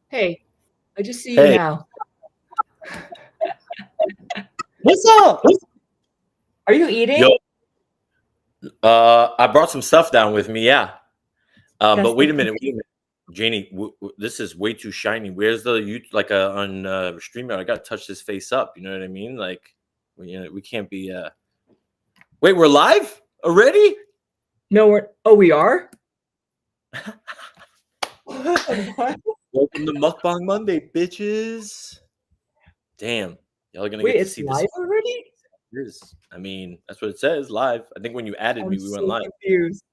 Hey, I just see you Hey, now. what's up? Are you Yo, eating? I brought some stuff down with me. Yeah. But That's wait the a minute, Janie. This is way too shiny. Where's the you like on StreamYard? I gotta touch this face up. You know what I mean? Like, we can't be. Wait, we're live already? no. We are. What? Welcome to Mukbang Monday, bitches. Damn, y'all are gonna Wait, get to it's see this. live already? I mean, that's what it says live. I think when you added I'm me, we went so live. confused.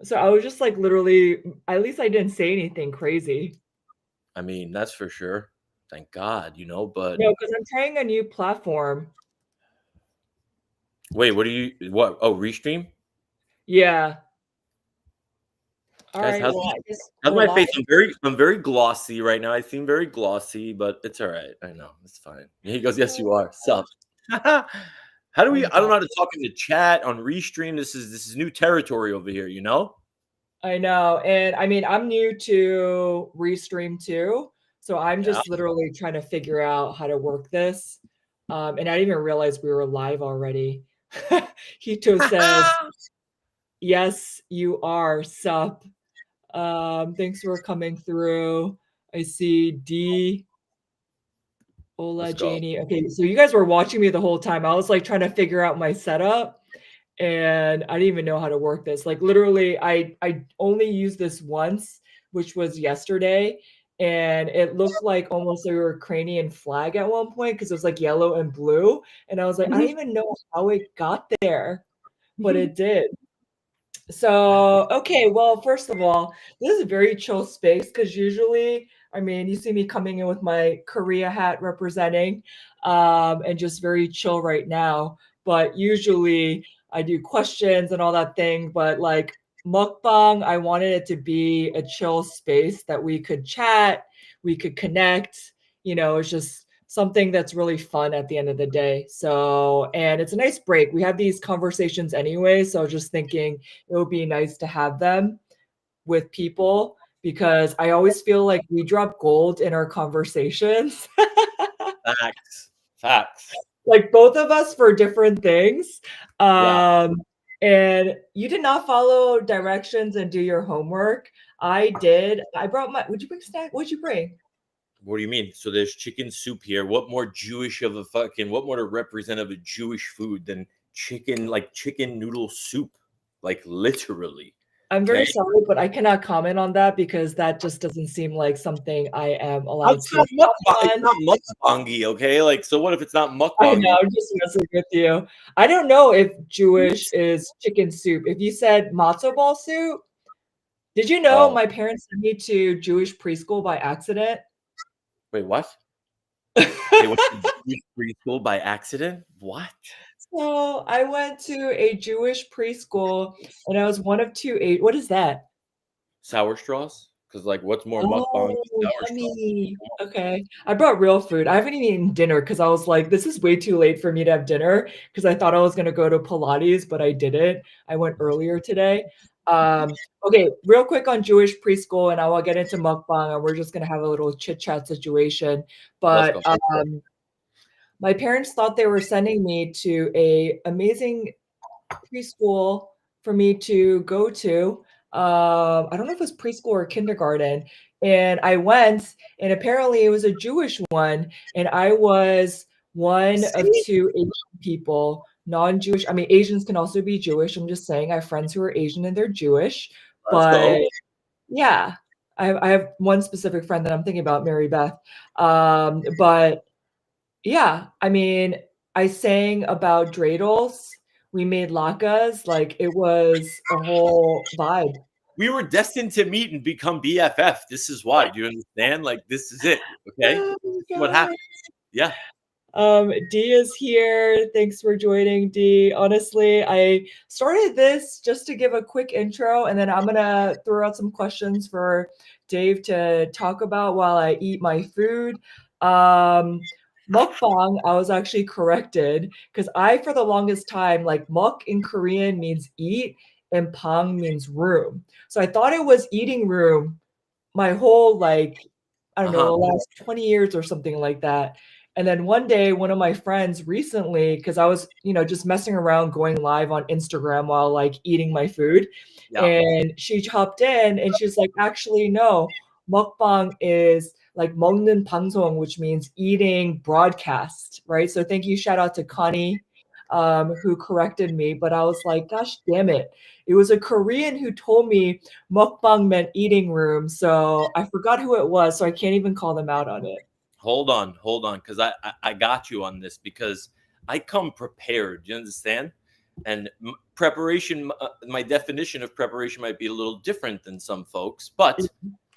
So I was just like literally. At least I didn't say anything crazy. I mean, that's for sure. Thank God, but. No, because I'm trying a new platform. Wait, what? Oh, Restream? Yeah. All Guys, right. how's Well, I guess how's we're my live. face? I'm very glossy right now. I seem very glossy, but it's all right. I know. It's fine. He goes, "Yes, you are." Sup? How do we I'm I don't done. know how to talk in the chat on Restream. This is new territory over here, you know? I know, and I mean, I'm new to Restream too, so I'm Yeah. just literally trying to figure out how to work this. And I didn't even realize we were live already. Hito says, "Yes, you are, sup." Thanks for coming through. I see D. Hola, Let's go. Janie. Okay, so you guys were watching me the whole time. I was like trying to figure out my setup, and I didn't even know how to work this. Like literally, I only used this once, which was yesterday, and it looked like almost like a Ukrainian flag at one point because it was like yellow and blue, and I was like, I don't even know how it got there, but it did. So, okay, well, first of all, this is a very chill space because usually, I mean, you see me coming in with my Korea hat representing, and just very chill right now. But usually I do questions and all that thing. But like mukbang, I wanted it to be a chill space that we could chat, we could connect. It's just something that's really fun at the end of the day. So, and it's a nice break. We have these conversations anyway. So, just thinking it would be nice to have them with people because I always feel like we drop gold in our conversations. Facts. Facts. Like both of us for different things. Yeah. Um, and you did not follow directions and do your homework. I did. I brought my, would you bring snack? What'd you bring? What do you mean? So there's chicken soup here. What more to represent of a Jewish food than chicken noodle soup? Like literally. I'm very Okay. sorry, but I cannot comment on that because that just doesn't seem like something I am allowed It's to not mukbang. It's comment not mukbangy, okay? Like, so what if it's not on. I know, mukbangy? I'm just messing with you. I don't know if Jewish is chicken soup. If you said matzo ball soup, did you know Oh, my parents sent me to Jewish preschool by accident? wait, what? They went to Jewish preschool by accident? What? So I went to a Jewish preschool and I was one of two eight. What is that? Sour straws? Because like, what's more mukbang Oh, than sour straws? yummy. Okay. I brought real food. I haven't even eaten dinner because I was like, this is way too late for me to have dinner because I thought I was gonna go to Pilates, but I didn't. I went earlier today. Okay, real quick on Jewish preschool, and I will get into mukbang, and we're just gonna have a little chit chat situation. Let's But go. my parents thought they were sending me to a amazing preschool for me to go to. I don't know if it was preschool or kindergarten. And I went, and apparently it was a Jewish one. And I was one of See? two Asian people, non-Jewish. I mean, Asians can also be Jewish. I'm just saying, I have friends who are Asian and they're Jewish. Let's But go. yeah, I have one specific friend that I'm thinking about, Mary Beth. But yeah, I mean, I sang about dreidels. We made latkes, like, it was a whole vibe. We were destined to meet and become BFF. This is why. Do you understand? Like, this is it. Okay. Oh my This is what god. happened. Yeah. D is here. Thanks for joining, D. Honestly, I started this just to give a quick intro, and then I'm gonna throw out some questions for Dave to talk about while I eat my food. Um, Mukbang, I was actually corrected because I, for the longest time, like muk in Korean means eat and pang means room. So I thought it was eating room my whole like I don't know, Uh-huh. the last 20 years or something like that. And then one day, one of my friends recently, because I was, just messing around going live on Instagram while like eating my food. Yeah. And she hopped in and she's like, actually, no, mukbang is like 먹는 방송, which means eating broadcast, right? So thank you, shout out to Connie, who corrected me. But I was like, gosh damn it. It was a Korean who told me mukbang meant eating room, so I forgot who it was, so I can't even call them out on it. Hold on, because I got you on this because I come prepared. You understand? And preparation, my definition of preparation might be a little different than some folks, but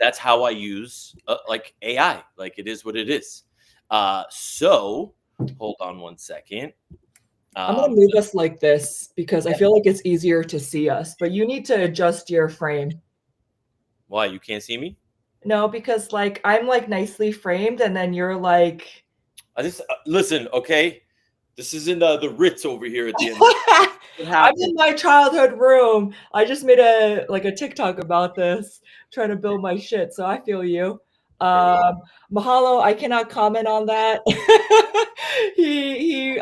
that's how I use like AI. Like it is what it is. So hold on one second. I'm gonna move us like this because I feel like it's easier to see us, but you need to adjust your frame. Why you can't see me? No, because like I'm like nicely framed, and then you're like. I just listen, okay. This isn't the Ritz over here at the end. What I'm happened? in my childhood room. I just made a TikTok about this, trying to build my shit. So I feel you. Mahalo, I cannot comment on that.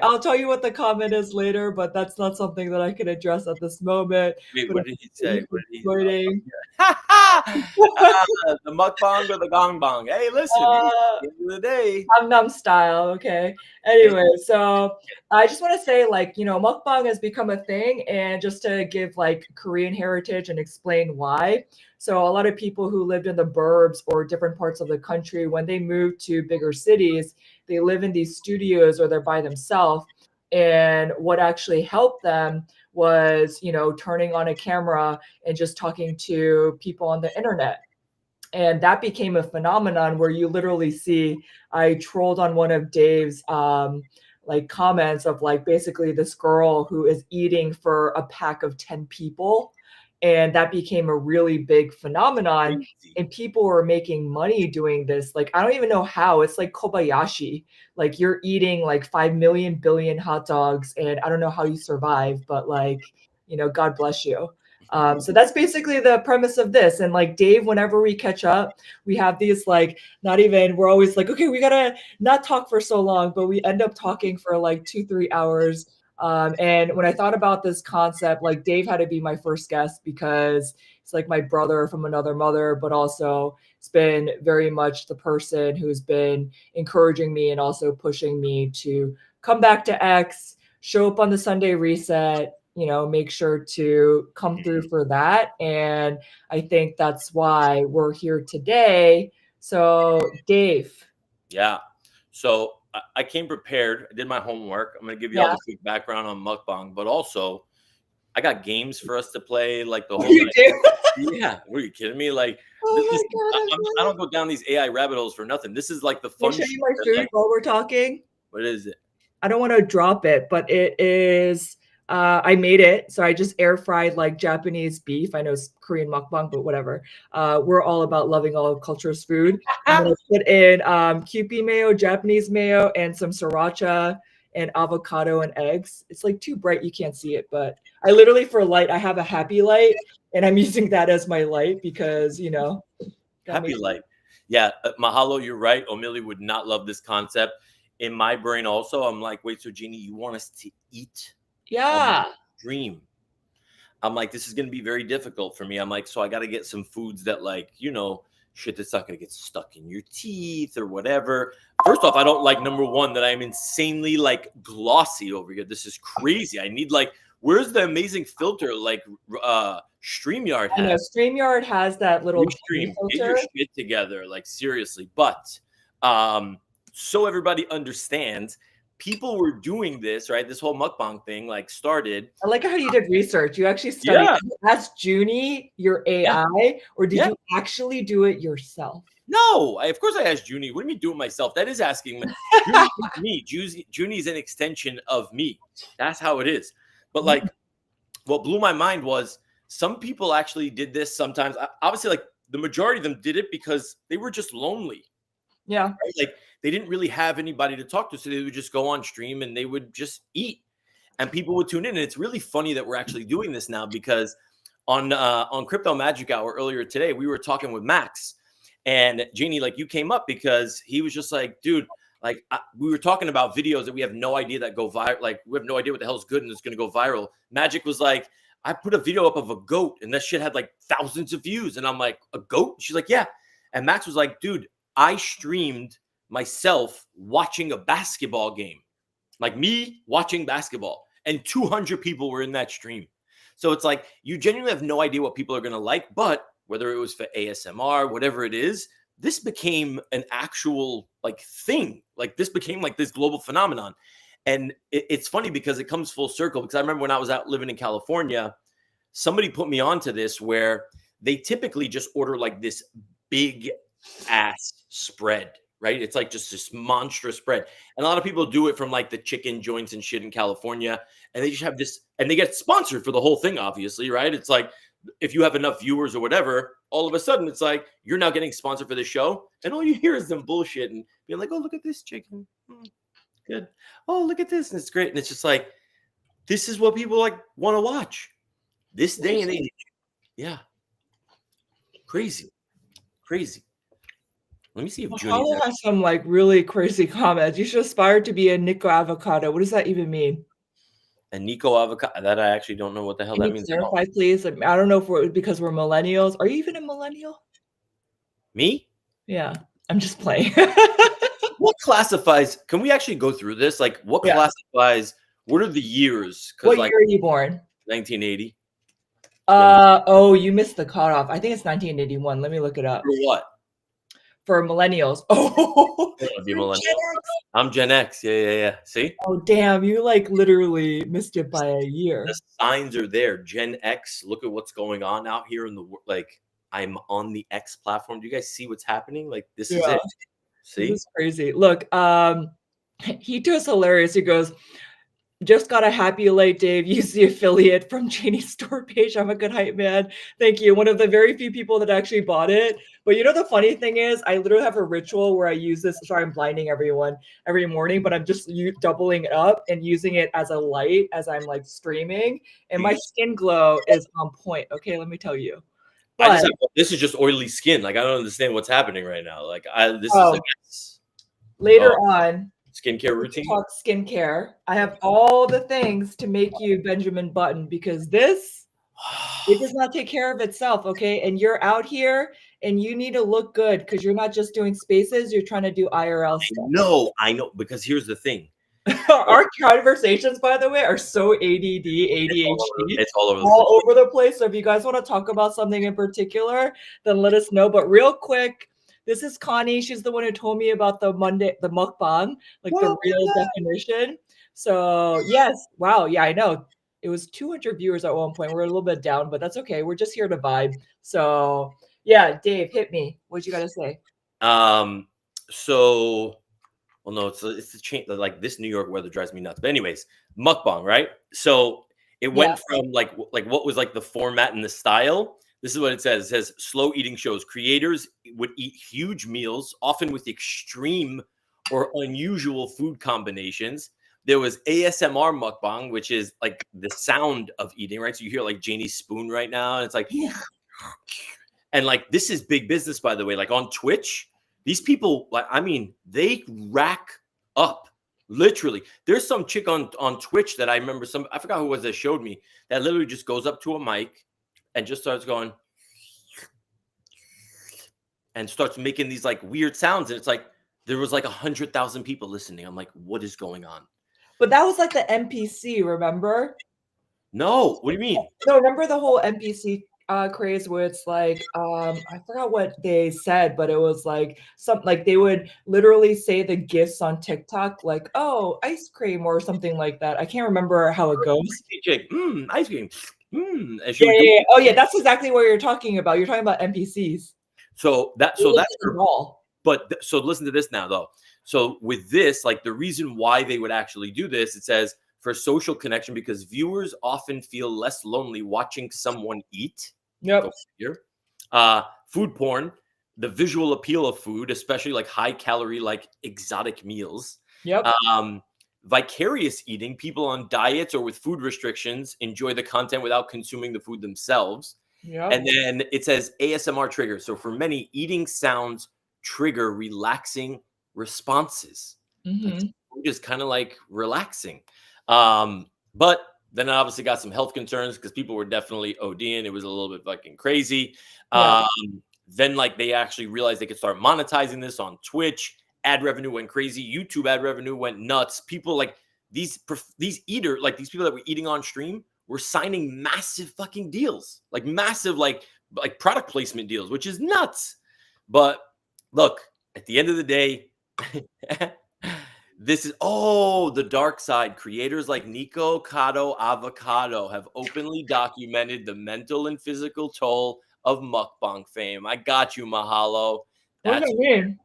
I'll tell you what the comment is later, but that's not something that I can address at this moment. Wait, But what did he say? What did he? joining. The mukbang or the gongbang? Hey, listen. At the end of the day, Gangnam Style, okay. Anyway, so I just want to say, like, mukbang has become a thing, and just to give like Korean heritage and explain why. So a lot of people who lived in the burbs or different parts of the country, when they move to bigger cities, they live in these studios or they're by themselves. And what actually helped them was, turning on a camera and just talking to people on the internet. And that became a phenomenon where you literally see, I trolled on one of Dave's like comments of like basically this girl who is eating for a pack of 10 people. And that became a really big phenomenon. crazy. And people were making money doing this. Like, I don't even know how. It's like Kobayashi. Like, you're eating like 5 million billion hot dogs, and I don't know how you survive, but like, God bless you. So that's basically the premise of this. And like Dave, whenever we catch up, we have these like, not even, we're always like, okay, we gotta not talk for so long, but we end up talking for like 2-3 hours. And when I thought about this concept, like Dave had to be my first guest because it's like my brother from another mother, but also it's been very much the person who's been encouraging me and also pushing me to come back to X, show up on the Sunday reset, make sure to come through for that. And I think that's why we're here today. So, Dave. Yeah. So I came prepared. I did my homework. I'm gonna give you all Yeah. the quick background on mukbang, but also I got games for us to play like the whole You night. do? Yeah, were you kidding me? Like Oh this, my God. I don't go down these AI rabbit holes for nothing. This is like the Can I fun show you shit my that, food like, while we're talking? what is it? I don't want to drop it, but it is. I made it, so I just air fried like Japanese beef. I know it's Korean mukbang, but whatever. We're all about loving all cultures' food. I'm gonna put in Kewpie mayo, Japanese mayo, and some sriracha and avocado and eggs. It's like too bright, you can't see it, but I literally for light, I have a happy light, and I'm using that as my light because that Happy makes light. Yeah, mahalo, you're right. O'Malley would not love this concept. In my brain, also, I'm like, wait, so Jeannie, you want us to eat on the yeah. stream? I'm like, this is going to be very difficult for me. I'm like, so I got to get some foods that, like, shit that's not going to get stuck in your teeth or whatever. First off, I don't like number one that I'm insanely like glossy over here. This is crazy. I need like, where's the amazing filter like StreamYard I know has? StreamYard has that little Restream, get your filter. shit together, like seriously. But so everybody understands, people were doing this, right? This whole mukbang thing like started. I like how you did research. You actually studied. Yeah, Did you ask Junie, your yeah, AI, or did yeah. you actually do it yourself? No, of course I asked Junie. What do you mean do it myself? That is asking me. Junie is me. Junie is an extension of me. That's how it is. But like, what blew my mind was some people actually did this sometimes. Obviously, like the majority of them did it because they were just lonely. Yeah. Right? Like they didn't really have anybody to talk to, so they would just go on stream and they would just eat, and people would tune in. And it's really funny that we're actually doing this now because on Crypto Magic Hour earlier today, we were talking with Max, And Janey, like you came up because he was just like, dude, like we were talking about videos that we have no idea that go viral. Like we have no idea what the hell's good and it's going to go viral. Magic was like, I put a video up of a goat and that shit had like thousands of views. And I'm like, a goat? She's like, yeah. And Max was like, dude, I streamed myself watching a basketball game, like me watching basketball, and 200 people were in that stream. So it's like, you genuinely have no idea what people are going to like, but whether it was for ASMR, whatever it is, this became an actual like thing. Like this became like this global phenomenon. And it's funny because it comes full circle, because I remember when I was out living in California, somebody put me onto this where they typically just order like this big ass spread, right? It's like just this monstrous spread. And a lot of people do it from like the chicken joints and shit in California. And they just have this, and they get sponsored for the whole thing, obviously, right? It's like, if you have enough viewers or whatever, all of a sudden it's like you're now getting sponsored for the show, and all you hear is them bullshit and being like, "Oh, look at this chicken, good. Oh, look at this, and it's great." And it's just like, this is what people like want to watch this day and age. Yeah, crazy. Let me see if Paulo has some like really crazy comments. You should aspire to be a Nico avocado. What does that even mean? a Nico avocado. That I actually don't know what the hell Can that you means. clarify, please? I don't know if we're because we're millennials. Are you even a millennial? Me? Yeah, I'm just playing. What classifies? Can we actually go through this? Like, what classifies? What are the years? What like, year are you born? 1980. Oh, you missed the cutoff. I think it's 1981. Let me look it up. For what? For millennials. Oh, I'm Gen X. Yeah. See? Oh, damn. You like literally missed it by a year. The signs are there. Gen X. Look at what's going on out here in the world. Like, I'm on the X platform. Do you guys see what's happening? Like, this is it. See? This is crazy. Look, he does hilarious. He goes, just got a happy late, Dave. Use the affiliate from Janey's store page. I'm a good hype man. Thank you. One of the very few people that actually bought it. But you know, the funny thing is, I literally have a ritual where I use this. Sorry, I'm blinding everyone every morning, but I'm just doubling it up and using it as a light as I'm like streaming. And my skin glow is on point. Okay, let me tell you. But this is just oily skin. Like, I don't understand what's happening right now. Like, later on. Skincare routine. Talk skincare. I have all the things to make you Benjamin Button, because this, it does not take care of itself, okay? And you're out here and you need to look good because you're not just doing spaces, you're trying to do IRL stuff. I know, because here's the thing. Our conversations, by the way, are so ADD, ADHD. It's all over the place. So if you guys want to talk about something in particular, then let us know. But real quick, this is Connie. She's the one who told me about the mukbang, like the real definition. So yes, wow, yeah, I know. It was 200 viewers at one point. We're a little bit down, but that's okay. We're just here to vibe. So yeah, Dave, hit me. What you got to say? So, well, no, it's the change. Like, this New York weather drives me nuts. But anyways, mukbang, right? So it went from like what was like the format and the style. This is what it says. It says slow eating shows. Creators would eat huge meals, often with extreme or unusual food combinations. There was ASMR mukbang, which is like the sound of eating, right? So you hear like Janey's spoon right now, and it's like, and like, this is big business, by the way. Like on Twitch, these people, like, I mean, they rack up. Literally, there's some chick on Twitch that I remember. I forgot who it was that showed me, that literally just goes up to a mic and just starts going and starts making these like weird sounds. And it's like, there was like 100,000 people listening. I'm like, what is going on? But that was like the NPC, remember? No, what do you mean? No, remember the whole NPC craze where it's like, I forgot what they said, but it was like like they would literally say the gifts on TikTok, like, oh, ice cream or something like that. I can't remember how it goes. Ice cream. Yeah. Oh yeah, that's exactly what you're talking about. You're talking about NPCs. So that's all. But so listen to this now, though. So with this, like, the reason why they would actually do this, it says for social connection, because viewers often feel less lonely watching someone eat. Yep. Food porn, the visual appeal of food, especially like high calorie, like exotic meals. Yep. Vicarious eating, people on diets or with food restrictions enjoy the content without consuming the food themselves. Yep. And then it says ASMR trigger. So for many, eating sounds trigger relaxing responses. Like Mhm. food is kind of like relaxing. But then I obviously got some health concerns because people were definitely ODing. It was a little bit fucking crazy. Yeah. Then like they actually realized they could start monetizing this on Twitch. Ad revenue went crazy. YouTube ad revenue went nuts. People like these eater, like these people that were eating on stream were signing massive fucking deals, like massive like product placement deals, which is nuts. But look, at the end of the day, this is the dark side. Creators like Nico Cado Avocado have openly documented the mental and physical toll of mukbang fame. I got you, Mahalo. What does That's that mean?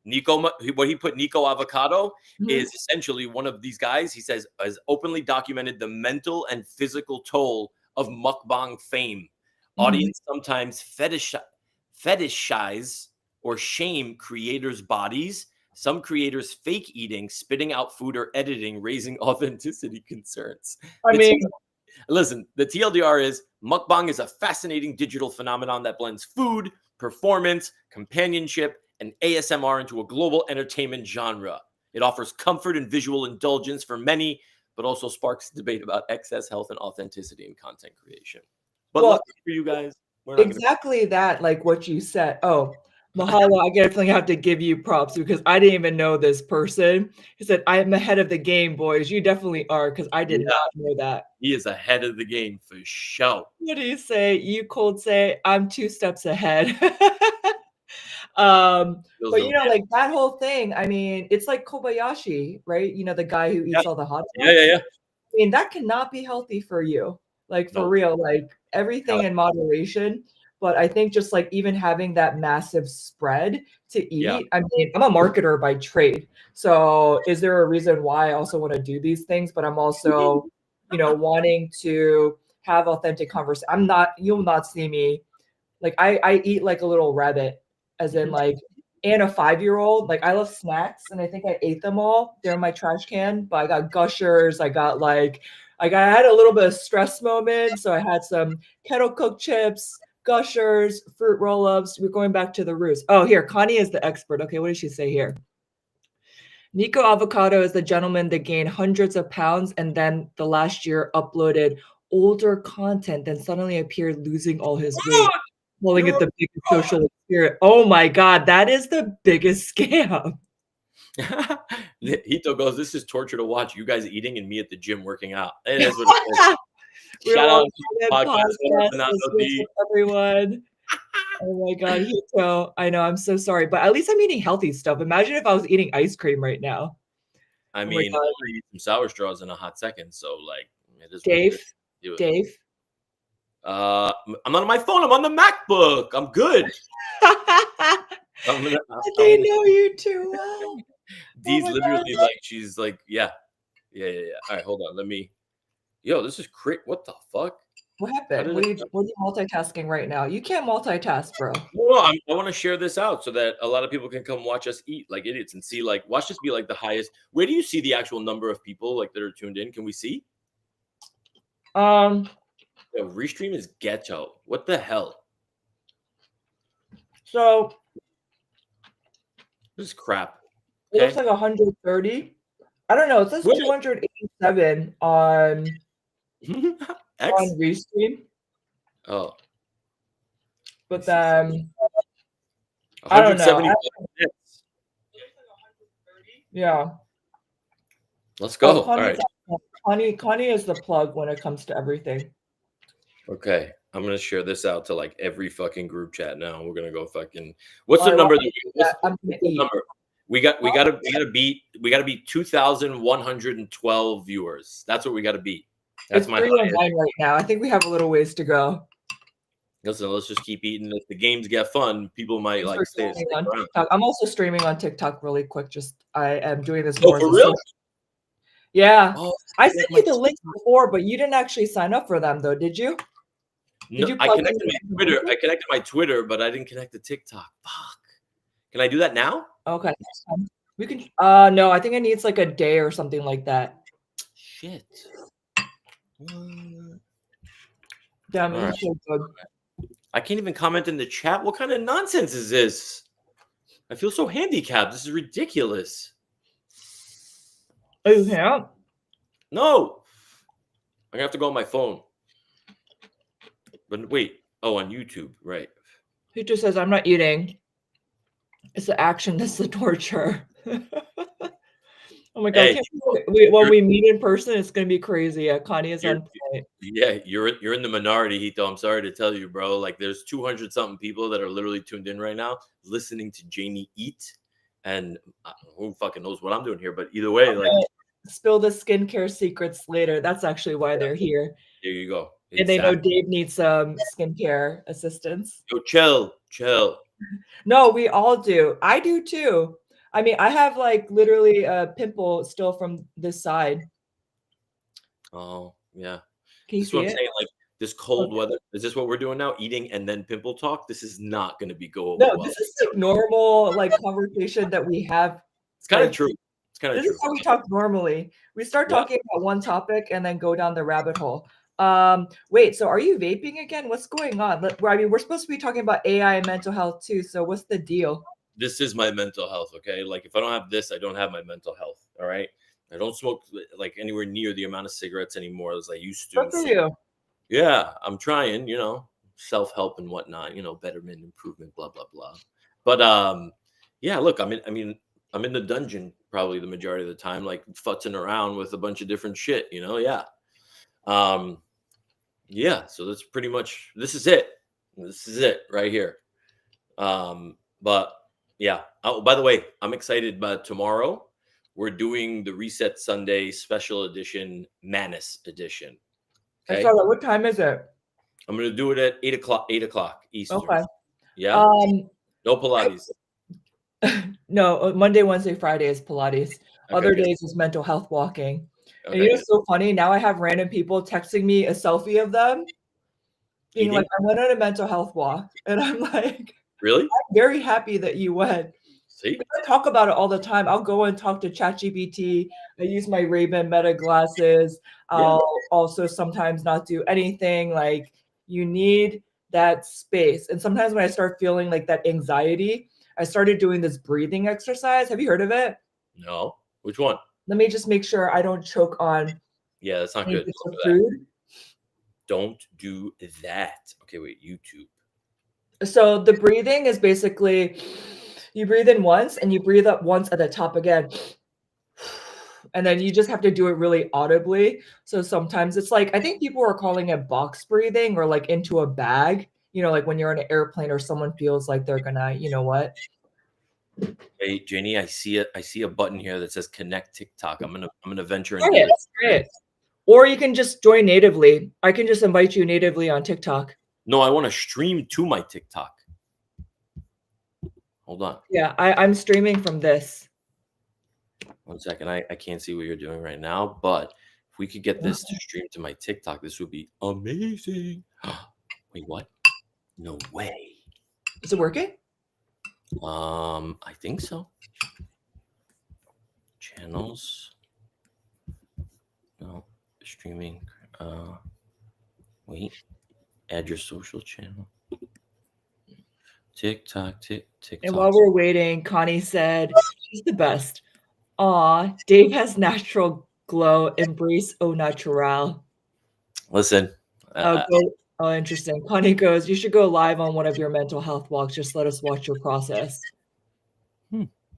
Nico. What he put, Nico Avocado, Mhm. is essentially one of these guys. He says has openly documented the mental and physical toll of mukbang fame. Mhm. Audience sometimes fetishize or shame creators' bodies. Some creators fake eating, spitting out food, or editing, raising authenticity concerns. I mean, Listen, the TLDR is mukbang is a fascinating digital phenomenon that blends food, performance, companionship, and ASMR into a global entertainment genre. It offers comfort and visual indulgence for many, but also sparks debate about excess health and authenticity in content creation. But well, luckily for you guys, we're not going exactly that, like what you said. Oh, mahalo. I definitely have to give you props because I didn't even know this person. He said, I am ahead of the game, boys. You definitely are, because I to. did not know that. He is ahead of the game for sure. What do you say? You cold say, I'm 2 steps ahead. But like that whole thing, I mean, it's like Kobayashi, right? The guy who Yeah, eats all the hot yeah, dogs. yeah, yeah. I mean, that cannot be healthy for you. Like for No, real, like everything in moderation. But I think just like even having that massive spread to yeah, eat, I mean, I'm a marketer by trade. So is there a reason why I also want to do these things? But I'm also, wanting to have authentic conversation. You'll not see me like I eat like a little rabbit, as in like and a 5-year-old. Like I love snacks and I think I ate them all. They're in my trash can, but I got gushers. I had a little bit of stress moment. So I had some kettle cooked chips, gushers, fruit roll-ups. We're going back to the roots. Oh, here, Connie is the expert. Okay, what did she say here? Nico Avocado is the gentleman that gained hundreds of pounds and then the last year uploaded older content, then suddenly appeared losing all his weight, calling it you're the biggest social experiment. Oh my God, that is the biggest scam. Hito goes, this is torture to watch. You guys eating and me at the gym working out. It is what it is. Real Shout out World to the Content podcast. What up, Podcast. Fernando What's D? up, everyone? Oh my God, Hito. I know, I'm so sorry, but at least I'm eating healthy stuff. Imagine if I was eating ice cream right now. I Oh my mean, I'm God. gonna eat some sour straws in a hot second. So like, it is what it Dave, is. Do it. Dave. I'm on my phone. I'm on the MacBook. I'm good. I'm gonna. They know you too well. Oh D's my literally God. like, she's like, yeah. All right, hold on. Let me. Yo, this is crazy. What the fuck? What How happened? did What it? are you multitasking right now? You can't multitask, bro. Well, I want to share this out so that a lot of people can come watch us eat like idiots and see like watch this be like the highest. Where do you see the actual number of people like that are tuned in? Can we see? Um, The restream is ghetto. What the hell? so This is crap. it looks Okay. like 130. I don't know. It says Wait. 287 on X. Restream, Oh, but let's see something. then I don't know. 170. Yeah. Let's Oh, go. All right. Connie is the plug when it comes to everything. Okay. I'm gonna share this out to like every fucking group chat now. We're gonna go fucking. What's All the right, number? while I do that, I'm gonna eat. Number? We gotta beat 2,112 viewers. That's what we gotta beat. That's It's my 3:09 highest. right now. I think we have a little ways to go. Listen, let's just keep eating. If the games get fun, people might like stay On around. TikTok. I'm also streaming on TikTok really quick. I am doing this Oh, more as for a real? social. Yeah. Oh, I sent you the links before, but you didn't actually sign up for them though, did you? no, you I plug connected in my Twitter. I connected my Twitter, but I didn't connect to TikTok. Fuck. Can I do that now? Okay. We can no, I think it needs like a day or something like that. Shit. What? Damn, All this right. is so good. I can't even comment in the chat. What kind of nonsense is this? I feel so handicapped. This is ridiculous. Oh, you can't? No. I'm gonna have to go on my phone. But wait. Oh, on YouTube, right. He just says, I'm not eating. It's the action that's the torture. Oh my God. Hey, When we meet in person, it's going to be crazy. Connie is on point. yeah, you're in the minority, Hito. I'm sorry to tell you, bro. Like, there's 200 something people that are literally tuned in right now, listening to Janey eat, and who fucking knows what I'm doing here. But either way, like, spill the skincare secrets later. That's actually why they're here. There you go. And they know Dave needs some skincare assistance. Yo, chill. No, we all do. I do too. I mean, I have like literally a pimple still from this side. Oh, yeah. Can you This is what see I'm it? saying. Like, this cold weather. Is this what we're doing now? Eating and then pimple talk? This is not going to be go over No, well. this is like normal like conversation that we have. It's kind of true. It's kind of This true. is how we talk normally. We start talking about one topic and then go down the rabbit hole. Wait, so are you vaping again? What's going on? I mean, we're supposed to be talking about AI and mental health too. So what's the deal? This is my mental health, okay? Like, if I don't have this, I don't have my mental health, all right? I don't smoke like anywhere near the amount of cigarettes anymore as I used to. Good for you. Yeah, I'm trying, self-help and whatnot, betterment, improvement, blah, blah, blah. But yeah, look, I'm in the dungeon probably the majority of the time, like futzing around with a bunch of different shit, yeah. Yeah, so that's pretty much this is it. This is it right here. But yeah. Oh, by the way, I'm excited. But tomorrow we're doing the Reset Sunday Special Edition Manus Edition. Okay. I saw that. What time is it? I'm gonna do it at 8 o'clock Eastern. Okay. Yeah. No Pilates. No, Monday, Wednesday, Friday is Pilates. Okay, Other days is mental health walking. Okay, and it's so funny. Now I have random people texting me a selfie of them being like, I went on a mental health walk. And I'm like, really? I'm very happy that you went. See? I talk about it all the time. I'll go and talk to ChatGPT. I use my Ray-Ban Meta glasses. I'll also sometimes not do anything. Like, you need that space. And sometimes when I start feeling like that anxiety, I started doing this breathing exercise. Have you heard of it? No. Which one? Let me just make sure I don't choke on. Yeah, that's not good. Food. Don't do that. Okay, wait, YouTube. So the breathing is basically you breathe in once and you breathe up once at the top again. And then you just have to do it really audibly. So sometimes it's like, I think people are calling it box breathing or like into a bag, like when you're on an airplane or someone feels like they're gonna, what? Hey, Janey, I see a button here that says connect TikTok. I'm gonna venture into it. That's great. Or you can just join natively. I can just invite you natively on TikTok. No, I want to stream to my TikTok. Hold on. Yeah, I'm streaming from this. 1 second. I can't see what you're doing right now, but if we could get this to stream to my TikTok, this would be amazing. Wait, what? No way. Is it working? I think so. Channels. No, streaming. Wait. Add your social channel. TikTok. And while we're waiting, Connie said she's the best. Aw, Dave has natural glow. Embrace au natural. Listen. Oh, interesting. Connie goes, you should go live on one of your mental health walks. Just let us watch your process.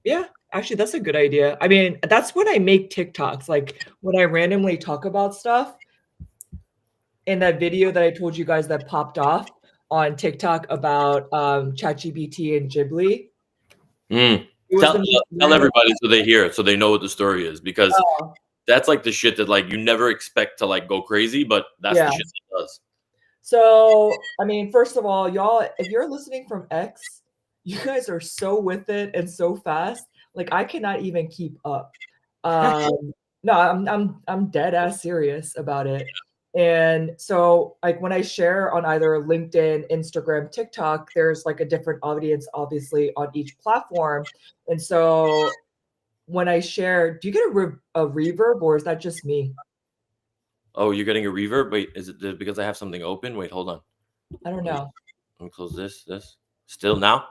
Yeah, actually, that's a good idea. I mean, that's when I make TikToks. Like when I randomly talk about stuff. In that video that I told you guys that popped off on TikTok about ChatGPT and Ghibli. Tell everybody so they hear it, so they know what the story is, because that's like the shit that like you never expect to like go crazy, but that's the shit that does. So, I mean, first of all, y'all, if you're listening from X, you guys are so with it and so fast. Like I cannot even keep up. No, I'm dead ass serious about it. And so like when I share on either LinkedIn, Instagram, TikTok, there's like a different audience, obviously, on each platform. And so when I share, do you get a reverb or is that just me? Oh, you're getting a reverb? Wait, is it because I have something open? Wait, hold on. I don't know. Let me close this. Still now?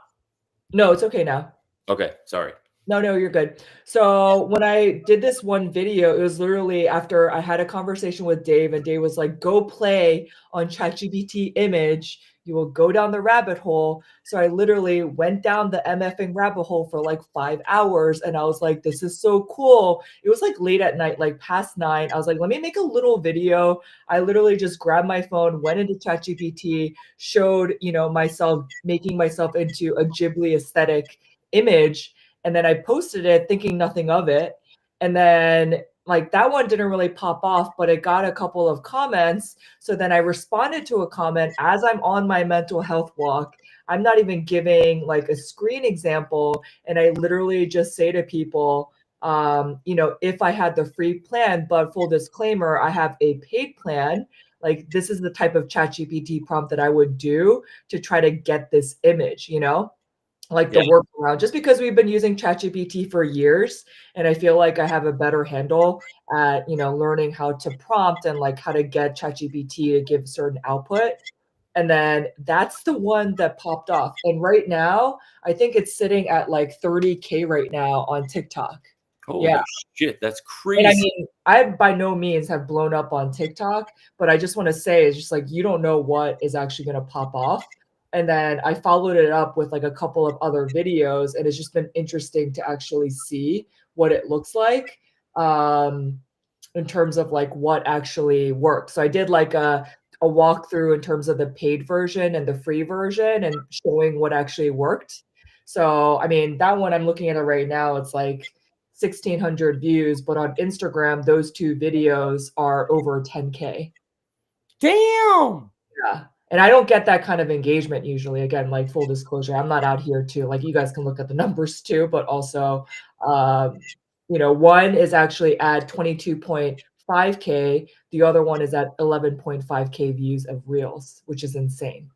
No, it's okay now. Okay, sorry. No, you're good. So when I did this one video, it was literally after I had a conversation with Dave, and Dave was like, go play on ChatGPT image. You will go down the rabbit hole. So I literally went down the MFing rabbit hole for like 5 hours. And I was like, this is so cool. It was like late at night, like past 9. I was like, let me make a little video. I literally just grabbed my phone, went into ChatGPT, showed, myself making myself into a Ghibli aesthetic image, and then I posted it thinking nothing of it. And then like that one didn't really pop off, but it got a couple of comments. So then I responded to a comment as I'm on my mental health walk. I'm not even giving like a screen example. And I literally just say to people, if I had the free plan, but full disclaimer, I have a paid plan. Like this is the type of ChatGPT prompt that I would do to try to get this image, like the Yeah. workaround, just because we've been using ChatGPT for years, and I feel like I have a better handle at, learning how to prompt and like how to get ChatGPT to give certain output. And then that's the one that popped off. And right now, I think it's sitting at like 30K right now on TikTok. Yeah. Holy shit, that's And I crazy. mean, I by no means have blown up on TikTok, but I just want to say it's just like you don't know what is actually going to pop off. And then I followed it up with like a couple of other videos, and it's just been interesting to actually see what it looks like in terms of like what actually works. So I did like a walkthrough in terms of the paid version and the free version and showing what actually worked. So I mean, that one I'm looking at it right now, it's like 1,600 views, but on Instagram, those two videos are over 10K. Damn. Yeah. And I don't get that kind of engagement usually. Again, like full disclosure, I'm not out here to like you guys can look at the numbers too, but also one is actually at 22.5K. The other one is at 11.5K views of reels, which is insane.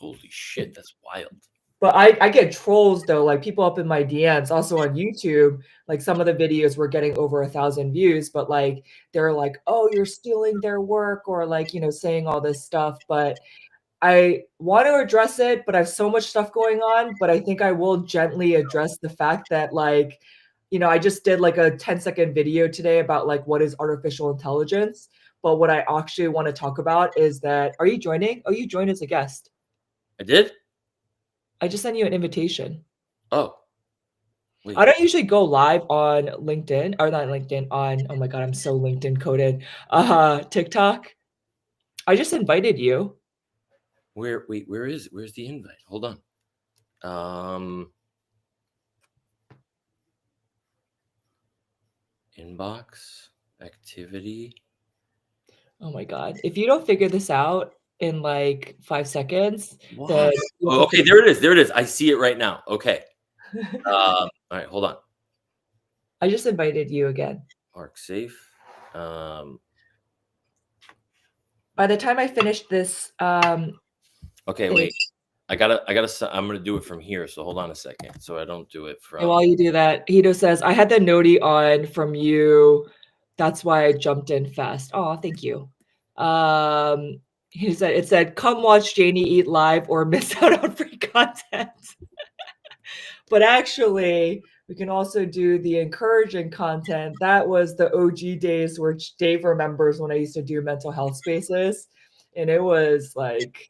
Holy shit, that's wild. But I get trolls though, like people up in my DMs, also on YouTube. Like some of the videos were getting over 1,000 views, but like they're like, "Oh, you're stealing their work," or like saying all this stuff. But I want to address it, but I have so much stuff going on. But I think I will gently address the fact that like, I just did like a 10-second video today about like what is artificial intelligence. But what I actually want to talk about is that are you joining? Oh, you joined as a guest. I did? I just sent you an invitation. Oh. Wait. I don't usually go live on LinkedIn or not LinkedIn on, oh my God, I'm so LinkedIn coded. TikTok. I just invited you. Where's the invite? Hold on. Inbox, activity. Oh my God. If you don't figure this out in like 5 seconds, What? then Oh, okay, there it is. I see it right now. Okay. All right, hold on. I just invited you again. Mark safe. By the time I finish this, Okay, thing, wait. I'm gonna do it from here. So hold on a second. So I don't do it and from. while you do that, Hito says, I had the noti on from you. That's why I jumped in fast. Oh, thank you. It said, come watch Janey eat live or miss out on free content. But actually, we can also do the encouraging content. That was the OG days, which Dave remembers when I used to do mental health spaces. And it was like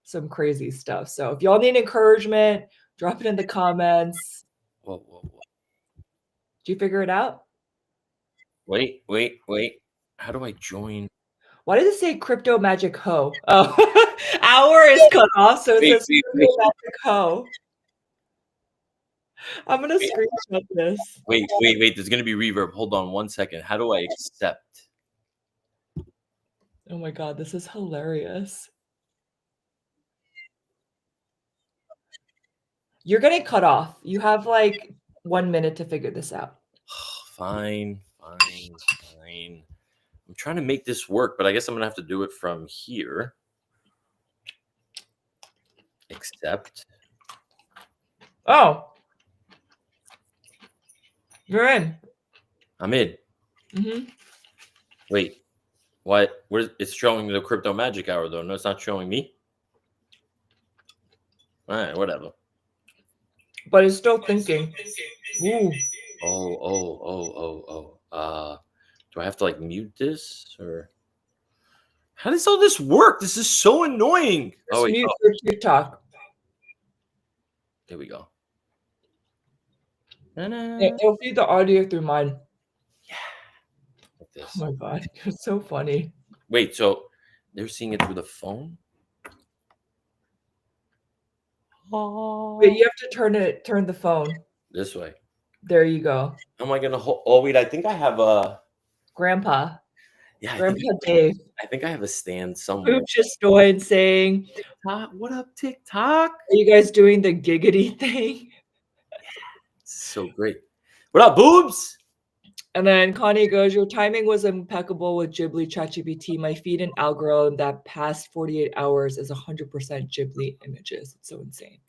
some crazy stuff. So if y'all need encouragement, drop it in the comments. Whoa. Did you figure it out? Wait. How do I join? Why does it say crypto magic ho? Oh, hour is cut off, so it says crypto magic ho. I'm gonna screenshot this. Wait. There's gonna be reverb. Hold on 1 second. How do I accept? Oh my God, this is hilarious. You're getting cut off. You have like 1 minute to figure this out. Fine. I'm trying to make this work, but I guess I'm gonna have to do it from here. Accept. Oh, you're in. I'm in. Mm-hmm. Wait. What? Where's it's showing the crypto magic hour though? No, it's not showing me. All right, whatever. but it's still thinking. Ooh, Do I have to like mute this or how does all this work? This is so annoying. Oh just wait, mute oh, your TikTok. there we go. It'll feed the audio through mine. Yeah, like Oh this. my god, it's so funny. Wait, so they're seeing it through the phone? Wait, you have to turn the phone. This way. There you go. How am I gonna hold? Oh wait, I think I have a. Grandpa. Yeah, Grandpa Dave. I think I have a stand somewhere. Oops, just joined saying, What up, TikTok? are you guys doing the giggity thing? It's so great. What up, boobs? And then Connie goes, your timing was impeccable with Ghibli ChatGPT. My feed and algorithm that past 48 hours is 100% Ghibli images. It's so insane.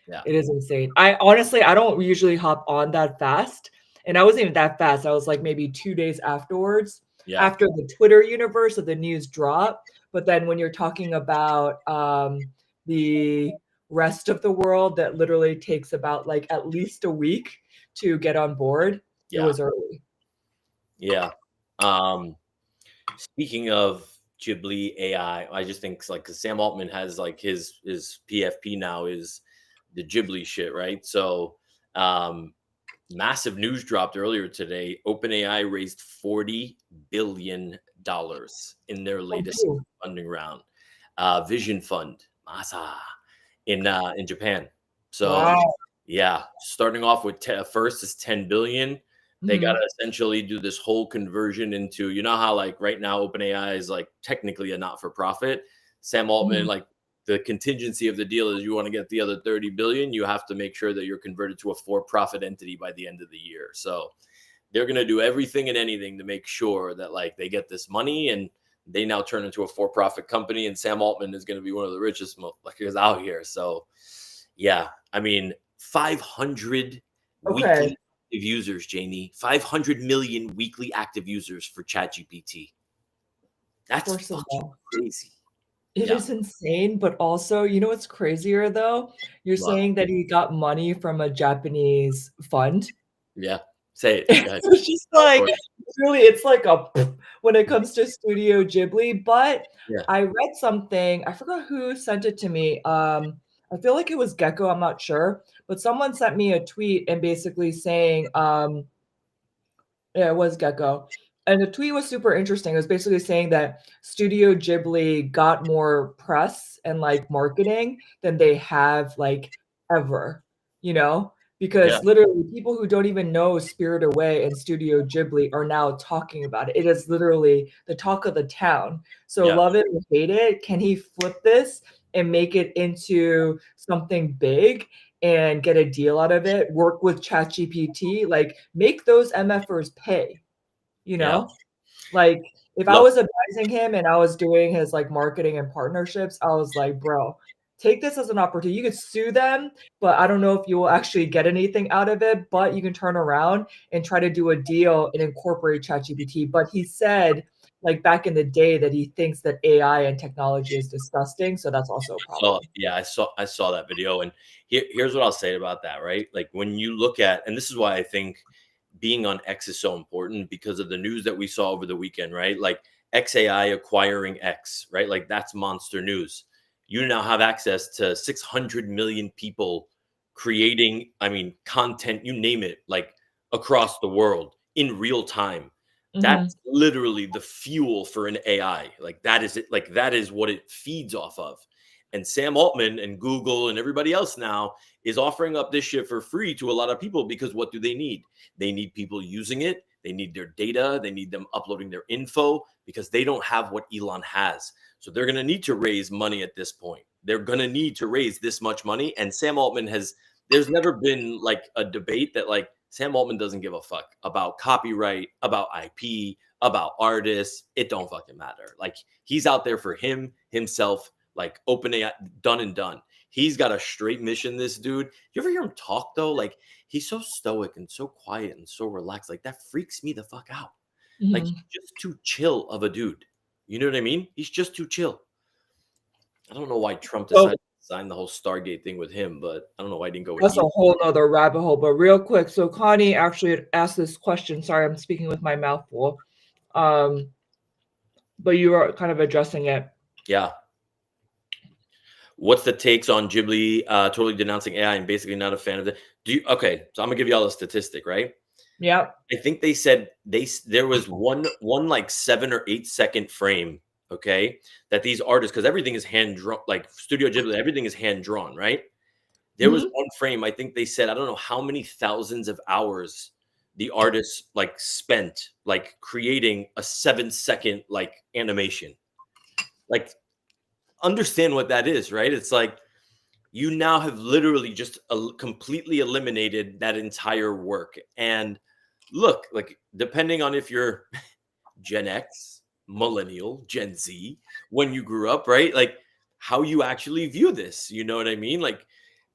Yeah. It is insane. I honestly, I don't usually hop on that fast. And I wasn't even that fast. I was like maybe 2 days afterwards, Yeah. after the Twitter universe of the news drop. But then when you're talking about the rest of the world, that literally takes about like at least a week to get on board, it Yeah. was early. Yeah. Speaking of Ghibli AI, I just think like 'cause Sam Altman has like his PFP now is the Ghibli shit, right? So massive news dropped earlier today. OpenAI raised $40 billion in their latest Oh, funding round. Vision Fund, Masa, in Japan. So wow. yeah, starting off with first is 10 billion. They got Mhm. to essentially do this whole conversion into, you know how like right now OpenAI is like technically a not for profit. Sam Altman, Mhm. like the contingency of the deal is you want to get the other 30 billion, you have to make sure that you're converted to a for profit entity by the end of the year. So they're going to do everything and anything to make sure that like they get this money and they now turn into a for profit company. And Sam Altman is going to be one of the richest motherfuckers out here. So yeah, I mean, 500 Okay. weekly active users, Janey. 500 million weekly active users for ChatGPT. That's First of fucking all, crazy. it Yeah. is insane, but also, you know what's crazier though? You're Wow. saying that he got money from a Japanese fund. Yeah. Say it. Go ahead. It's just Go like for it. really, it's like a when it comes to Studio Ghibli. But Yeah. I read something, I forgot who sent it to me. I feel like it was Gecko, I'm not sure, but someone sent me a tweet and basically saying, yeah, it was Gecko. And the tweet was super interesting. It was basically saying that Studio Ghibli got more press and like marketing than they have like ever, you know? Yeah. Because literally people who don't even know Spirit Away and Studio Ghibli are now talking about it. It is literally the talk of the town. So Yeah. love it or hate it, can he flip this and make it into something big and get a deal out of it, work with ChatGPT, like make those MFers pay, you Yeah. know? Like if I Look, was advising him and I was doing his like marketing and partnerships, I was like, bro, take this as an opportunity. You could sue them, but I don't know if you will actually get anything out of it, but you can turn around and try to do a deal and incorporate ChatGPT. But he said like back in the day that he thinks that AI and technology is disgusting. So that's also a so problem. yeah, I saw that video, and here's what I'll say about that, right? Like when you look at, and this is why I think being on X is so important because of the news that we saw over the weekend, right? Like XAI acquiring X, right? Like that's monster news. You now have access to 600 million people creating, I mean, content, you name it, like across the world in real time. Mhm. That's literally the fuel for an AI. Like that is it. Like that is what it feeds off of. And Sam Altman and Google and everybody else now is offering up this shit for free to a lot of people because what do they need? They need people using it. They need their data. They need them uploading their info because they don't have what Elon has. So they're going to need to raise money at this point. They're going to need to raise this much money. And Sam Altman has, there's never been like a debate that like Sam Altman doesn't give a fuck about copyright, about IP, about artists. It don't fucking matter. Like he's out there for himself, like open AI, done and done. He's got a straight mission, this dude. You ever hear him talk though? Like he's so stoic and so quiet and so relaxed. Like that freaks me the fuck out. Like Mhm. he's just too chill of a dude. You know what I mean? He's just too chill. I don't know why Trump So decided to signed the whole Stargate thing with him, but I don't know why I didn't go with That's a you. whole nother rabbit hole. But real quick, so Connie actually had asked this question. Sorry, I'm speaking with my mouth full. But you are kind of addressing it. Yeah. What's the takes on Ghibli totally denouncing AI and basically not a fan of it? Okay, so I'm gonna give you all a statistic, right? Yep. I think they said there was one like 7 or 8 second frame, okay, that these artists, because everything is hand drawn, like Studio Ghibli, everything is hand drawn, right? There was Mhm. one frame, I think they said, I don't know how many thousands of hours the artists like spent like creating a 7 second like animation. Like, understand what that is, right? It's like you now have literally just completely eliminated that entire work. And look, like, depending on if you're Gen X, millennial, Gen Z, when you grew up, right? Like, how you actually view this. You know what I mean? Like,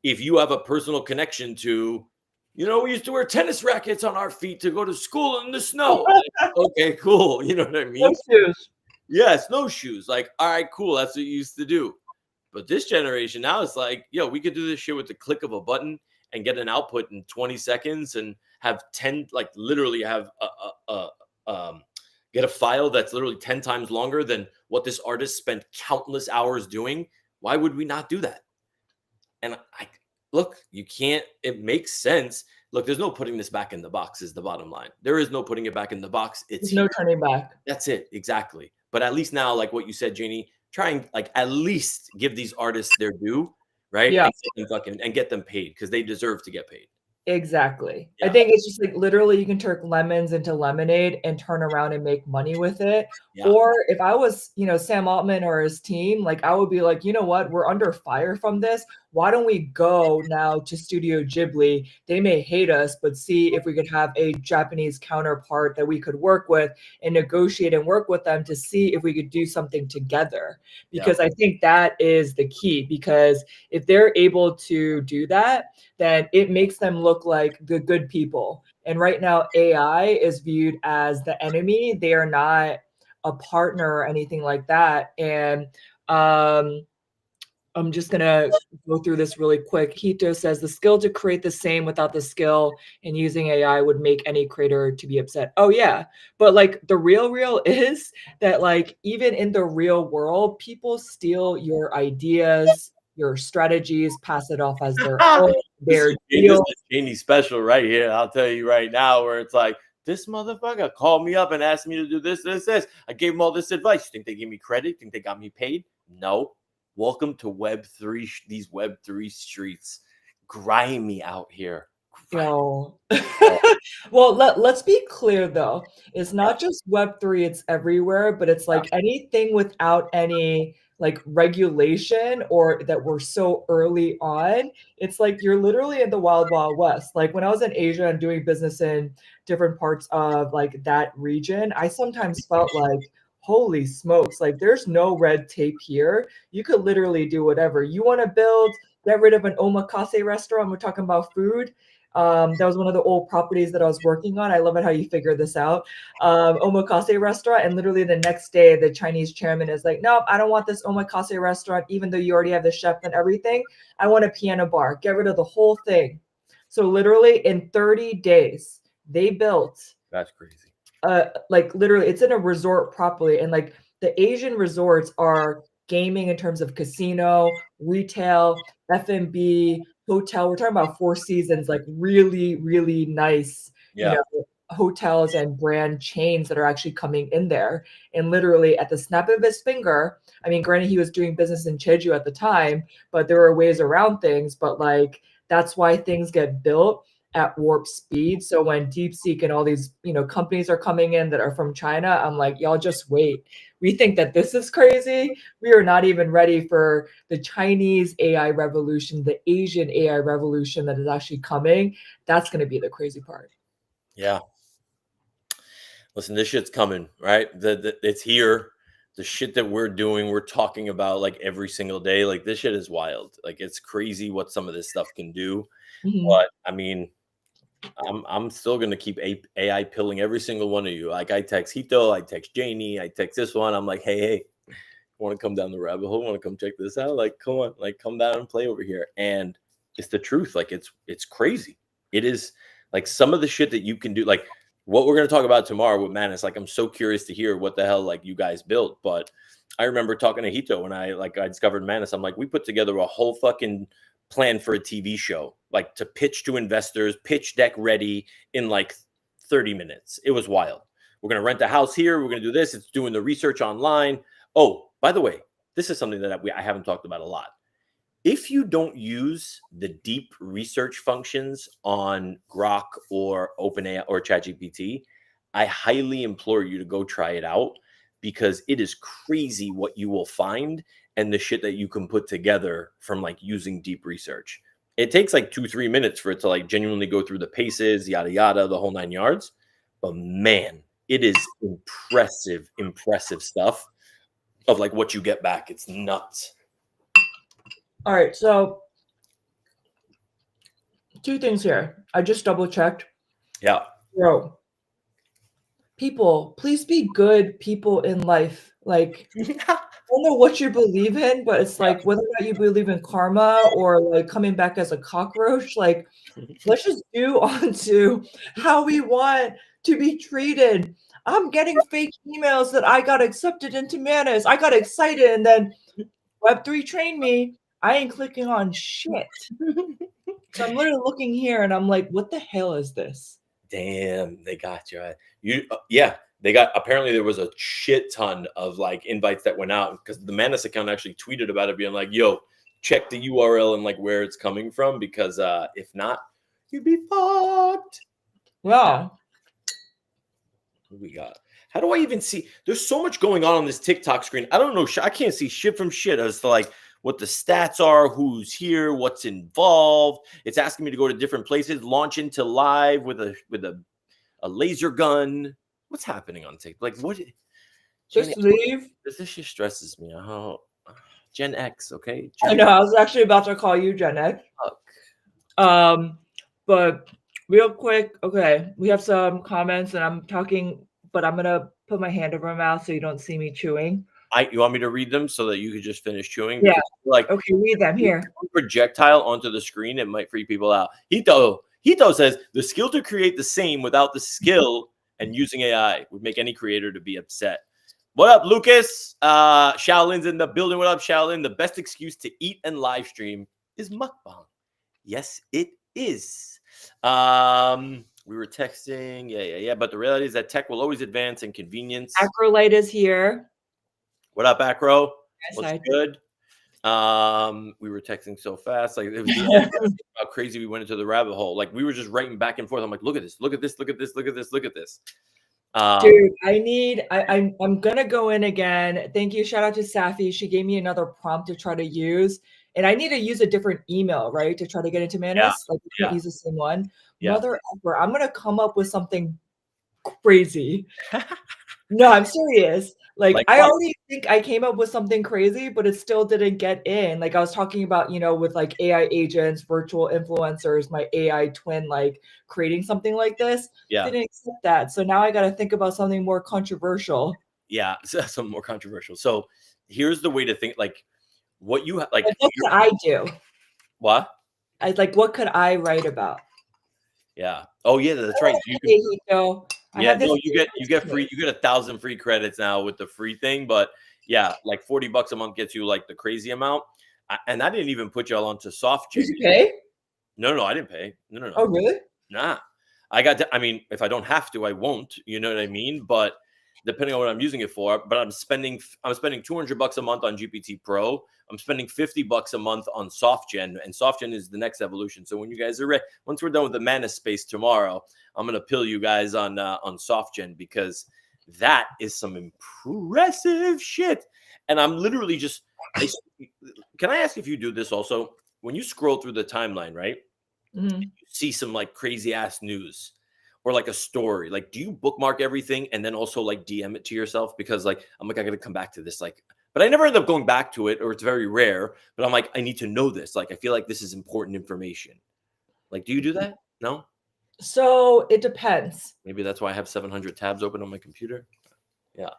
if you have a personal connection to, we used to wear tennis rackets on our feet to go to school in the snow. Like, okay, cool. You know what I mean? Snowshoes. Yeah, snowshoes. Like, all right, cool. That's what you used to do. But this generation now is like, yo, we could do this shit with the click of a button and get an output in 20 seconds and have 10, like literally have get a file that's literally 10 times longer than what this artist spent countless hours doing. Why would we not do that? And look, you can't, it makes sense. Look, there's no putting this back in the box is the bottom line. There is no putting it back in the box. It's There's no here. turning back. That's it. Exactly. But at least now, like what you said, Janey, try and like at least give these artists their due, right? Yeah. And get them paid because they deserve to get paid. Exactly. I Yeah. think it's just like literally you can turn lemons into lemonade and turn around and make money with it. Yeah. Or if I was, Sam Altman or his team, like I would be like, you know what, we're under fire from this. Why don't we go now to Studio Ghibli? They may hate us, but see if we could have a Japanese counterpart that we could work with and negotiate and work with them to see if we could do something together. Because I think that is the key. Because if they're able to do that, then it makes them look like the good people. And right now, AI is viewed as the enemy. They are not a partner or anything like that. And I'm just going to go through this really quick. Hito says the skill to create the same without the skill and using AI would make any creator to be upset. Oh, yeah. But like the real is that like even in the real world, people steal your ideas, your strategies, pass it off as their own. This Their is deal. Janey special right here. I'll tell you right now, where it's like, this motherfucker called me up and asked me to do this, this, this. I gave him all this advice. You think they gave me credit? You think they got me paid? No. Welcome to Web3, these Web3 streets. Grimy out here. Yo. Well, let's be clear though. It's not just Web3, it's everywhere, but it's like anything without any like regulation or that we're so early on, it's like you're literally in the wild, wild west. Like when I was in Asia and doing business in different parts of like that region, I sometimes felt like, holy smokes, like there's no red tape here. You could literally do whatever. You want to build, get rid of an omakase restaurant. We're talking about food. That was one of the old properties that I was working on. I love it how you figured this out. Omakase restaurant, and literally the next day, the Chinese chairman is like, "Nope, I don't want this omakase restaurant, even though you already have the chef and everything. I want a piano bar. Get rid of the whole thing." So literally in 30 days, they built. That's crazy. Like literally, it's in a resort properly, and like the Asian resorts are gaming in terms of casino, retail, F&B, hotel. We're talking about Four Seasons, like really, really nice, hotels and brand chains that are actually coming in there. And literally at the snap of his finger, I mean, granted, he was doing business in Jeju at the time, but there were ways around things. But like, that's why things get built at warp speed. So when DeepSeek and all these, companies are coming in that are from China, I'm like, y'all just wait. We think that this is crazy. We are not even ready for the Chinese AI revolution, the Asian AI revolution that is actually coming. That's going to be the crazy part. Yeah. Listen, this shit's coming, right? It's here. The shit that we're doing, we're talking about like every single day. Like this shit is wild. Like it's crazy what some of this stuff can do. Mhm. But I mean, I'm still gonna keep AI pilling every single one of you. Like I text Hito, I text Janey, I text this one. I'm like, hey, Want to come down the rabbit hole? Want to come check this out? Like, come on, like come down and play over here. And it's the truth. Like it's crazy. It is like some of the shit that you can do, like what we're gonna talk about tomorrow with Manus. Like, I'm so curious to hear what the hell like you guys built. But I remember talking to Hito when I discovered Manus. I'm like, we put together a whole fucking plan for a TV show, like to pitch to investors, pitch deck ready in like 30 minutes. It was wild. We're going to rent a house here. We're going to do this. It's doing the research online. Oh, by the way, this is something that I haven't talked about a lot. If you don't use the deep research functions on Grok or OpenAI or ChatGPT, I highly implore you to go try it out, because it is crazy what you will find and the shit that you can put together from like using deep research. It takes like 2-3 minutes for it to like genuinely go through the paces, yada, yada, the whole 9 yards. But man, it is impressive stuff of like what you get back. It's nuts. All right. So 2 things here. I just double checked. Yeah. Bro, people, please be good people in life. Like, I don't know what you believe in, but it's like whether or not you believe in karma or like coming back as a cockroach, like let's just do on to how we want to be treated. I'm getting fake emails that I got accepted into Manus. I got excited, and then Web3 trained me. I ain't clicking on shit. So I'm literally looking here and I'm like, what the hell is this? Damn, they got you. Yeah, they got, apparently there was a shit ton of like invites that went out, because the Manus account actually tweeted about it, being like, yo, check the URL and like where it's coming from, because if not, you'd be fucked. Wow. What we got? How do I even see? There's so much going on this TikTok screen. I don't know. I can't see shit from shit as to like what the stats are, who's here, what's involved. It's asking me to go to different places, launch into live with a laser gun. What's happening on TikTok? Like, what? Just leave. This shit stresses me. Oh, Gen X, okay? I know. I was actually about to call you Gen X. Fuck. But real quick, okay, we have some comments, and I'm talking, but I'm gonna put my hand over my mouth so you don't see me chewing. You want me to read them so that you could just finish chewing? Yeah. Like, okay, read them here. Projectile onto the screen, it might freak people out. Hito says the skill to create the same without the skill and using AI would make any creator to be upset. What up, Lucas? Shaolin's in the building. What up, Shaolin? The best excuse to eat and live stream is mukbang. Yes, it is. We were texting. Yeah. But the reality is that tech will always advance and convenience. Acrolite is here. What up, Acro? Yes, What's good? We were texting so fast, like it was how crazy we went into the rabbit hole. Like we were just writing back and forth. I'm like, look at this, look at this, look at this, look at this, look at this. Dude, I'm gonna go in again. Thank you. Shout out to Safi. She gave me another prompt to try to use, and I need to use a different email, right, to try to get into Manus. Like, you can't use the same one. Mother effer, I'm gonna come up with something crazy. No, I'm serious. Like I already think I came up with something crazy, but it still didn't get in. Like I was talking about, with like AI agents, virtual influencers, my AI twin, like creating something like this. Didn't accept that. So now I got to think about something more controversial. Yeah, something more controversial. So here's the way to think. Like what you like. What could I do? What? What could I write about? Yeah. Oh yeah, that's right. You get free. You get 1,000 free credits now with the free thing, but yeah, like $40 a month gets you like the crazy amount. And I didn't even put y'all onto soft. Did you pay? No, I didn't pay. No. Oh really? Nah. I mean, if I don't have to, I won't. You know what I mean? But depending on what I'm using it for, but I'm spending $200 a month on GPT Pro. I'm spending $50 a month on SoftGen, and SoftGen is the next evolution. So when you guys are ready, once we're done with the Manus space tomorrow, I'm gonna pill you guys on SoftGen, because that is some impressive shit. And I'm literally just. Can I ask if you do this also? When you scroll through the timeline, right? Mm-hmm. You see some like crazy ass news or like a story. Like, do you bookmark everything and then also like DM it to yourself? Because like I'm like, I gotta come back to this. Like, but I never end up going back to it, or it's very rare. But I'm like, I need to know this. Like, I feel like this is important information. Like, do you do that? No. So it depends. Maybe that's why I have 700 tabs open on my computer. Yeah.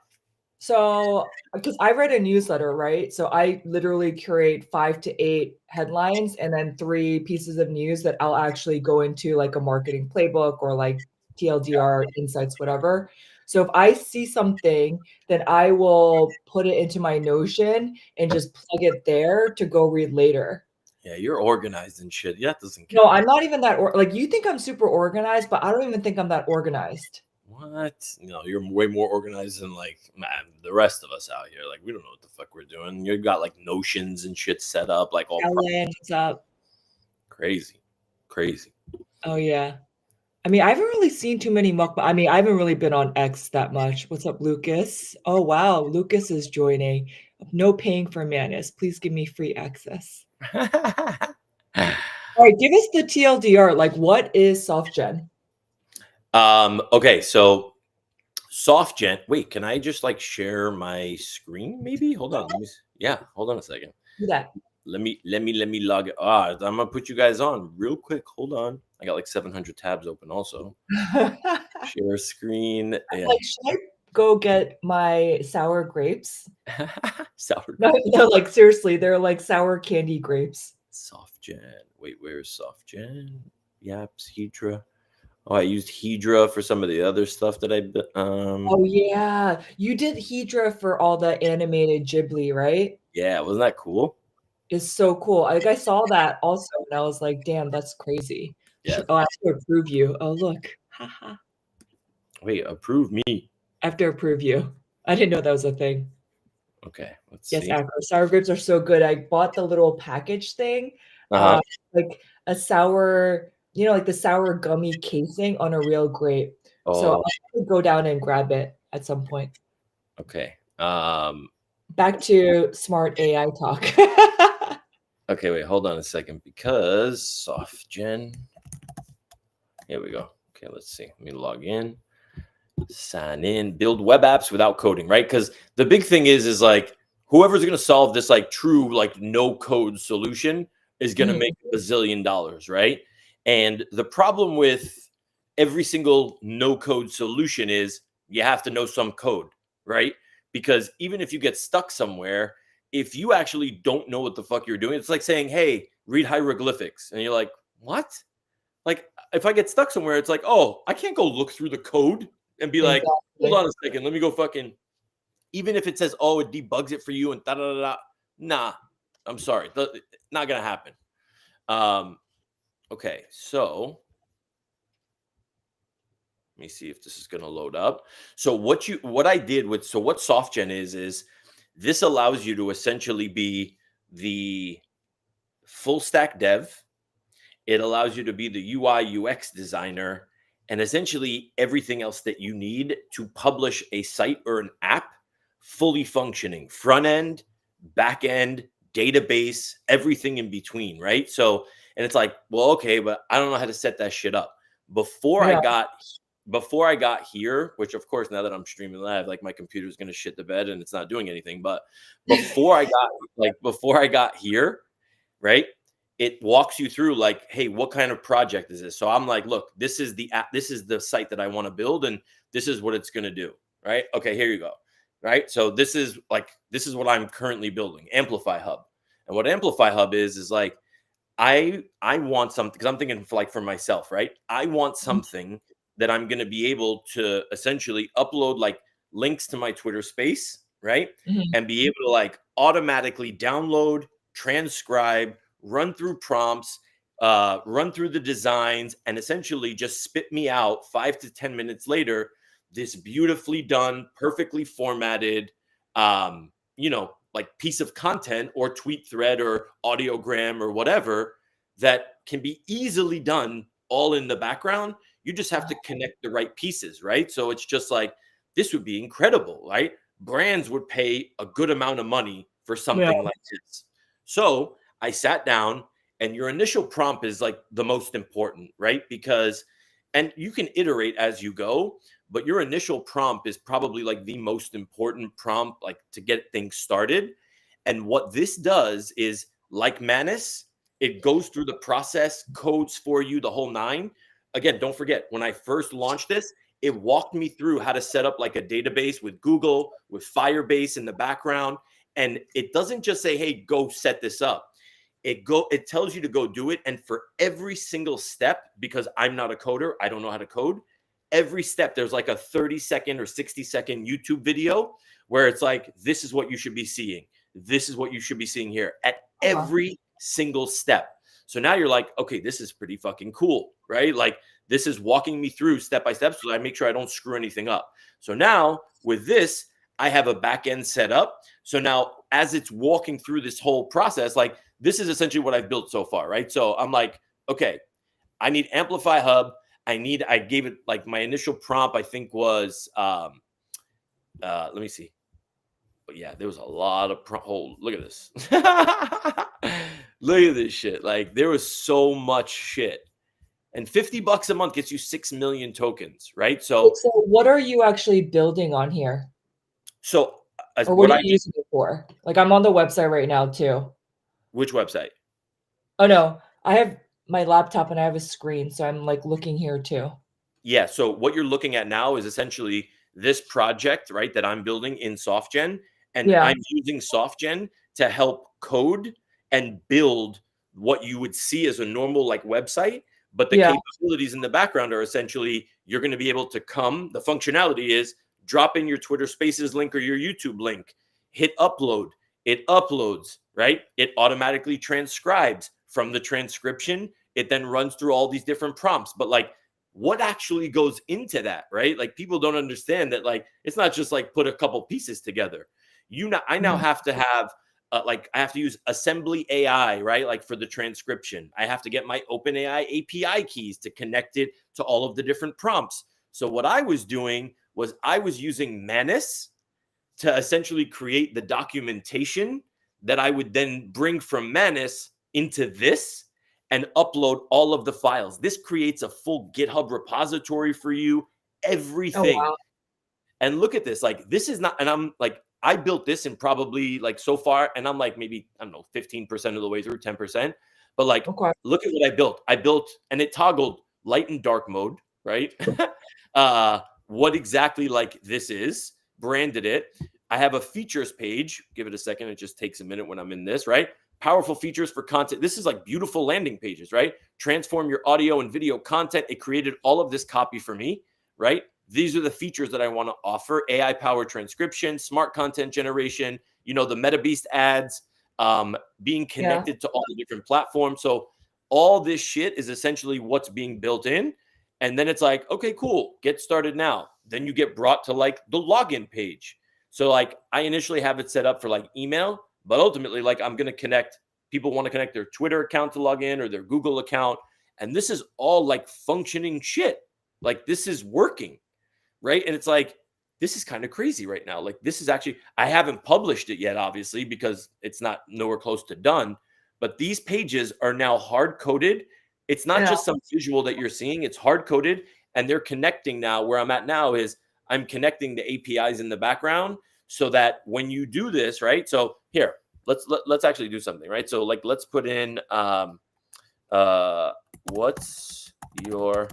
So, because I read a newsletter, right? So I literally curate 5 to 8 headlines and then 3 pieces of news that I'll actually go into like a marketing playbook or like TLDR insights, whatever. So if I see something, then I will put it into my Notion and just plug it there to go read later. Yeah, you're organized and shit. Yeah, that doesn't No, count. I'm not even that like you think I'm super organized, but I don't even think I'm that organized. What? No, you're way more organized than like man, the rest of us out here. Like we don't know what the fuck we're doing. You got like notions and shit set up, like all Ellen, what's up? crazy, crazy. Oh yeah. I mean, I haven't really seen too many mukbang. I mean, I haven't really been on X that much. What's up, Lucas? Oh wow, Lucas is joining. No paying for Manus. Please give me free access. All right, give us the TLDR. Like, what is SoftGen? Okay, so soft gen. Wait, can I just like share my screen? Maybe. Hold on. Yeah, hold on a second. Do that. Let me log it. I'm gonna put you guys on real quick. Hold on. I got like 700 tabs open. Also, share screen. Yeah. Like, should I go get my sour grapes? Sour. No, no, like seriously, they're like sour candy grapes. Soft gen. Wait, where's soft gen? Yaps, Hedra. Oh, I used Hedra for some of the other stuff that Oh yeah, you did Hedra for all the animated Ghibli, right? yeah, wasn't that cool? Is so cool. Like I saw that also, and I was like, "Damn, that's crazy." Yeah. Oh, I have to approve you. Oh, look. Haha. Wait, approve me. I have to approve you. I didn't know that was a thing. Okay, let's Yes, see. Acro. Sour grapes are so good. I bought the little package thing, Uh-huh. like a sour, like the sour gummy casing on a real grape. So Oh, I'll go down and grab it at some point. okay. Back to smart AI talk. Okay, wait, hold on a second because soft gen. Here we go. Okay, let's see. Let me log in. Sign in, build web apps without coding, right? Because the big thing is like whoever's going to solve this like true like no code solution is going to Mhm. make a bazillion dollars, right? And the problem with every single no code solution is you have to know some code, right? Because even if you get stuck somewhere, if you actually don't know what the fuck you're doing, it's like saying, "Hey, read hieroglyphics," and you're like, "What?" Like if I get stuck somewhere, it's like, "Oh, I can't go look through the code and be like, hold Exactly. on a second, let me go fucking." Even if it says, "Oh, it debugs it for you," and da da da da. Nah, I'm sorry, not gonna happen. Um, okay, so let me see if this is gonna load up. So what I did with what SoftGen is this allows you to essentially be the full stack dev. It allows you to be the UI UX designer and essentially everything else that you need to publish a site or an app fully functioning, front end, back end, database, everything in between, right? So, and it's like, well, okay, but I don't know how to set that shit up. Before I Yeah. got before I got here, which of course now that I'm streaming live, like my computer's gonna shit the bed and it's not doing anything. But before I got here, right? It walks you through like, hey, what kind of project is this? So I'm like, look, this is the app, this is the site that I want to build, and this is what it's gonna do. Right. Okay, here you go. Right. So this is what I'm currently building, Amplify Hub. And what Amplify Hub is like I want something because I'm thinking for myself, right? I want something that I'm gonna be able to essentially upload like links to my Twitter space, right? Mhm. And be able to like automatically download, transcribe, run through prompts, run through the designs, and essentially just spit me out 5 to 10 minutes later this beautifully done, perfectly formatted, like piece of content or tweet thread or audiogram or whatever that can be easily done all in the background. You just have to connect the right pieces, right? So it's just like this would be incredible, right? Brands would pay a good amount of money for Yeah. something like this. So I sat down, and your initial prompt is like the most important, right? Because, and you can iterate as you go, but your initial prompt is probably like the most important prompt, like to get things started. And what this does is, like Manus, it goes through the process, codes for you, the whole nine. Again, don't forget, when I first launched this, It walked me through how to set up like a database with Google, with Firebase in the background. And it doesn't just say, hey, go set this up. It tells you to go do it. And for every single step, because I'm not a coder, I don't know how to code. Every step, there's like a 30-second or 60-second YouTube video where it's like, this is what you should be seeing. This is what you should be seeing here at every single step. So now you're like, okay, this is pretty fucking cool, right? Like this is walking me through step by step so I make sure I don't screw anything up. So now with this, I have a back end set up. So now as it's walking through this whole process, like this is essentially what I've built so far, right? So I'm like, okay, I need Amplify Hub. I gave it like my initial prompt, I think was, let me see. But yeah, there was a lot of look at this. Look at this shit. Like there was so much shit. And $50 a month gets you 6 million tokens, right? So what are you actually building on here? So or what are you using it for? Like I'm on the website right now too. Which website? Oh no, I have my laptop and I have a screen, so I'm like looking here too. Yeah, so what you're looking at now is essentially this project, right, that I'm building in SoftGen. And I'm using SoftGen to help code and build what you would see as a normal like website. But the capabilities in the background are essentially you're going to be able to the functionality is drop in your Twitter Spaces link or your YouTube link, hit upload, it uploads, right? It automatically transcribes from the transcription. It then runs through all these different prompts. But like, what actually goes into that, right? Like people don't understand that like, it's not just like put a couple pieces together. I now have to have like I have to use Assembly AI, right? Like for the transcription, I have to get my OpenAI API keys to connect it to all of the different prompts. So what I was doing was I was using Manus to essentially create the documentation that I would then bring from Manus into this and upload all of the files. This creates a full GitHub repository for you, everything. Oh, wow. And look at this, like this is not, and I'm like, I built this in probably like so far, and I'm like maybe, I don't know, 15% of the way through, 10%. But like, look at what I built. I built, and it toggled light and dark mode, right? What exactly like this is, branded it. I have a features page. Give it a second. It just takes a minute when I'm in this, right? Powerful features for content. This is like beautiful landing pages, right? Transform your audio and video content. It created all of this copy for me, right? These are the features that I want to offer: AI-powered transcription, smart content generation, the MetaBeast ads, being connected to all the different platforms. So all this shit is essentially what's being built in. And then it's like, okay, cool, get started now. Then you get brought to like the login page. So like I initially have it set up for like email, but ultimately like I'm going to connect, people want to connect their Twitter account to log in or their Google account. And this is all like functioning shit. Like this is working. Right. And it's like, this is kind of crazy right now. Like this is actually, I haven't published it yet, obviously, because it's not nowhere close to done. But these pages are now hard coded. It's not just some visual that you're seeing. It's hard coded. And they're connecting now. Where I'm at now is I'm connecting the APIs in the background so that when you do this, right? So here, let's actually do something, right? So like, let's put in, what's your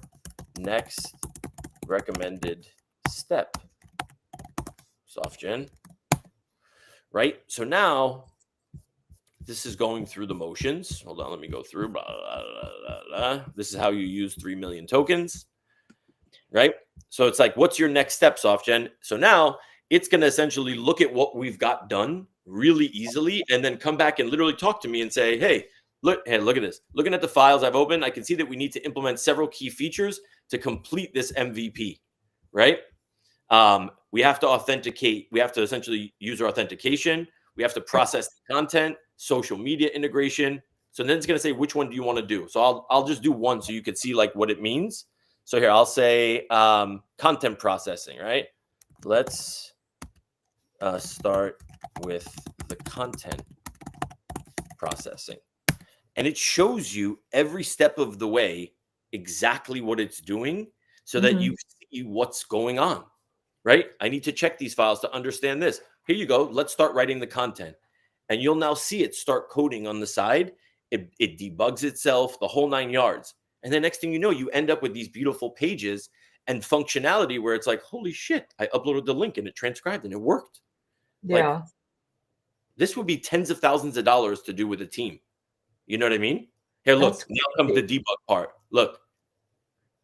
next recommended step? SoftGen, right? So now this is going through the motions. Hold on, let me go through. Blah, blah, blah, blah. This is how you use 3 million tokens, right? So it's like, what's your next step, SoftGen? So now it's going to essentially look at what we've got done really easily and then come back and literally talk to me and say, hey, look at this. Looking at the files I've opened, I can see that we need to implement several key features to complete this MVP, right? We have to authenticate. We have to essentially user authentication. We have to process the content, social media integration. So then it's going to say, which one do you want to do? So I'll just do one so you can see like what it means. So here I'll say content processing, right? Let's start with the content processing. And it shows you every step of the way exactly what it's doing so that you see what's going on, right? I need to check these files to understand this. Here you go. Let's start writing the content. And you'll now see it start coding on the side. It debugs itself, the whole 9 yards. And the next thing you know, you end up with these beautiful pages. and functionality where it's like, holy shit, I uploaded the link and it transcribed and it worked. Like, Yeah, this would be tens of thousands of dollars to do with a team. You know what I mean? Here, look, that's now comes the crazy. debug part. Look,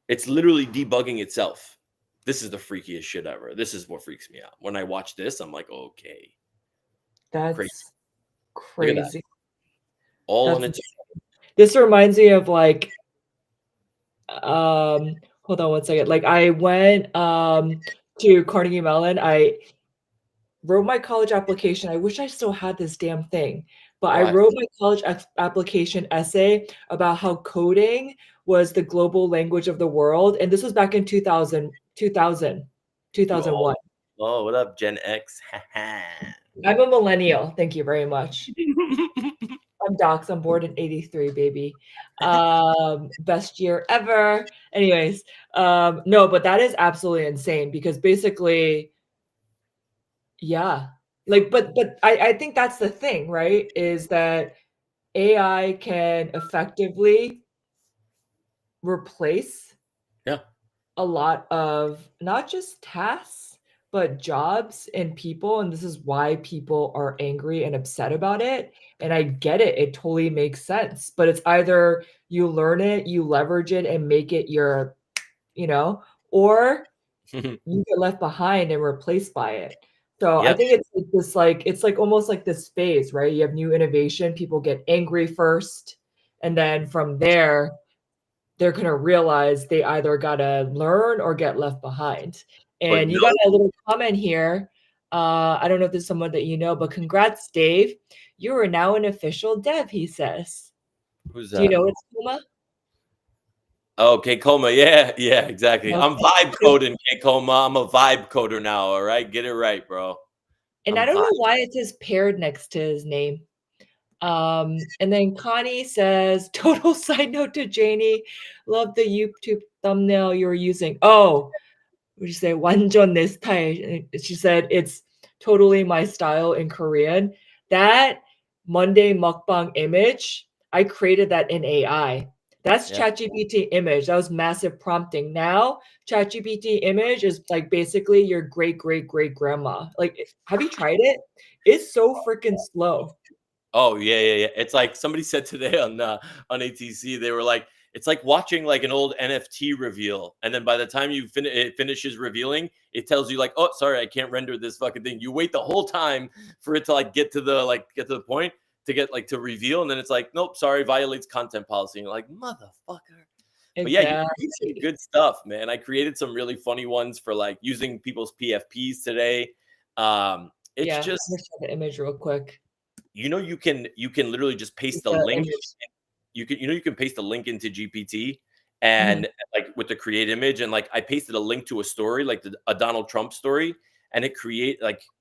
it's literally debugging itself. This is the freakiest shit ever. This is what freaks me out. When I watch this, I'm like, okay, crazy. That's Look at that. crazy. All on That's its this reminds me of like hold on one second. Like I went to Carnegie Mellon. I wrote my college application. I wish I still had this damn thing, but I why? wrote my college application essay about how coding was the global language of the world. And this was back in 2000, Oh, 2001. oh, what up, Gen X? I'm a millennial. Thank you very much. I'm docs. I'm born in 83, baby. Best year ever. Anyways, no, but that is absolutely insane because basically, yeah. Like, but I think that's the thing, right? Is that AI can effectively replace Yeah. a lot of not just tasks, but jobs and people. And this is why people are angry and upset about it. And I get it. It totally makes sense. But it's either you learn it, you leverage it and make it your, or you get left behind and replaced by it. So I Yep. think it's like this it's like almost like this phase, right? You have new innovation, people get angry first, and then from there, they're gonna realize they either gotta learn or get left behind. But And you got no, a little comment here. I don't know if there's someone that you know, but congrats, Dave. You are now an official dev, he says. who's Do you that? know it's Kuma? Oh, K-Coma. Yeah, yeah, exactly. I'm vibe Okay. coding, K-Coma. I'm a vibe coder now. All right, get it right, bro. And I I'm don't vibe. know why it says paired next to his name. And then Connie says, total side note to Janey, love the YouTube thumbnail you're using. Oh, would you say 완전 내 스타일? She said it's totally my style in Korean. That Monday mukbang image, I created that in AI. That's Yeah. ChatGPT image. That was massive prompting. Now ChatGPT image is like basically your great great great grandma. Like, have you tried it? It's so freaking slow. Oh, yeah, yeah, yeah. It's like somebody said today on ATC, they were like, it's like watching like an old NFT reveal, and then by the time it finishes revealing, it tells you like, oh, sorry, I can't render this fucking thing. You wait the whole time for it to like get to the point to get like to reveal, and then it's like, nope, sorry, violates content policy. And you're like, motherfucker. But yeah, you create some Exactly. good stuff, man. I created some really funny ones for like using people's PFPs today. It's Yeah, I'm just gonna show the image real quick. you can literally just paste It's the the link. image. You can paste a link into GPT Mhm. and like with the create image, and like I pasted a link to a story like a Donald Trump story, and it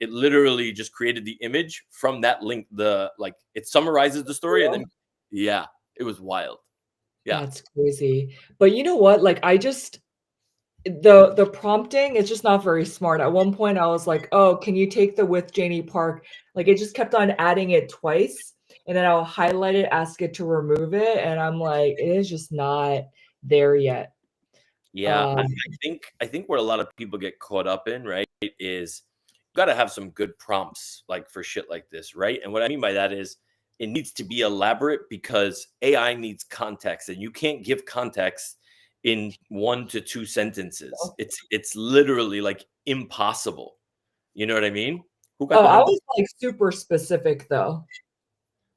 literally just created the image from that link. The like it summarizes the story, and then Real? yeah, it was wild. Yeah. That's crazy. But you know what? Like I just the prompting is just not very smart. At one point I was like, "Oh, can you take the with Janey Park?" Like it just kept on adding it twice, and then I'll highlight it, ask it to remove it, and I'm like, it is just not there yet. Yeah, I Um, I think I think what a lot of people get caught up in, right, is you gotta have some good prompts, like, for shit like this, right? And what I mean by that is it needs to be elaborate because AI needs context, and you can't give context in 1 to 2 sentences. It's literally, like, impossible. You know what I mean? Who got oh, the I Monday? was like super specific though.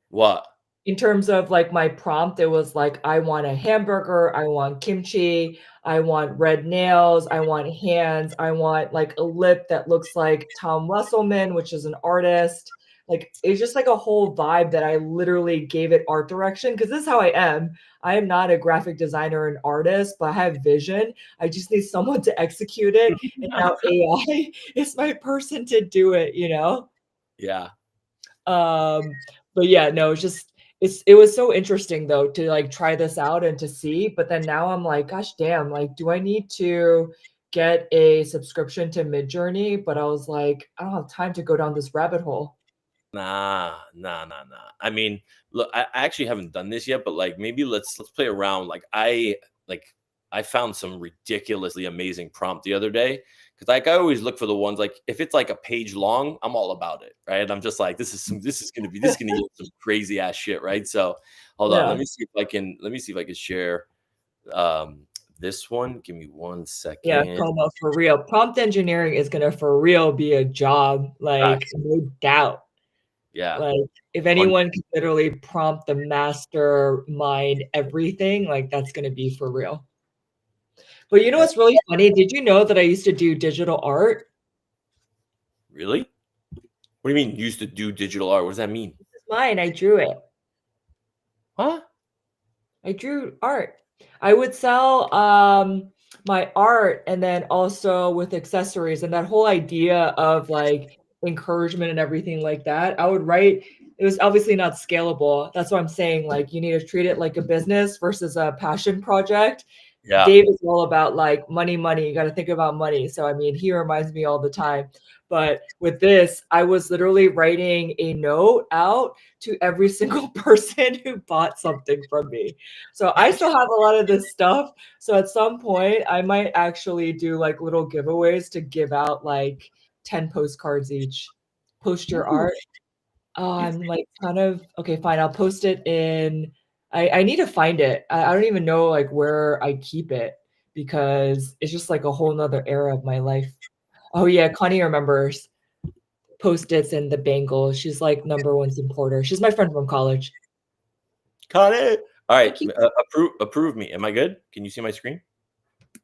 What? In terms of, like, my prompt, it was like, "I want a hamburger, I want kimchi, I want red nails, I want hands, I want, like, a lip that looks like Tom Wesselman," which is an artist. Like, it's just like a whole vibe that I literally gave it art direction. Because this is how I am. I am not a graphic designer and artist, but I have vision. I just need someone to execute it, and now AI is my person to do it, you know? Yeah. But yeah, no, it was so interesting though to like try this out and to see, but then now I'm like, gosh damn, like, do I need to get a subscription to Midjourney? But I was like, I don't have time to go down this rabbit hole. Nah, nah, nah, nah. I mean, look, I actually haven't done this yet, but like maybe let's play around. Like like I found some ridiculously amazing prompt the other day because like I always look for the ones like if it's like a page long, I'm all about it, right? I'm just like this is gonna yield some crazy ass shit, right? So hold on, Yeah. let me see if I can share this one. Give me 1 Yeah, second. Como, for real. Prompt engineering is gonna for real be a job, like, Facts. no doubt. Yeah. Like, if 100. anyone can literally prompt the mastermind everything, like, that's gonna be for real. But you know Yeah. what's really funny? Did you know that I used to do digital art? Really? What do you mean you used to do digital art? What does that mean? It's mine, I drew it. Huh? I drew art. I would sell, my art and then also with accessories, and that whole idea of, like, encouragement and everything like that, I would write it was obviously not scalable. That's what I'm saying, like, you need to treat it like a business versus a passion project. Yeah. Dave is all about, like, money, money, you gotta think about money, so, I mean, he reminds me all the time. But with this, I was literally writing a note out to every single person who bought something from me. So I still have a lot of this stuff. So at some point, I might actually do like little giveaways to give out like 10 postcards each. Post your Ooh, art. Oh, you I'm like kind of okay, fine. I'll post it in. I need to find it. I don't even know like where I keep it because it's just like a whole nother era of my life. Oh yeah, Connie remembers Post-its and the bangles. She's like number one supporter. She's my friend from college. caught it. All right. Thank you. Approve me. Am I good? Can you see my screen?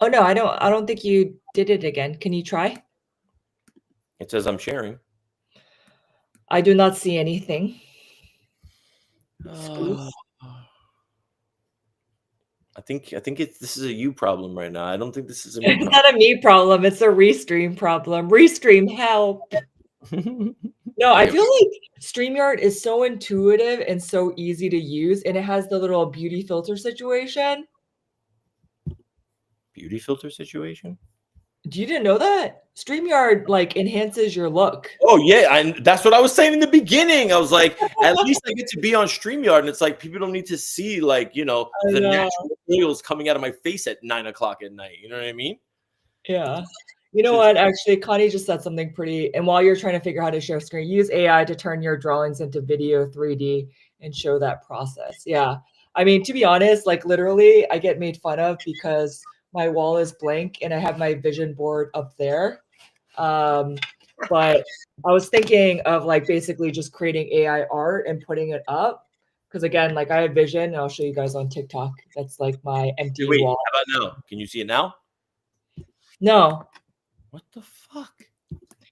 Oh no, I don't think you did it again. Can you try? It says I'm sharing. I do not see anything. Uh, Space. I think this is a you problem right now. I don't think this is a me It's problem. not a me problem, it's a Restream problem. Restream, help. No, I Okay, feel like StreamYard is so intuitive and so easy to use, and it has the little beauty filter situation. beauty filter situation. You didn't know that? StreamYard, like, enhances your look. Oh yeah, and that's what I was saying in the beginning. I was like, at least I get to be on StreamYard, and it's like people don't need to see like I the know. natural oils coming out of my face at 9 o'clock at night. You know what I mean? Yeah. You know Just what? Actually, Connie just said something pretty and while you're trying to figure out how to share screen, use AI to turn your drawings into video 3D and show that process. Yeah. I mean, to be honest, like literally, I get made fun of because my wall is blank and I have my vision board up there. Um, but I was thinking of like basically just creating AI art and putting it up. Because again, like I have vision, and I'll show you guys on TikTok. That's like my empty wait. wall. How about now? Can you see it now? No, What the fuck?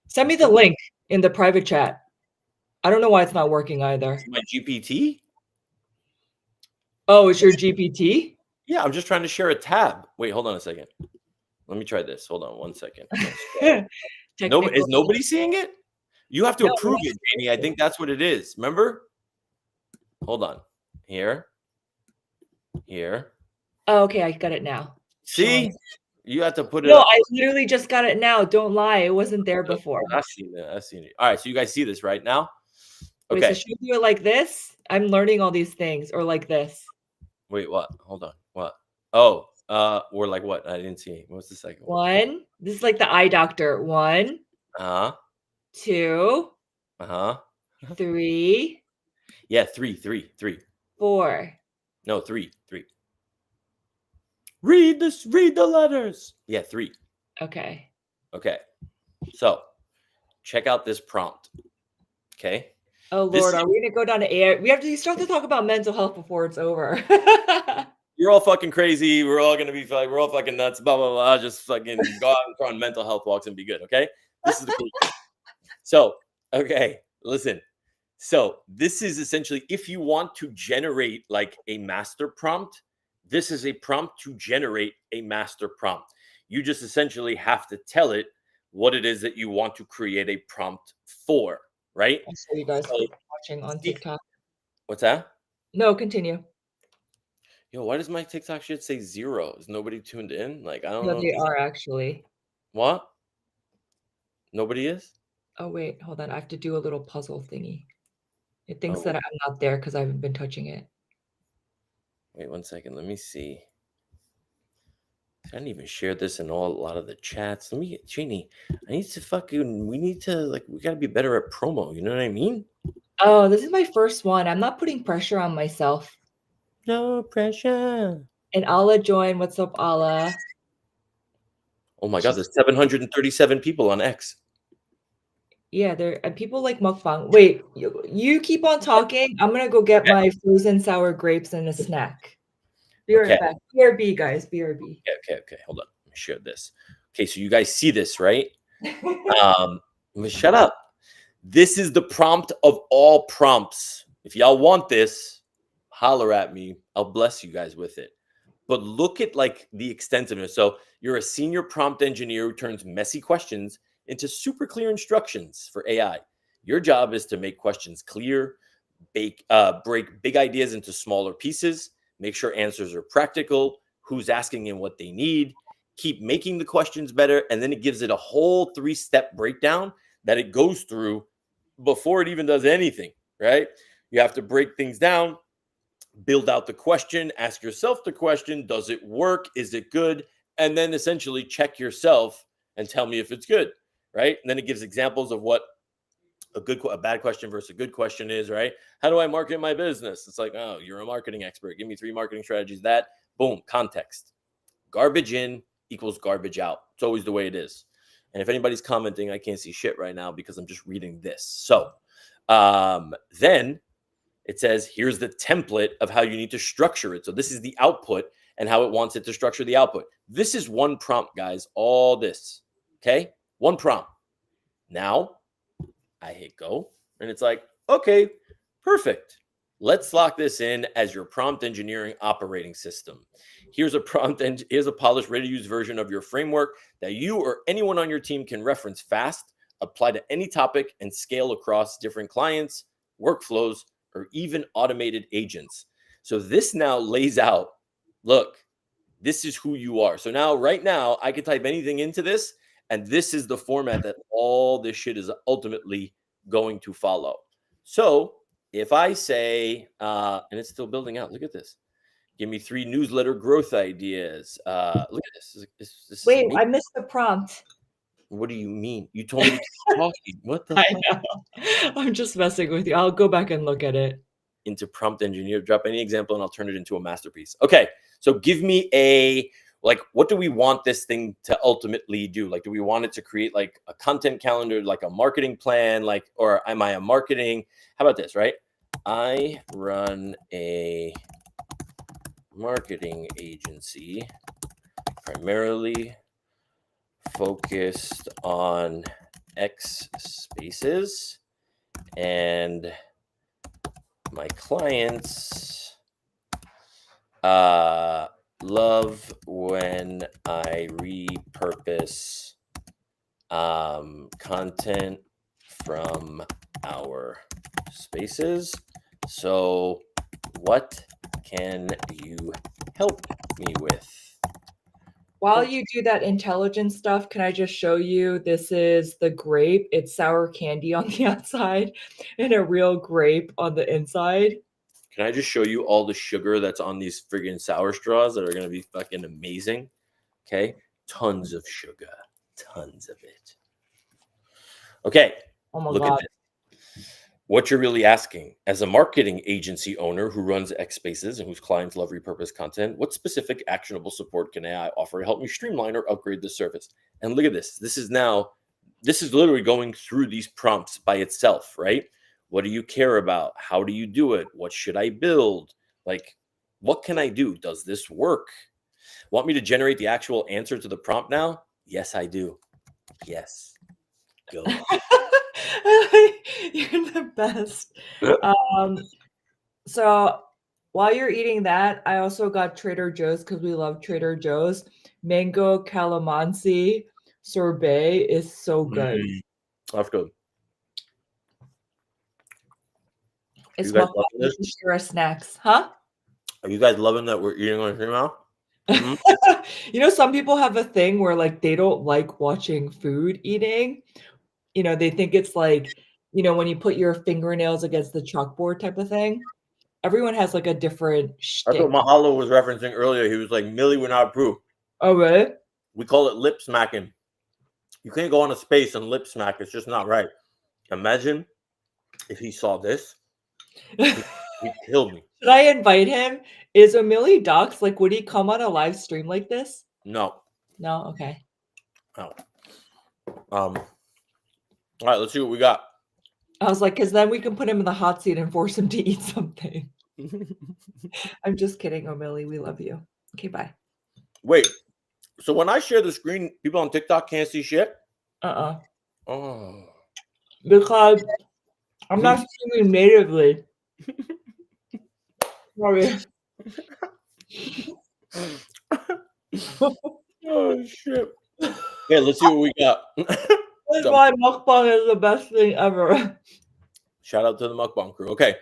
send me It's the not link in the private chat. I don't know why it's not working either. my GPT. Oh, it's your GPT? Yeah, I'm just trying to share a tab. Wait, hold on a second. Let me try this. Hold on 1 second. I'm gonna scroll. Is Technical. nobody seeing it? You have to No, approve it, Jamie. I think that's what it is. Remember? Hold on. Here. Here. oh, okay, I got it now. Showing. See? You have to put it No, up. I literally just got it now. Don't lie. It wasn't there before. I've seen it. I've seen it. All right, so you guys see this right now? Wait, so Okay. should we do it like this? I'm learning all these things, or like this. Wait, what? Hold on. What? Oh, or like what? I didn't see. What's the second one? One. This is like the eye doctor. One, Uh-huh. two, Uh-huh. three, Yeah, three. 4. No, three. Read this, read the letters. Yeah, 3. Okay. Okay. So check out this prompt. Okay. Oh This Lord, is, are we gonna go down to AI? We have to start to talk about mental health before it's over. you're all fucking crazy. We're all gonna be like, we're all fucking nuts, blah, blah, blah. Just fucking go out and go on mental health walks and be good. Okay. This is the cool thing. So, okay, listen. So this is essentially if you want to generate like a master prompt, this is a prompt to generate a master prompt. You just essentially have to tell it what it is that you want to create a prompt for, right? I'll show you guys So, watching on see- TikTok. what's that? No, continue. Yo, why does my TikTok shit say 0? Is nobody tuned in? Like, I don't No, know if they this are actually. what? Nobody is? Oh wait, hold on. I have to do a little puzzle thingy. It thinks that Oh, I'm not there because I haven't been touching it. wait 1 second. Let me see. I didn't even share this in a lot of the chats. Let me get Janey. I need to we gotta be better at promo. You know what I mean? Oh, this is my first one. I'm not putting pressure on myself. No pressure. And Allah joined. What's up, Allah? Oh my God, there's 737 people on X. Yeah, there people like mukbang. Wait, you keep on talking. I'm gonna go get my frozen sour grapes and a snack. Be right back. BRB, guys. BRB. Okay. Hold on. Let me share this. Okay, so you guys see this, right? Shut up. This is the prompt of all prompts. If y'all want this, holler at me. I'll bless you guys with it. But look at like the extensiveness. So you're a senior prompt engineer who turns messy questions into super clear instructions for AI. Your job is to make questions clear, break big ideas into smaller pieces, make sure answers are practical, who's asking and what they need, keep making the questions better, and then it gives it a whole 3-step breakdown that it goes through before it even does anything, right? You have to break things down, build out the question, ask yourself the question, does it work? Is it good? And then essentially check yourself and tell me if it's good, right? And then it gives examples of what a bad question versus a good question is, right? How do I market my business? It's like, oh, you're a marketing expert. Give me 3 marketing strategies. That, boom, context. Garbage in equals garbage out. It's always the way it is. And if anybody's commenting, I can't see shit right now because I'm just reading this. So then it says, here's the template of how you need to structure it. So this is the output and how it wants it to structure the output. This is one prompt, guys, all this, okay? One prompt. Now I hit go and it's like, okay, perfect. Let's lock this in as your prompt engineering operating system. Here's a polished, ready-to-use version of your framework that you or anyone on your team can reference fast, apply to any topic, and scale across different clients, workflows, or even automated agents. So this now lays out, look, this is who you are. So now, right now, I can type anything into this, and this is the format that all this shit is ultimately going to follow. So if I say, and it's still building out, look at this. Give me 3 newsletter growth ideas. Look at this. This Wait, I missed the prompt. What do you mean? You told me to keep talking. What the I fuck? know. I'm just messing with you. I'll go back and look at it. Into prompt engineer, drop any example and I'll turn it into a masterpiece. Okay, so give me what do we want this thing to ultimately do? Like, do we want it to create like a content calendar, like a marketing plan, or am I a marketing? How about this, right? I run a marketing agency primarily focused on X spaces, and my clients love when I repurpose content from our spaces. So what can you help me with? While you do that intelligence stuff, can I just show you, this is the grape. It's sour candy on the outside and a real grape on the inside. Can I just show you all the sugar that's on these friggin' sour straws that are going to be fucking amazing? Okay. Tons of sugar. Tons of it. Okay. Oh my Look God. at this. What you're really asking, as a marketing agency owner who runs X Spaces and whose clients love repurposed content, what specific actionable support can AI offer to help me streamline or upgrade the service? And look at this. This is literally going through these prompts by itself, right? What do you care about? How do you do it? What should I build? Like, what can I do? Does this work? Want me to generate the actual answer to the prompt now? Yes, I do. Yes. Go. You're the best. So while you're eating that, I also got Trader Joe's because we love Trader Joe's. Mango calamansi sorbet is so good. That's good. It's You guys mukbang. loving We this? can share our snacks, huh? Are you guys loving that we're eating on stream now? You know, some people have a thing where like they don't like watching food eating. You know, they think it's like, you know, when you put your fingernails against the chalkboard type of thing. Everyone has like a different That's what shtick. Mahalo was referencing earlier. He was like, Millie would not approve. Oh, really? We call it lip smacking. You can't go on a space and lip smack. It's just not right. Imagine if he saw this, he'd kill me. Should I invite him? Is Emily Docs, like, would he come on a live stream like this? No. No? Okay. No. All right, let's see what we got. I was like, because then we can put him in the hot seat and force him to eat something. I'm just kidding, Emily. We love you. Okay, bye. Wait. So when I share the screen, people on TikTok can't see shit? Oh. Because I'm not streaming natively. Sorry. Oh, shit. Okay, let's see what we got. That's why mukbang is the best thing ever. Shout out to the Mukbang crew. Okay.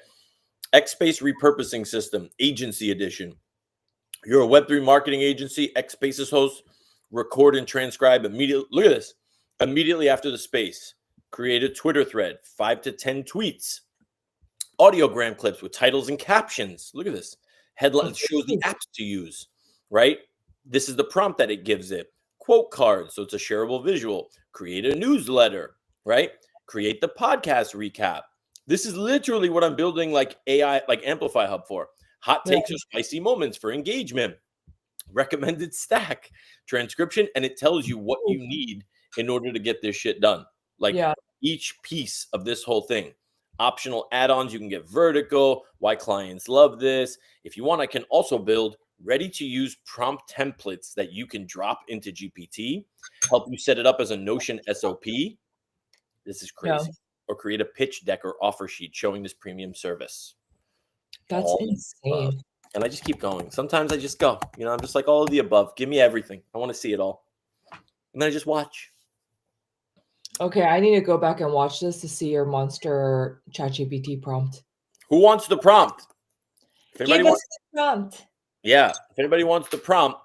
X-Space Repurposing System, Agency Edition. You're a Web3 marketing agency. X-Space's host record and transcribe immediately. Look at this. Immediately after the space. Create a Twitter thread, 5 to 10 tweets. Audiogram clips with titles and captions. Look at this. Headlines shows the apps to use, right? This is the prompt that it gives it. Quote cards, so it's a shareable visual. Create a newsletter, right? Create the podcast recap. This is literally what I'm building like AI, like Amplify Hub for. Hot takes or spicy moments for engagement. Recommended stack, transcription, and it tells you what you need in order to get this shit done. Like each piece of this whole thing. Optional add-ons, you can get vertical, why clients love this. If you want, I can also build ready-to-use prompt templates that you can drop into GPT, help you set it up as a Notion SOP. This is crazy. Or create a pitch deck or offer sheet showing this premium service. That's insane. And I just keep going. Sometimes I just go, I'm just like all of the above. Give me everything. I want to see it all. And then I just watch. Okay, I need to go back and watch this to see your monster ChatGPT prompt. Who wants the prompt? Give us the prompt. Yeah. If anybody wants the prompt,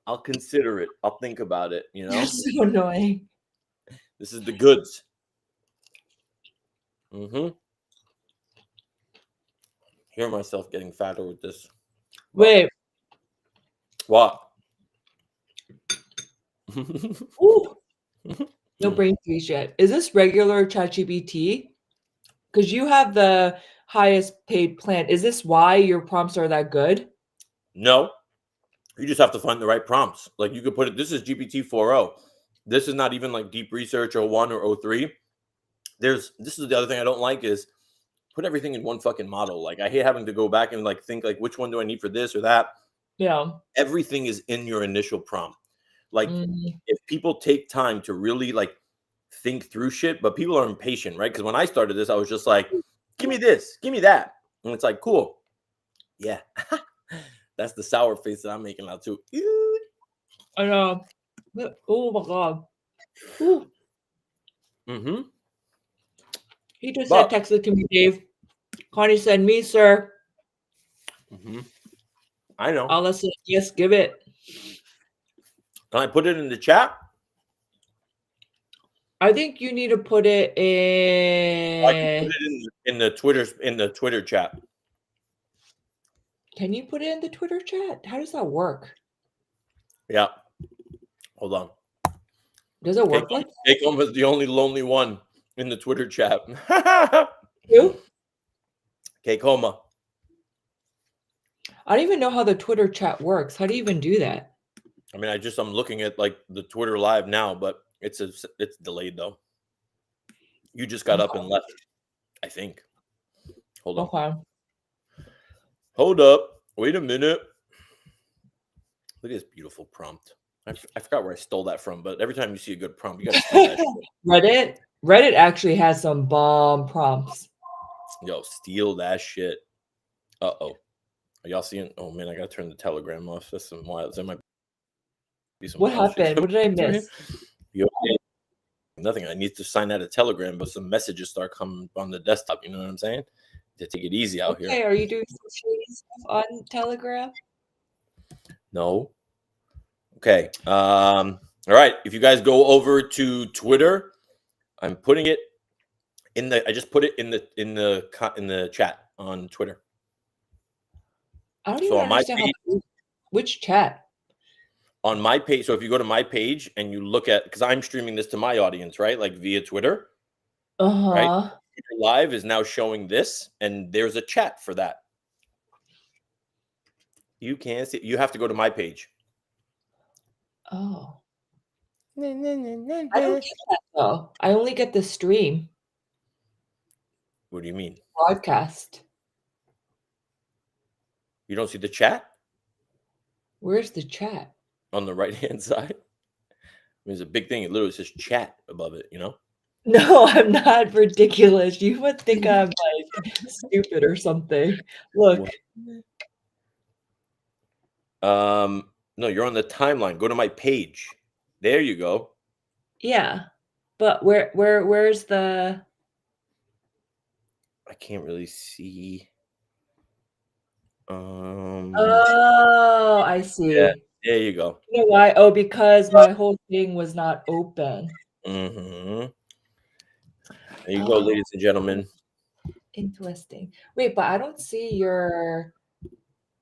I'll consider it. I'll think about it, You're so annoying. This is the goods. Hear myself getting fatter with this. Wait. What? Ooh. No brain freeze yet. Is this regular ChatGPT? Because you have the highest paid plan. Is this why your prompts are that good? No. You just have to find the right prompts. Like you could put it, this is GPT 4.0. This is not even like deep research 01 or 03. This is the other thing I don't like is put everything in one fucking model. Like I hate having to go back and like think like which one do I need for this or that. Yeah. Everything is in your initial prompt. Like if people take time to really like think through shit, but people are impatient, right? Because when I started this, I was just like, give me this, give me that. And it's like, cool. Yeah. That's the sour face that I'm making out too. I know. Oh my God. Ooh. He just said, texted to me, Dave. Connie said, me, sir. I know. I'll listen. Yes, give it. Can I put it in the chat? I think you need to put it in. I can put it in the Twitter chat. Can you put it in the Twitter chat? How does that work? Yeah. Hold on. Does it work like that? Keiko was the only lonely one in the Twitter chat. Who? Keiko. I don't even know how the Twitter chat works. How do you even do that? I mean, I'm looking at like the Twitter live now, but it's delayed though. You just got up and left, I think. Hold on. Okay. Hold up. Wait a minute. Look at this beautiful prompt. I forgot where I stole that from, but every time you see a good prompt, you gotta steal that shit. Reddit actually has some bomb prompts. Yo, steal that shit. Uh-oh. Are y'all seeing? Oh man, I gotta turn the Telegram off. That's some wild. There might be some what happened? What did I miss? Yo, nothing. I need to sign out of Telegram, but some messages start coming on the desktop. You know what I'm saying? To take it easy out here. Okay, are you doing some shady stuff on Telegram? No. Okay. All right. If you guys go over to Twitter, I'm putting it in the. I just put it in the chat on Twitter. I don't even understand which chat. on my page. So if you go to my page and you look at, because I'm streaming this to my audience, right? Like via Twitter, right? Twitter Live is now showing this, and there's a chat for that. You can't see. You have to go to my page. Oh. I don't get that though. I only get the stream What do you mean? broadcast. You don't see the chat Where's the chat? on the right-hand side? There's a big thing. It literally says chat above it, you know? No, I'm not ridiculous. You would think I'm like stupid or something. Look. No, you're on the timeline. Go to my page. There you go. Yeah. But where's the I can't really see. Oh, I see. Yeah, there you go. You know why? Oh, because my whole thing was not open. Mm-hmm. There you go, ladies and gentlemen. Interesting. Wait, but I don't see your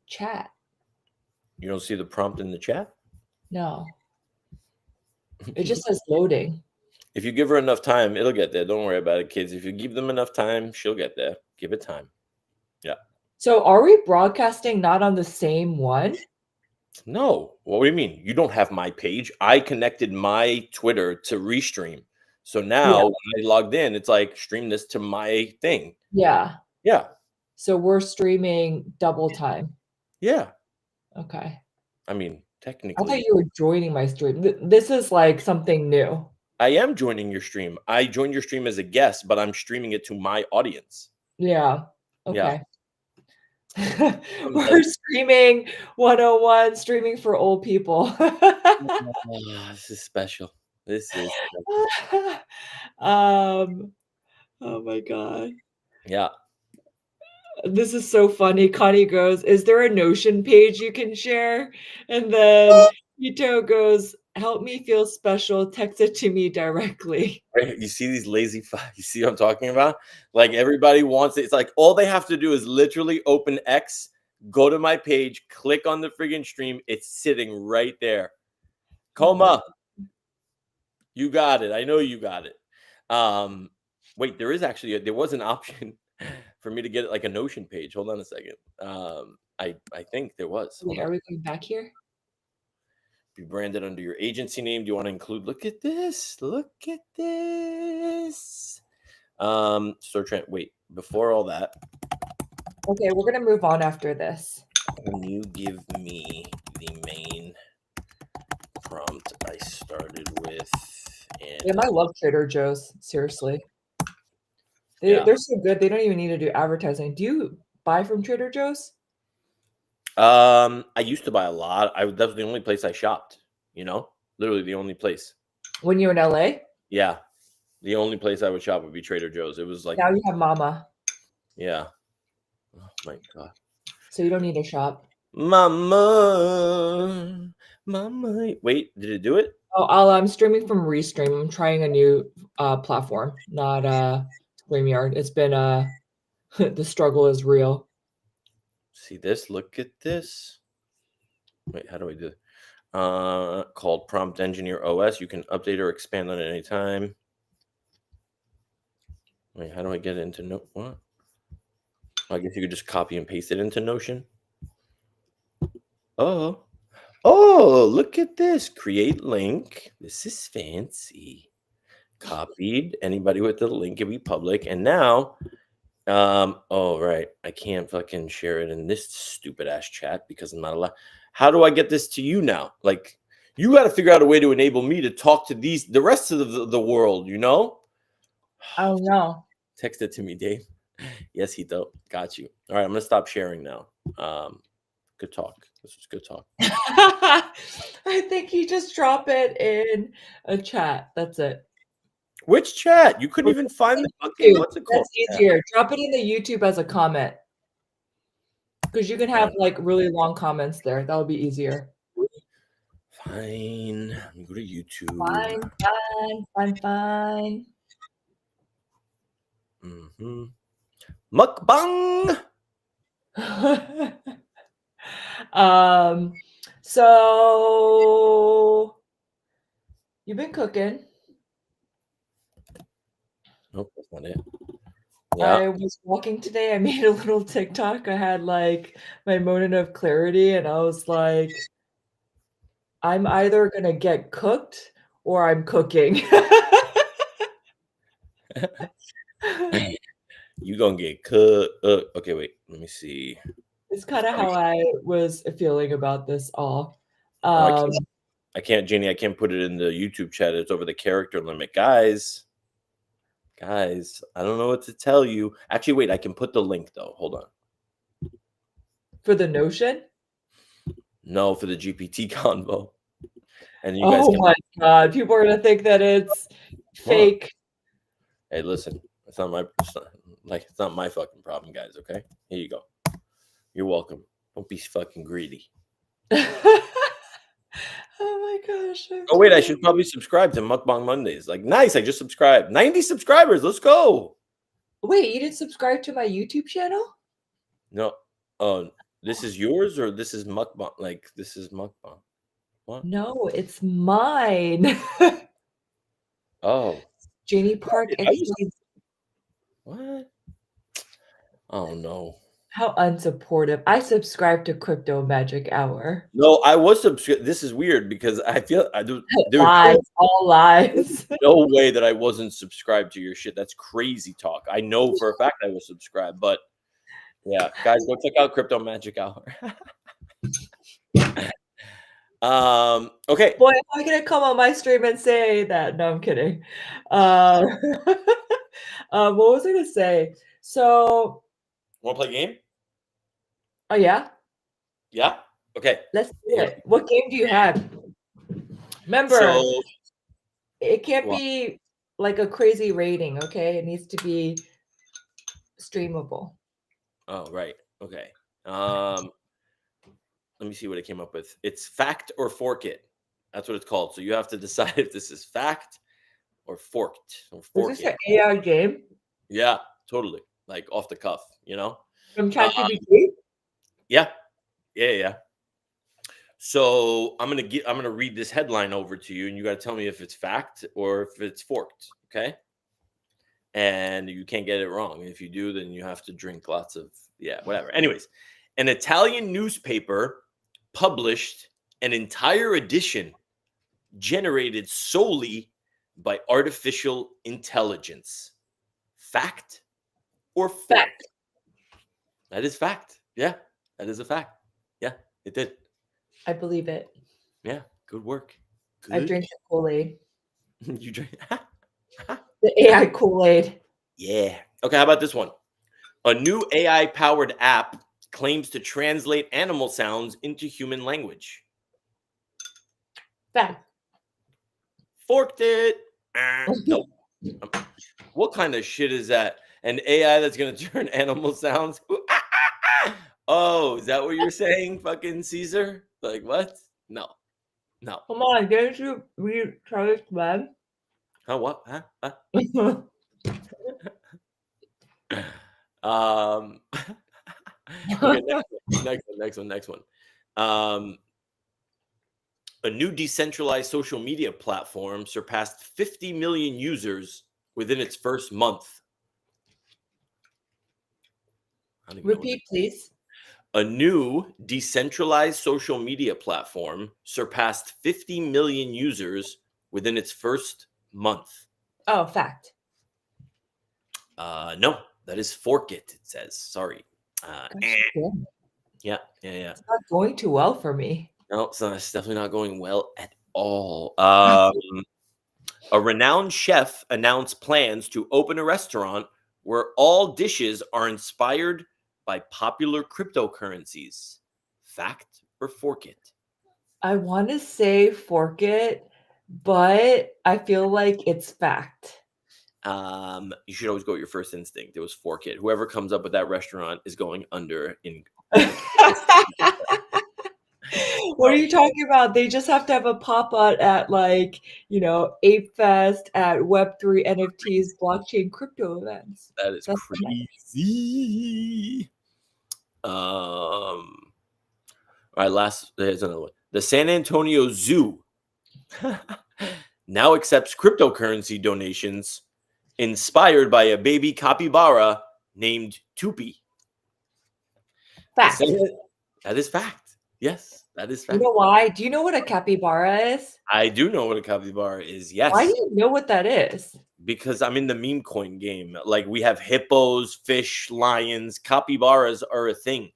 chat. You don't see the prompt in the chat? No. It just says loading. If you give her enough time, it'll get there. Don't worry about it, kids. If you give them enough time, she'll get there. Give it time. Yeah. So are we broadcasting not on the same one? No. What do you mean? You don't have my page. I connected my Twitter to Restream. So now when I logged in, it's like stream this to my thing. Yeah. Yeah. So we're streaming double time. Yeah. Okay. I mean, I technically. thought you were joining my stream. This is like something new. I am joining your stream. I joined your stream as a guest, but I'm streaming it to my audience. Yeah. Okay. Yeah. We're streaming 101, streaming for old people. This is special. This is special. Oh my God. Yeah. This is so funny. Connie goes, is there a Notion page you can share? And then Ito goes, help me feel special. Text it to me directly. Right? You see these lazy you see what I'm talking about? Like everybody wants it. It's like all they have to do is literally open X, go to my page, click on the friggin' stream. It's sitting right there. Coma. You got it. I know you got it. Wait, there was an option for me to get like a Notion page. Hold on a second. I think there was. Wait, are we going back here? Be branded under your agency name. Do you want to include? Look at this. Look at this. Wait, before all that. Okay, we're gonna move on after this. Can you give me the main prompt I started with? And I love Trader Joe's. Seriously. They're so good. They don't even need to do advertising. Do you buy from Trader Joe's? I used to buy a lot. That was the only place I shopped, you know, literally the only place. When you were in LA? Yeah. The only place I would shop would be Trader Joe's. It was like, now you have Mama. Yeah. Oh my God. So you don't need to shop. Mama. Wait, did it do it? Oh, I'm streaming from Restream. I'm trying a new platform, not StreamYard. It's been the struggle is real. See this? Look at this. Wait, how do I do it? Called Prompt Engineer OS. You can update or expand on it anytime. Wait, how do I get it into what? I guess you could just copy and paste it into Notion. Oh, look at this. Create link. This is fancy. Copied. Anybody with the link can be public. And now, oh, right. I can't fucking share it in this stupid ass chat because I'm not allowed. How do I get this to you now? Like, you got to figure out a way to enable me to talk to the rest of the world, you know? Oh, no. Text it to me, Dave. Yes, Hito. Got you. All right, I'm going to stop sharing now. Good talk. This was good talk. I think you just drop it in a chat. That's it. Which chat? You couldn't even find the fucking, what's it called? That's easier. Drop it in the YouTube as a comment. Because you can have like really long comments there. That would be easier. Fine. Let me go to YouTube. Fine. Mm-hmm. Mukbang. So you've been cooking. Nope, that's not it. Yeah. I was walking today. I made a little TikTok. I had like my moment of clarity, and I was like, I'm either gonna get cooked or I'm cooking. You gonna get cut. Okay, wait. Let me see. It's kind of how I was feeling about this all. Oh, Um, I can't, Jenny. I can't put it in the YouTube chat. It's over the character limit, guys. Guys, I don't know what to tell you. Actually, wait. I can put the link though. Hold on. for the Notion. No, for the GPT convo. And you guys Oh can. my God, people are gonna think that it's fake. Hey, listen. It's not my fucking problem, guys. Okay, here you go. You're welcome. Don't be fucking greedy. Oh my gosh. Oh wait, I should probably subscribe to Mukbang Mondays. Like, nice. I just subscribed. 90 subscribers. Let's go. Wait, you didn't subscribe to my YouTube channel? No. This is yours or this is Mukbang? Like, this is Mukbang. What? No, it's mine. Oh. Janey Park explains. What? Oh no. How unsupportive. I subscribe to Crypto Magic Hour. No, I was subscribed. This is weird because I feel there's Lies, all lies. no way that I wasn't subscribed to your shit. That's crazy talk. I know for a fact I was subscribed, but yeah, guys, go check out Crypto Magic Hour. Okay. Boy, am I gonna come on my stream and say that? No, I'm kidding. What was I gonna say? So, Want to play a game? oh yeah, Yeah. Okay. let's do it. What game do you have? Remember, So, it can't be like a crazy rating, okay? It needs to be streamable. oh, right. Okay. Let me see what I came up with. It's fact or fork it. That's what it's called. So you have to decide if this is fact or forked or Is fork this it. an AI game Yeah, totally. Like off the cuff, you know? from ChatGPT? Yeah. Yeah. So I'm gonna read this headline over to you, and you gotta tell me if it's fact or if it's forked. Okay. And you can't get it wrong. If you do, then you have to drink lots of whatever. Anyways, an Italian newspaper published an entire edition generated solely by artificial intelligence. Fact or fork? Fact. That is fact. Yeah, that is a fact. Yeah, it did. I believe it. Yeah, good work. Good. I drink the Kool-Aid. You drink. The AI Kool-Aid. Yeah. Okay, how about this one? A new AI-powered app claims to translate animal sounds into human language. Fact. Forked it. Nope. What kind of shit is that? An AI that's going to turn animal sounds? Oh, is that what you're saying, fucking Caesar? Like, what? No. Come on, didn't you read Travis Web? Huh? What? Huh? Okay, next one. A new decentralized social media platform surpassed 50 million users within its first month. Repeat, please. A new decentralized social media platform surpassed 50 million users within its first month. Oh, fact. No, that is fork it says. Sorry. Yeah. It's not going too well for me. No, so it's definitely not going well at all. A renowned chef announced plans to open a restaurant where all dishes are inspired by popular cryptocurrencies. Fact or fork it? I want to say fork it, but I feel like it's fact. You should always go with your first instinct. It was fork it. Whoever comes up with that rrestaurant is going under in. What are you talking about? They just have to have a pop-up at like, Ape Fest, at Web3 NFTs, blockchain crypto events. That is crazy. All right, there's another one. The San Antonio Zoo now accepts cryptocurrency donations inspired by a baby capybara named Tupi. Fact. That is fact. Yes, that is You fact. know why? Do you know what a capybara is? I do know what a capybara is. Why do Yes, you know what that is? because I'm in the meme coin game. Like we have hippos, fish, lions, capybaras are a thing.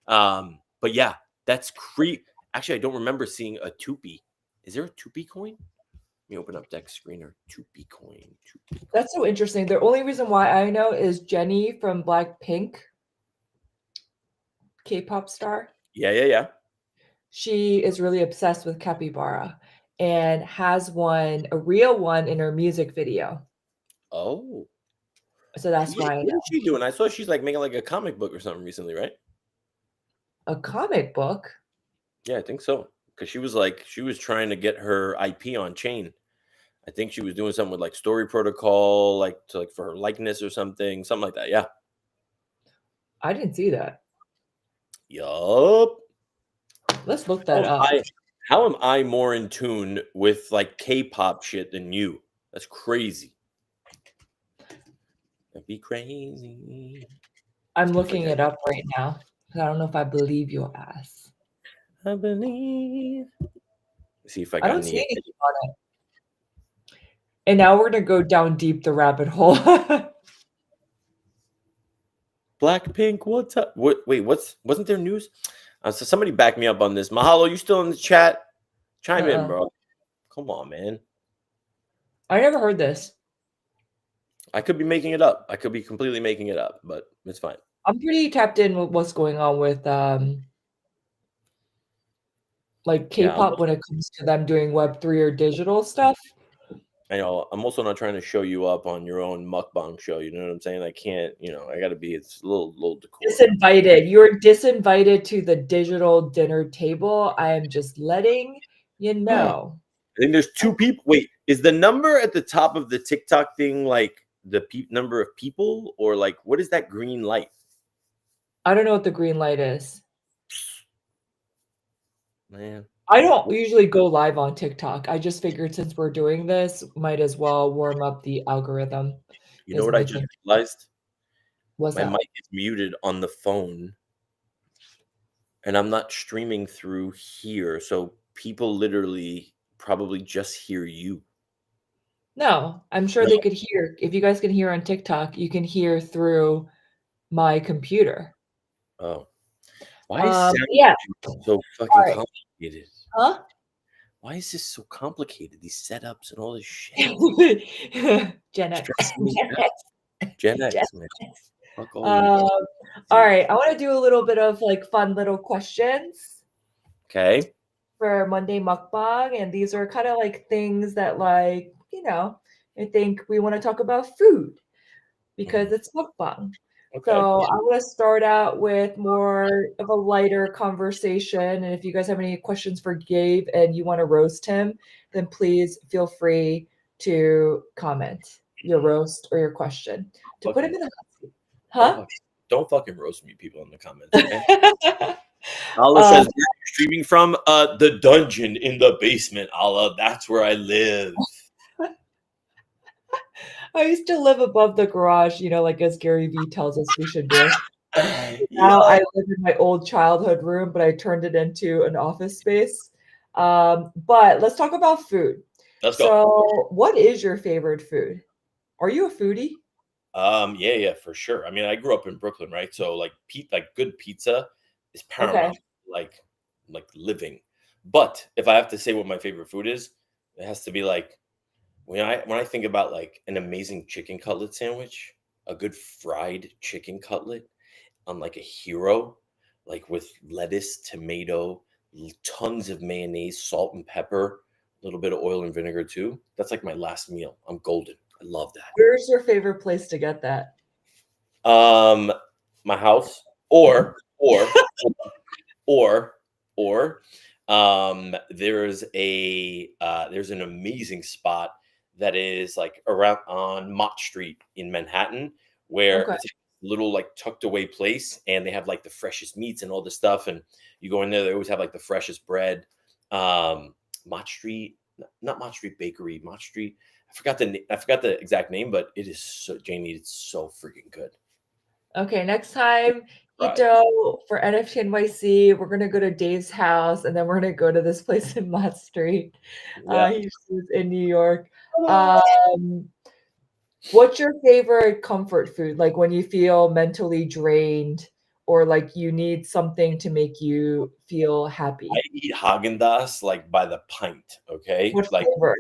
But yeah, that's Actually, I don't remember seeing a Tupi. Is there a Tupi coin? Let me open up Dex Screener. Tupi coin. That's so interesting. The only reason why I know is Jenny from Blackpink, K-pop star. Yeah. She is really obsessed with capybara and has one, a real one, in her music video. Oh, So that's why I what know. is she doing? I saw she's like making like a comic book or something recently, right? A comic book? Yeah, I think so. Because she was trying to get her IP on chain. I think she was doing something with like story protocol, like for her likeness or something like that. Yeah. I didn't see that. Yup. Let's look that up. How am I more in tune with like K-pop shit than you? That's crazy. That'd be crazy. I'm looking it up right now because I don't know if I believe your ass. I believe. Let's see if I I got don't see any. anything on it. And now we're gonna go down deep the rabbit hole. Blackpink, what's up? Wasn't there news? So somebody back me up on this. Mahalo, you still in the chat? Chime in, bro. Come on, man. I never heard this. I could be making it up. I could be completely making it up, but it's fine. I'm pretty tapped in with what's going on with like K-pop when it comes to them doing Web3 or digital stuff. I know. I'm also not trying to show you up on your own mukbang show. You know what I'm saying? I can't. I got to be. It's a little decorum. Disinvited. You're disinvited to the digital dinner table. I am just letting you know. I think there's 2 people. Wait, is the number at the top of the TikTok thing like the number of people, or like what is that green light? I don't know what the green light is. Man, I don't usually go live on TikTok. I just figured since we're doing this, might as well warm up the algorithm. you know what I just realized? What's My that? mic is muted on the phone, and I'm not streaming through here, so people literally probably just hear you. No, I'm sure they could hear. If you guys can hear on TikTok, you can hear through my computer. Oh, why is sound so fucking complicated? Huh? Why is this so complicated? These setups and all this shit. Gen X. Gen X, man. Fuck all All right, I want to do a little bit of like fun little questions. Okay. For Monday Mukbang, and these are kind of like things that like, I think we want to talk about food because it's mukbang. Okay. So I'm going to start out with more of a lighter conversation. And if you guys have any questions for Gabe and you want to roast him, then please feel free to comment your roast or your question to put him in the hot seat. Huh? Don't fucking roast me, people in the comments, okay? Allah says, where are you streaming from? The dungeon in the basement, Allah. That's where I live. I used to live above the garage, like as Gary Vee tells us we should do. Now I live in my old childhood room, but I turned it into an office space. But let's talk about food. Let's go. So, what is your favorite food? Are you a foodie? Yeah, for sure. I mean, I grew up in Brooklyn, right? So like good pizza is paramount, like living. But if I have to say what my favorite food is, it has to be like when I think about like an amazing chicken cutlet sandwich, a good fried chicken cutlet on like a hero, like with lettuce, tomato, tons of mayonnaise, salt and pepper, a little bit of oil and vinegar too. That's like my last meal. I'm golden. I love that. Where's your favorite place to get that? My house, or there's an amazing spot that is like around on Mott Street in Manhattan, where it's a little like tucked away place, and they have like the freshest meats and all this stuff. And you go in there, they always have like the freshest bread. Mott Street, not Mott Street Bakery, Mott Street. I forgot the exact name, but it is so Janie, it's so freaking good. Okay, next time, Right. Ito for NFT NYC, we're gonna go to Dave's house, and then we're gonna go to this place in Mott Street. Yeah. He's in New York. What's your favorite comfort food? Like when you feel mentally drained or like you need something to make you feel I happy. eat Haagen-Dazs like by the pint, okay? What Like flavor?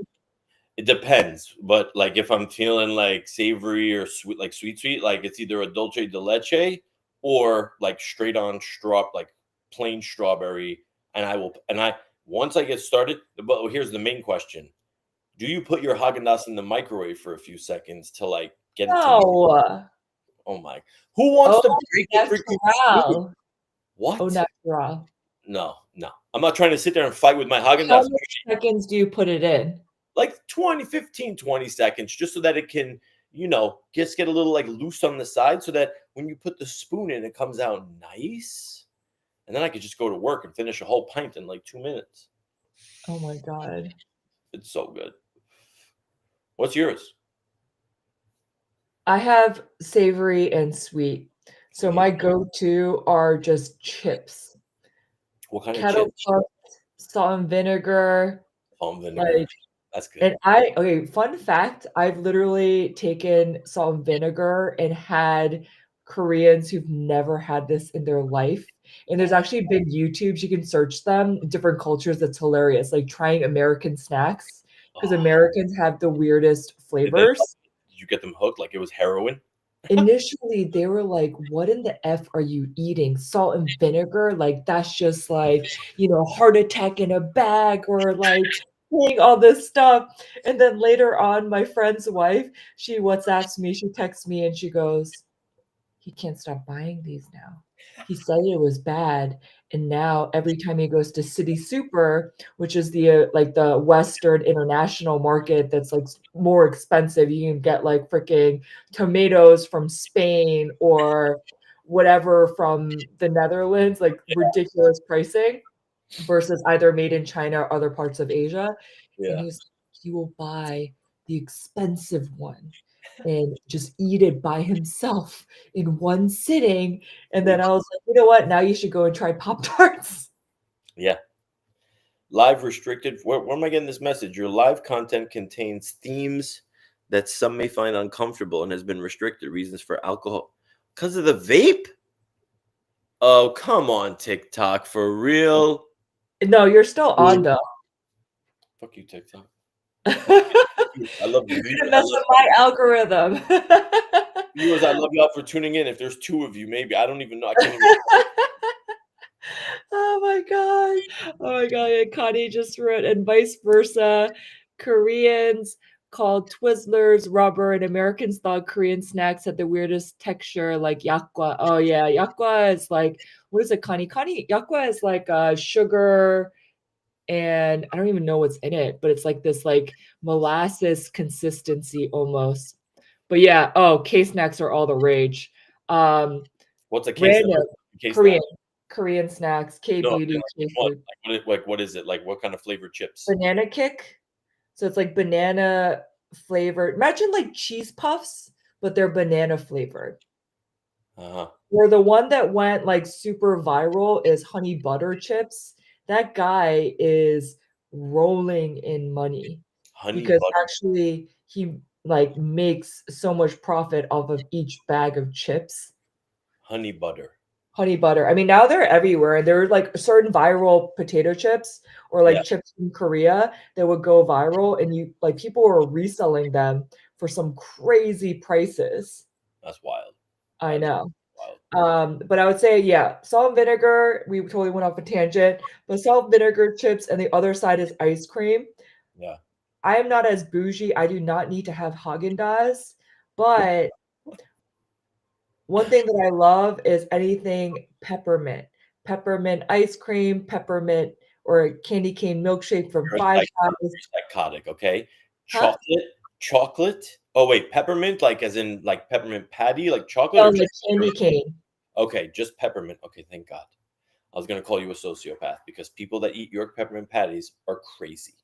it depends, but like if I'm feeling like savory or sweet, like sweet, like it's either a dulce de leche or like straight on straw, like plain strawberry. And I once I get started, but here's the main question: do you put your Haagen Dazs in the microwave for a few seconds to like get it to? No. Oh my! Who wants Oh, to break the freaking spoon? natural. Oh, What? natural. No, no. I'm not trying to sit there and fight with my Haagen How Dazs. many seconds do you put it in? Like 20, 15, 20 seconds, just so that it can, just get a little like loose on the side so that when you put the spoon in, it comes out nice. And then I could just go to work and finish a whole pint in like 2 minutes. Oh my God. It's so good. What's yours? I have savory and sweet. So Me. my go-to are just chips. What kind of Kettle chips? cooked, salt and vinegar, Vinegar. like That's good. and okay, fun fact, I've literally taken salt and vinegar and had Koreans who've never had this in their life, and there's Oh, actually big YouTubes, you can search them, different cultures, that's hilarious, like trying American snacks because oh. Americans have the weirdest Did they? flavors. Did you get them hooked like it was heroin? Initially, they were like, "What in the F are you eating? Salt and vinegar? Like, that's just like, heart attack in a bag or like saying all this stuff." And then later on, my friend's wife, she WhatsApps me, she texts me, and she goes, "He can't stop buying these now. He said it was bad, and now every time he goes to City Super, which is like the Western international market that's like more expensive, you can get like freaking tomatoes from Spain or whatever from the Netherlands, like ridiculous pricing versus either made in China or other parts of Asia. And Yeah. he will buy the expensive one and just eat it by himself in one sitting. And then I was like, you know what? Now you should go and try Pop Tarts. Yeah. Live restricted. Where am I getting this message? Your live content contains themes that some may find uncomfortable and has been restricted. Reasons for alcohol. Because of the vape? Oh, come on, TikTok. For real? No, you're still on though. Fuck you, TikTok. You're I love you. gonna mess up my algorithm. Viewers, I love y'all for tuning in. If there's two of you, maybe. I don't even know. I can't even. Oh my god. Oh my god. And Connie just wrote, and vice versa. Koreans called Twizzlers rubber, and Americans thought Korean snacks had the weirdest texture, like yakwa. Oh yeah, yakwa is like, what is it, Connie? Connie, yakwa is like sugar, and I don't even know what's in it, but it's like this like molasses consistency almost. But yeah, oh, K snacks are all the rage. What's a case? Random Case Korean snack? Korean snacks, K No, I mean, beauty, K what? food. What is it? Like, what kind of flavored chips? Banana kick. So it's like banana flavored. Imagine like cheese puffs, but they're banana flavored. Uh-huh. Or the one that went like super viral is honey butter chips. That guy is rolling in money Honey because butter, actually he like makes so much profit off of each bag of chips. honey butter. Honey butter. I mean, now they're everywhere. And there are like certain viral potato chips or Yeah, like chips from Korea that would go viral, and you like people are reselling them for some crazy prices. that's wild. I That is know. wild. But I would say, yeah, salt and vinegar. We totally went off a tangent, but salt and vinegar chips, and the other side is ice cream. Yeah. I am not as bougie. I do not need to have Haagen-Dazs, but one thing that I love is anything peppermint. Peppermint ice cream, peppermint or candy cane milkshake from You're Five Guys. psychotic, okay? Huh? Chocolate. Oh wait, peppermint, like as in like peppermint patty, like chocolate Oh, or like just candy peppermint? cane. Okay, just peppermint. Okay, thank God. I was gonna call you a sociopath because people that eat York peppermint patties are crazy.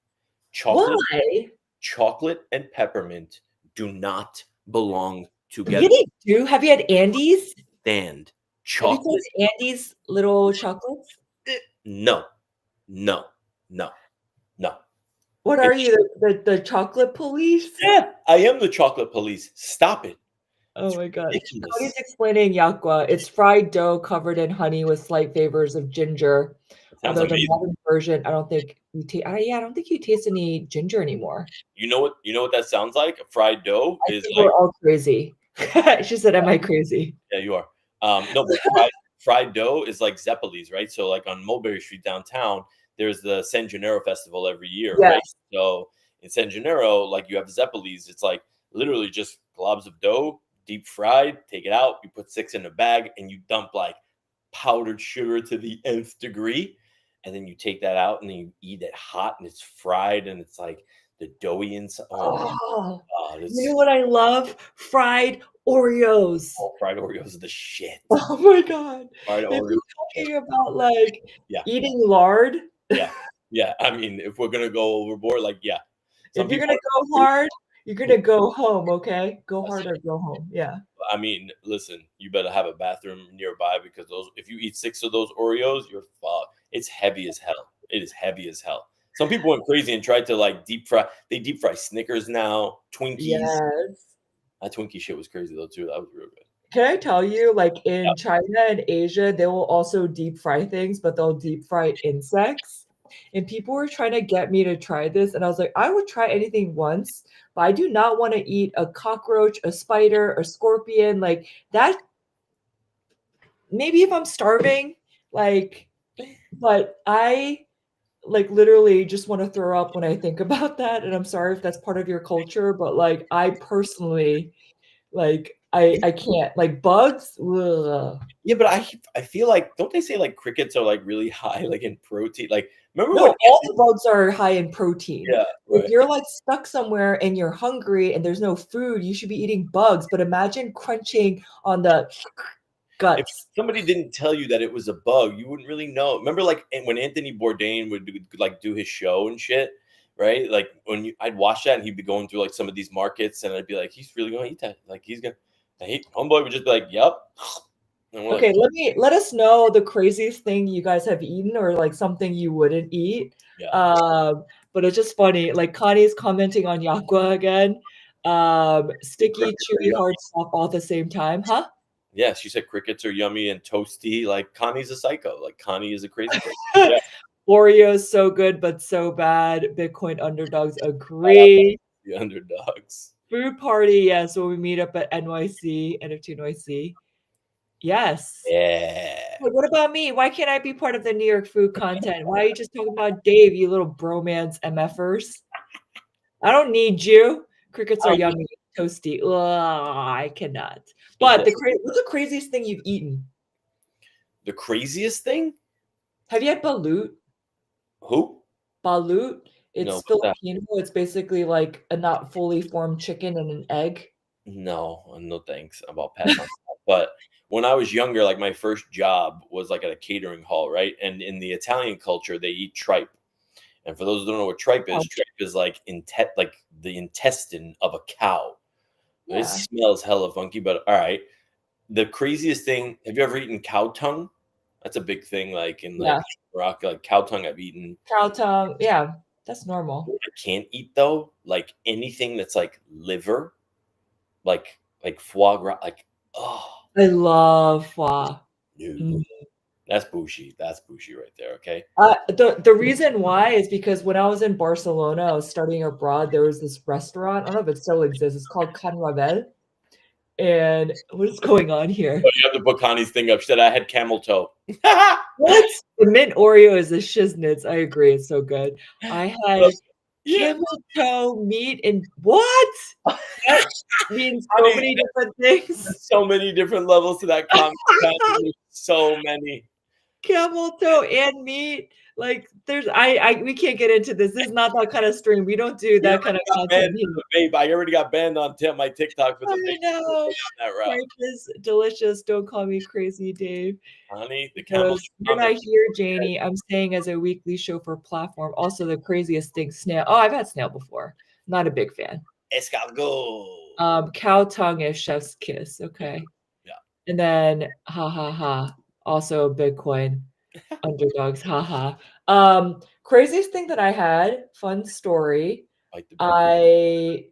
Chocolate, Why? chocolate and peppermint do not belong Yeah, together. they do. Have you had Andes? Stand. Have you Chocolate. tasted Andes little chocolates? No, no, no, no. What are It's you, the chocolate police? yeah, I am the chocolate police. Stop it. Oh It's my god. Cody's ridiculous. explaining yakgwa. It's fried dough covered in honey with slight flavors of ginger. It sounds Although the amazing. modern version, I don't think you taste. Yeah, I don't think you taste any ginger anymore. You know what that sounds like? A fried dough I is think like we're all crazy. She said, "Am I crazy?" yeah, you are. No, but fried dough is like Zeppelis, right? So like on Mulberry Street downtown, there's the San Gennaro festival every year, right? Yes. So in San Gennaro, like you have Zeppelis, it's like literally just globs of dough, deep fried, take it out, you put 6 in a bag, and you dump like powdered sugar to the nth degree. And then you take that out and then you eat it hot and it's fried and it's like the doughy inside. Oh my Oh, god, you know it's what I love? Fried Oreos. oh, fried Oreos are the shit. Oh my god. Fried If Oreos. you're talking about, like, Yeah, eating lard, yeah, yeah. I mean, if we're gonna go overboard, like, yeah, some if you're people gonna are go crazy. hard, you're gonna go home, okay? Go hard or go home. Yeah. I mean, listen, you better have a bathroom nearby because those, if you eat 6 of those Oreos, you're fucked. It's heavy as hell. It is heavy as hell. Some people went crazy and tried to like deep fry. They deep fry Snickers now, Twinkies. Yes. That Twinkie shit was crazy though too. That was real good. Can I tell you, like, Yeah. in China and Asia, they will also deep fry things, but they'll deep fry insects. And people were trying to get me to try this, and I was like, I would try anything once, but I do not want to eat a cockroach, a spider, a scorpion, like that. Maybe if I'm starving, like, but I like literally just want to throw up when I think about that. And I'm sorry if that's part of your culture, but like I personally like I can't like bugs. Ugh. Yeah, but I feel like don't they say like crickets are like really high like in protein? Like remember when No, all the bugs are high in protein. yeah, If right. you're like stuck somewhere and you're hungry and there's no food, you should be eating bugs. But imagine crunching on the If guts. somebody didn't tell you that it was a bug, you wouldn't really know. Remember, like when Anthony Bourdain would do his show and shit, right? Like I'd watch that and he'd be going through like some of these markets, and I'd be like, he's really gonna eat that? Like he's gonna? And homeboy would just be like, "Yep," and we're like, Okay, let us know the craziest thing you guys have eaten or like something you wouldn't eat. "Yeah." But it's just funny. Like Connie's commenting on Yakwa again. Sticky, Crickets are chewy, yummy. hard stuff all at the same time, huh? Yeah, she said crickets are yummy and toasty. Like Connie's a psycho. Like Connie is a crazy person. Yeah, Oreos so good but so bad. Bitcoin underdogs shout out agree. the underdogs. Food party, yes, when we meet up at NYC, NFT NYC. Yes. Yeah. Hey, what about me? Why can't I be part of the New York food content? Why are you just talking about Dave, you little bromance MFers? I don't need you. Crickets are yummy, toasty. Ugh, I cannot. But what's the craziest thing you've eaten? The craziest thing? Have you had balut? Who? Balut? No, It's what's that? Filipino. It's basically like a not fully formed chicken and an egg. No, no thanks. I'll pass on that. But when I was younger, like my first job was like at a catering hall, right? And in the Italian culture, they eat tripe. And for those who don't know what Oh, tripe is like like the intestine of a cow. It yeah. smells hella funky, but all right. The craziest thing, have you ever eaten cow tongue? That's a big thing, like in like Yeah. Morocco, like cow tongue I've eaten. Cow tongue. Yeah. That's normal. What I can't eat though, like anything that's like liver, like foie gras, like oh I love pho. no. Mm. That's bushy. That's bushy right there. Okay. The reason why is because when I was in Barcelona, I was studying abroad. There was this restaurant. I don't know if it still exists. It's called Can Ravel. And what is going on here? But you have to put Connie's thing up. She said I had camel toe. What? The mint Oreo is the shiznits. I agree. It's so good. I had Yeah. camel toe meat and what? That means so Connie, many different things. so many different levels to that comment. There's so many. camel toe and meat. Like we can't get into this. This is not that kind of stream. We don't do that kind of content here. Vape. I already got banned on my TikTok for the I vape. know. On that route. Life is delicious. Don't call me crazy, Dave. Honey, the camel. You're not here, Janey. I'm staying as a weekly show for platform. Also, the craziest thing, snail. Oh, I've had snail before. Not a big fan. Escargot. Cow tongue is chef's kiss. Okay. Yeah. And then ha ha ha. Also Bitcoin underdogs. Ha ha. Craziest thing that I had, fun story. I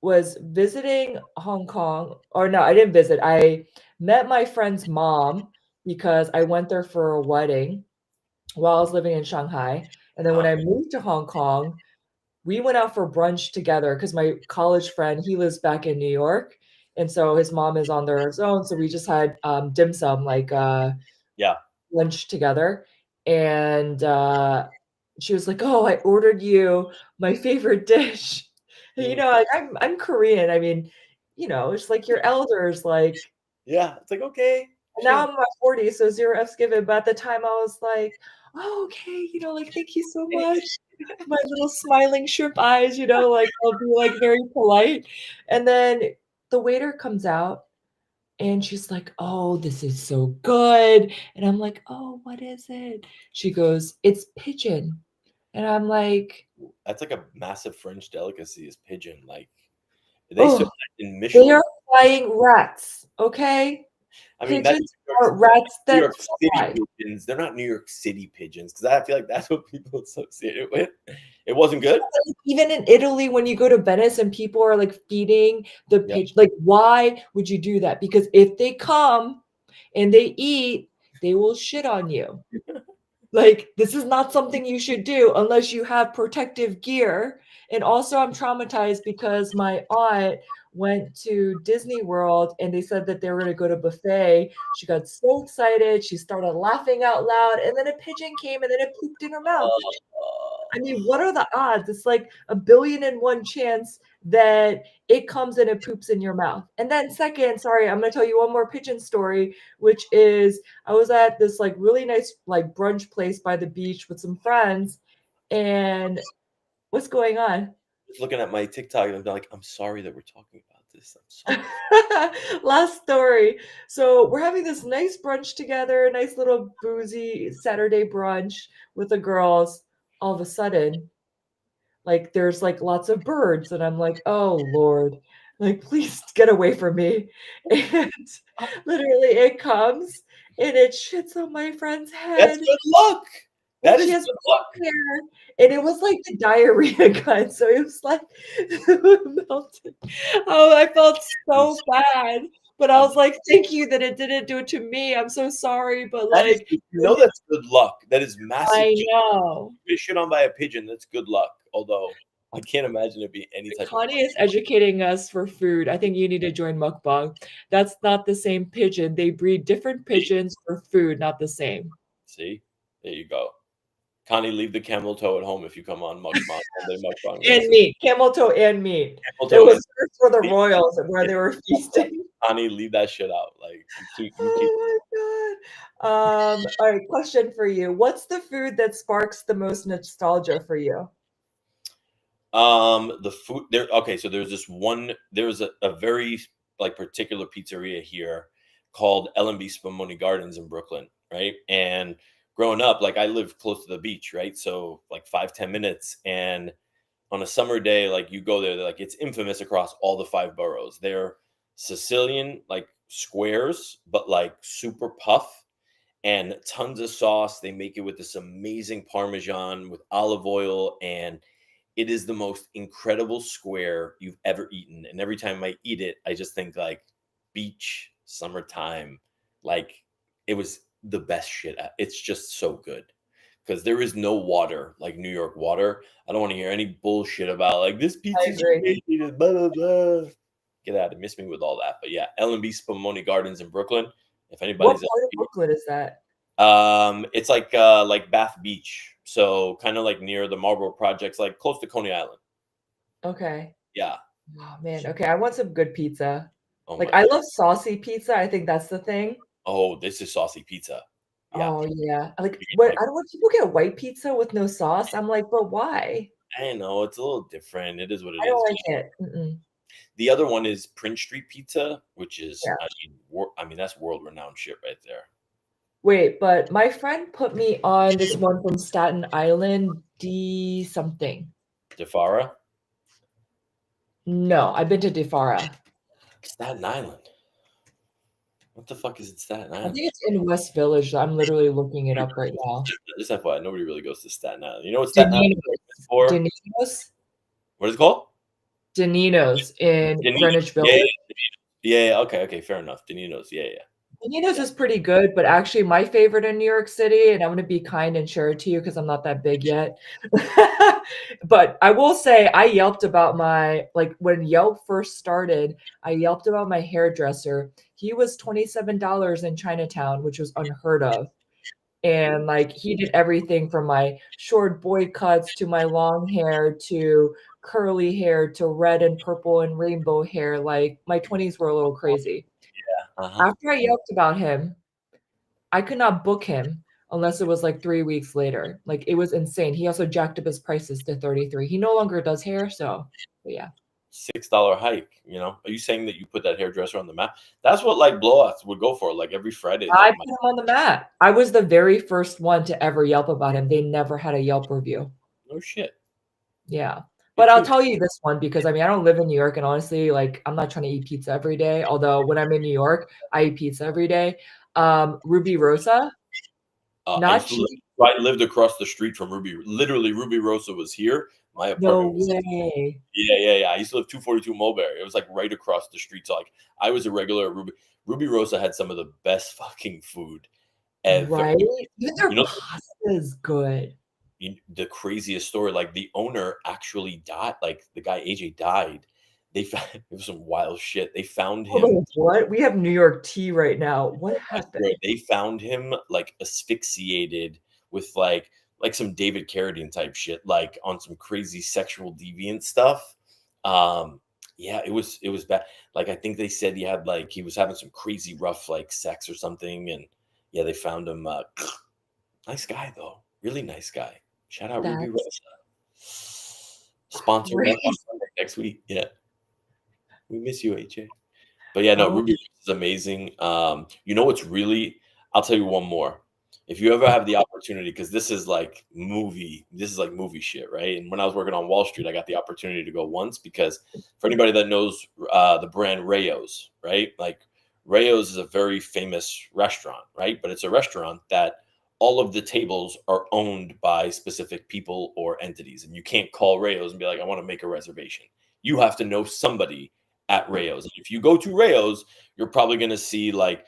was visiting Hong Kong, or no, I didn't visit. I met my friend's mom because I went there for a wedding while I was living in Shanghai. And then when I moved to Hong Kong, we went out for brunch together because my college friend, he lives back in New York. And so his mom is on their own. So we just had dim sum, like lunch together. And she was like, "Oh, I ordered you my favorite dish." And, you know, like I'm Korean. I mean, you know, it's like your elders, like it's like okay. Now I'm in my 40s, so zero F's given. But at the time, I was like, "Oh, okay, you know, like thank you so much." My little smiling shrimp eyes, you know, like I'll be like very polite. And then the waiter comes out and she's like, "Oh, this is so good." And I'm like, "Oh, what is it?" She goes, "It's pigeon." And I'm like, that's like a massive French delicacy is pigeon. Like they are flying rats, okay? I mean, pigeons are rats that New York fly. City pigeons. They're not New York City pigeons because I feel like that's what people associate it with. It wasn't good. Even in Italy, when you go to Venice and people are like feeding the pigeon, like why would you do that? Because if they come and they eat, they will shit on you. Like this is not something you should do unless you have protective gear. And also, I'm traumatized because my aunt went to Disney World and they said that they were going to go to buffet. She got so excited. She started laughing out loud. And then a pigeon came and then it pooped in her mouth. I mean, what are the odds? It's like 1,000,000,001 chance that it comes and it poops in your mouth. And then second, sorry, I'm going to tell you one more pigeon story, which is I was at this like really nice like brunch place by the beach with some friends. And what's going on? Just looking at my TikTok and I'm like, I'm sorry that we're talking about this. I'm sorry. Last story. So we're having this nice brunch together, nice little boozy Saturday brunch with the girls. All of a sudden, like there's like lots of birds, and I'm like, "Oh Lord, like please get away from me." And literally it comes and it shits on my friend's head. That's good luck. That is good luck. And it was like the diarrhea kind, so it was like melted. Oh, I felt so bad. But I was like, "Thank you that it didn't do it to me. I'm so sorry." But like, you know, that's good luck. That is massive. I know. Get shit on by a pigeon. That's good luck. Although I can't imagine it being any type Connie is educating us for food. I think you need to join Mukbang. That's not the same pigeon. They breed different pigeons for food, not the same. See? There you go. Connie, leave the camel toe at home if you come on Mukbang. And meat. Camel toe and meat. It was for the royals where they were feasting. Connie, leave that shit out. Like, oh my god. All right, question for you. What's the food that sparks the most nostalgia for you? The food there. Okay, so there's a very like particular pizzeria here called L&B Spumoni Gardens in Brooklyn, right? And growing up, like I live close to the beach, right? So like 5-10 minutes, and on a summer day, like you go there, like it's infamous across all the 5 boroughs. They're Sicilian like squares, but like super puff and tons of sauce. They make it with this amazing Parmesan with olive oil, and it is the most incredible square you've ever eaten. And every time I eat it, I just think like beach, summertime, like it was the best shit. It's just so good because there is no water like New York water. I don't want to hear any bullshit about like this pizza's crazy, blah, blah, blah. Get out and miss me with all that. But yeah, L&B Spumoni Gardens in Brooklyn. If anybody's what part of Brooklyn is that? It's like Bath Beach, so kind of like near the Marlboro Projects, like close to Coney Island. Okay. Yeah. Oh man. Okay, I want some good pizza. Like I love saucy pizza. I think that's the thing. Oh, this is saucy pizza. Yeah. Oh, yeah. Like, You get, what like, I don't want people get white pizza with no sauce. I'm like, "But why?" I know it's a little different. It is what it I don't is. like it. Mm-mm. The other one is Prince Street Pizza, which is, Yeah. I mean, that's world renowned shit right there. Wait, but my friend put me on this one from Staten Island, D something. Defara, No, I've been to DeFara. Staten Island. What the fuck is in Staten I Island? think it's in West Village. I'm literally looking it up right now. Just FYI, nobody really goes to Staten Island. You know what Staten Island is Danino's. for? Danino's? What is it called? Danino's in Danino's. Greenwich Yeah, Village. yeah, yeah. Okay, okay, fair enough. Danino's. Yeah, yeah, Danino's yeah. is pretty good, but actually my favorite in New York City, and I'm gonna be kind and share it to you because I'm not that big yet. But I will say I yelped about my like when Yelp first started, I yelped about my hairdresser. He was $27 in Chinatown, which was unheard of. And like he did everything from my short boy cuts to my long hair to curly hair to red and purple and rainbow hair. Like my 20s were a little crazy. Uh-huh. After I yelped about him, I could not book him unless it was like 3 weeks later. Like it was insane. He also jacked up his prices to 33. He no longer does hair, so but yeah. $6 hike. You know, are you saying that you put that hairdresser on the map? That's what like blowouts would go for. Like every Friday, I like put him on the map. I was the very first one to ever yelp about him. They never had a Yelp review. no shit. Yeah. Good But for I'll you. tell you this one because I mean, I don't live in New York and honestly, like I'm not trying to eat pizza every day. Although when I'm in New York, I eat pizza every day. Ruby Rosa, I not used to live, cheap. I lived across the street from Ruby. Literally, Ruby Rosa was here. My No apartment was, way. yeah, yeah, yeah. I used to live 242 Mulberry. It was like right across the street. So like I was a regular at Ruby. Ruby Rosa had some of the best fucking food ever. Right? Even their You know, pasta is good. the craziest story, like the owner actually died. Like the guy AJ died. They found it was some wild shit. They found Hold him. on, what? We have New York tea right now. What I happened? swear, they found him like asphyxiated with like some David Carradine type shit, like on some crazy sexual deviant stuff. Um, yeah, it was bad. Like I think they said he had like he was having some crazy rough like sex or something, and yeah, they found him. Nice guy though, really nice guy. Shout out Ruby That's Rosa. Sponsored up on crazy. Sunday next week. Yeah, we miss you, AJ. But yeah, no, Oh, Ruby is amazing. You know what's really I'll tell you one more. If you ever have the opportunity, because this is like movie shit, right? And when I was working on Wall Street, I got the opportunity to go once because for anybody that knows the brand Rayo's, right? Like Rayo's is a very famous restaurant, right? But it's a restaurant that all of the tables are owned by specific people or entities. And you can't call Rayo's and be like, I want to make a reservation. You have to know somebody at Rayo's. If you go to Rayo's, you're probably going to see like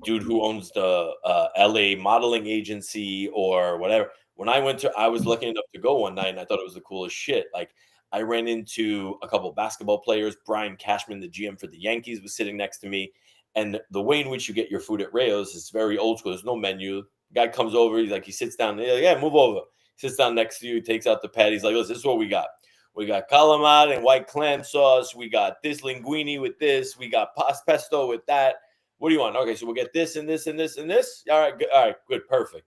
dude who owns the LA modeling agency or whatever. When I was lucky enough to go one night and I thought it was the coolest shit. Like I ran into a couple of basketball players. Brian Cashman, the GM for the Yankees, was sitting next to me. And the way in which you get your food at Rayo's is very old school. There's no menu. Guy comes over, he sits down, like, yeah, move over. He sits down next to you, takes out the pad. He's like, listen, this is what we got. We got calamari and white clam sauce. We got this linguine with this. We got pesto with that. What do you want? Okay, so we'll get this and this and this and this. All right, good. All right, good, perfect.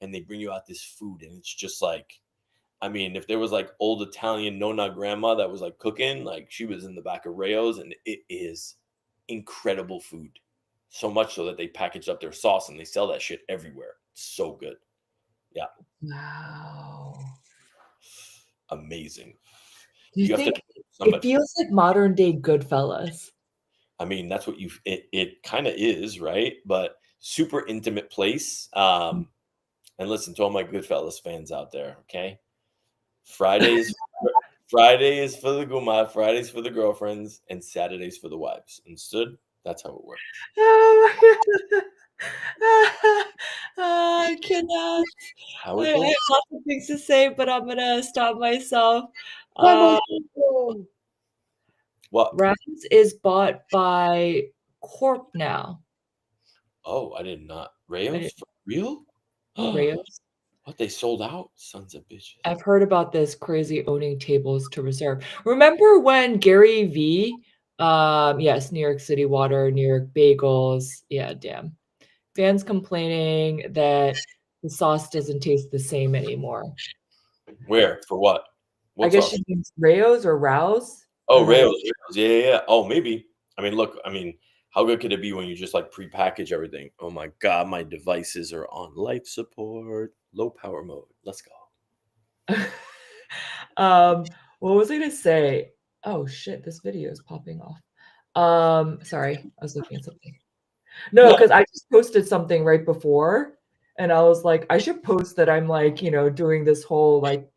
And they bring you out this food, and it's just like, I mean, if there was like old Italian nonna grandma that was like cooking, like she was in the back of Rayo's, and it is incredible food. So much so that they packaged up their sauce and they sell that shit everywhere. It's so good. Yeah, wow. amazing. Do you You have to think know it somebody. feels like modern day Goodfellas? I mean, that's what it kind of is, right? But super intimate place. And listen to all my Goodfellas fans out there, okay? Fridays, Fridays for the guma, Fridays for the girlfriends, and Saturdays for the wives. Understood? That's how it works. Oh my god. I cannot. How it I have goes. lots of things to say, but I'm gonna stop myself. Come Uh, on. What? Rams is bought by Corp now. Oh, I did not. I Rails didn't for real? Reyes. What, they sold out? Sons of bitches. I've heard about this crazy owning tables to reserve. Remember when Gary V, yes, New York City water, New York bagels. Yeah, damn. Fans complaining that the sauce doesn't taste the same anymore. Where? For what? I What guess sauce? she means Rayo's or Rouse. I Oh, don't know. Rails. Yeah, yeah, yeah. Oh, maybe. I mean, look. I mean, how good could it be when you just like prepackage everything? Oh my god, my devices are on life support, low power mode. Let's go. What was I gonna say? Oh shit, this video is popping off. Sorry, I was looking at something. No, No. because I just posted something right before, and I was like, I should post that I'm like, doing this whole like,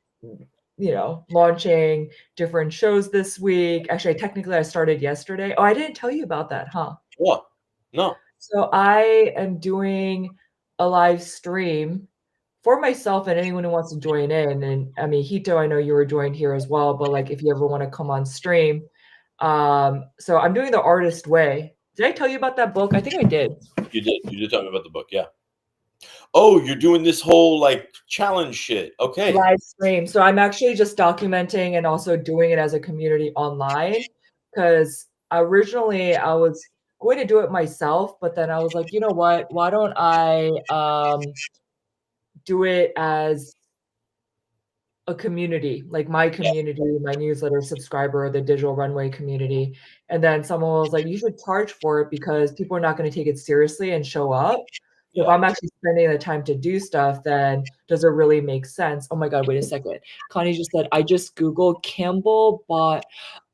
launching different shows this week. Actually, technically, I started yesterday. Oh, I didn't tell you about that, huh? What? No. So I am doing a live stream for myself and anyone who wants to join in. And I mean, Hito, I know you were joined here as well, but like if you ever want to come on stream. So I'm doing the artist way. Did I tell you about that book? I think I did. You did. You did tell me about the book. Yeah. Oh, you're doing this whole like challenge shit. Okay. Live stream. So I'm actually just documenting and also doing it as a community online because originally I was going to do it myself, but then I was like, you know what? Why don't I do it as a community, like my Yeah. community, my newsletter subscriber, the digital runway community. And then someone was like, you should charge for it because people are not going to take it seriously and show up. So if Yeah. I'm actually spending the time to do stuff, then does it really make sense? Oh my God, wait a second. Connie just said, I just Googled Campbell bought.